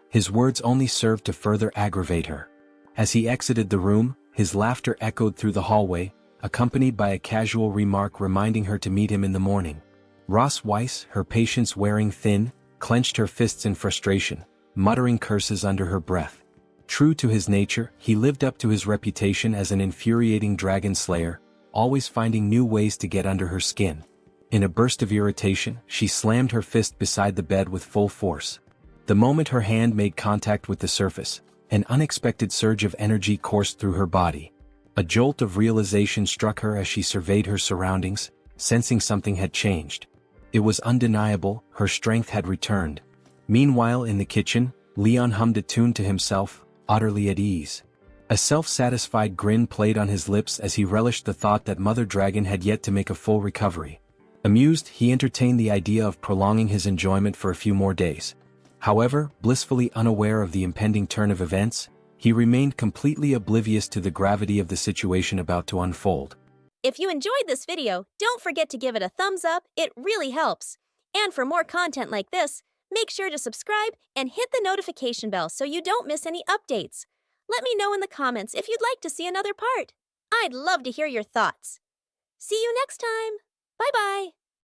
His words only served to further aggravate her. As he exited the room, his laughter echoed through the hallway, accompanied by a casual remark reminding her to meet him in the morning. Ross Weiss, her patience wearing thin, clenched her fists in frustration, muttering curses under her breath. True to his nature, he lived up to his reputation as an infuriating dragon slayer, always finding new ways to get under her skin. In a burst of irritation, she slammed her fist beside the bed with full force. The moment her hand made contact with the surface, an unexpected surge of energy coursed through her body. A jolt of realization struck her as she surveyed her surroundings, sensing something had changed. It was undeniable, her strength had returned. Meanwhile in the kitchen, Leon hummed a tune to himself, utterly at ease. A self-satisfied grin played on his lips as he relished the thought that Mother Dragon had yet to make a full recovery. Amused, he entertained the idea of prolonging his enjoyment for a few more days. However, blissfully unaware of the impending turn of events, he remained completely oblivious to the gravity of the situation about to unfold. If you enjoyed this video, don't forget to give it a thumbs up, it really helps. And for more content like this, make sure to subscribe and hit the notification bell so you don't miss any updates. Let me know in the comments if you'd like to see another part. I'd love to hear your thoughts. See you next time. Bye-bye.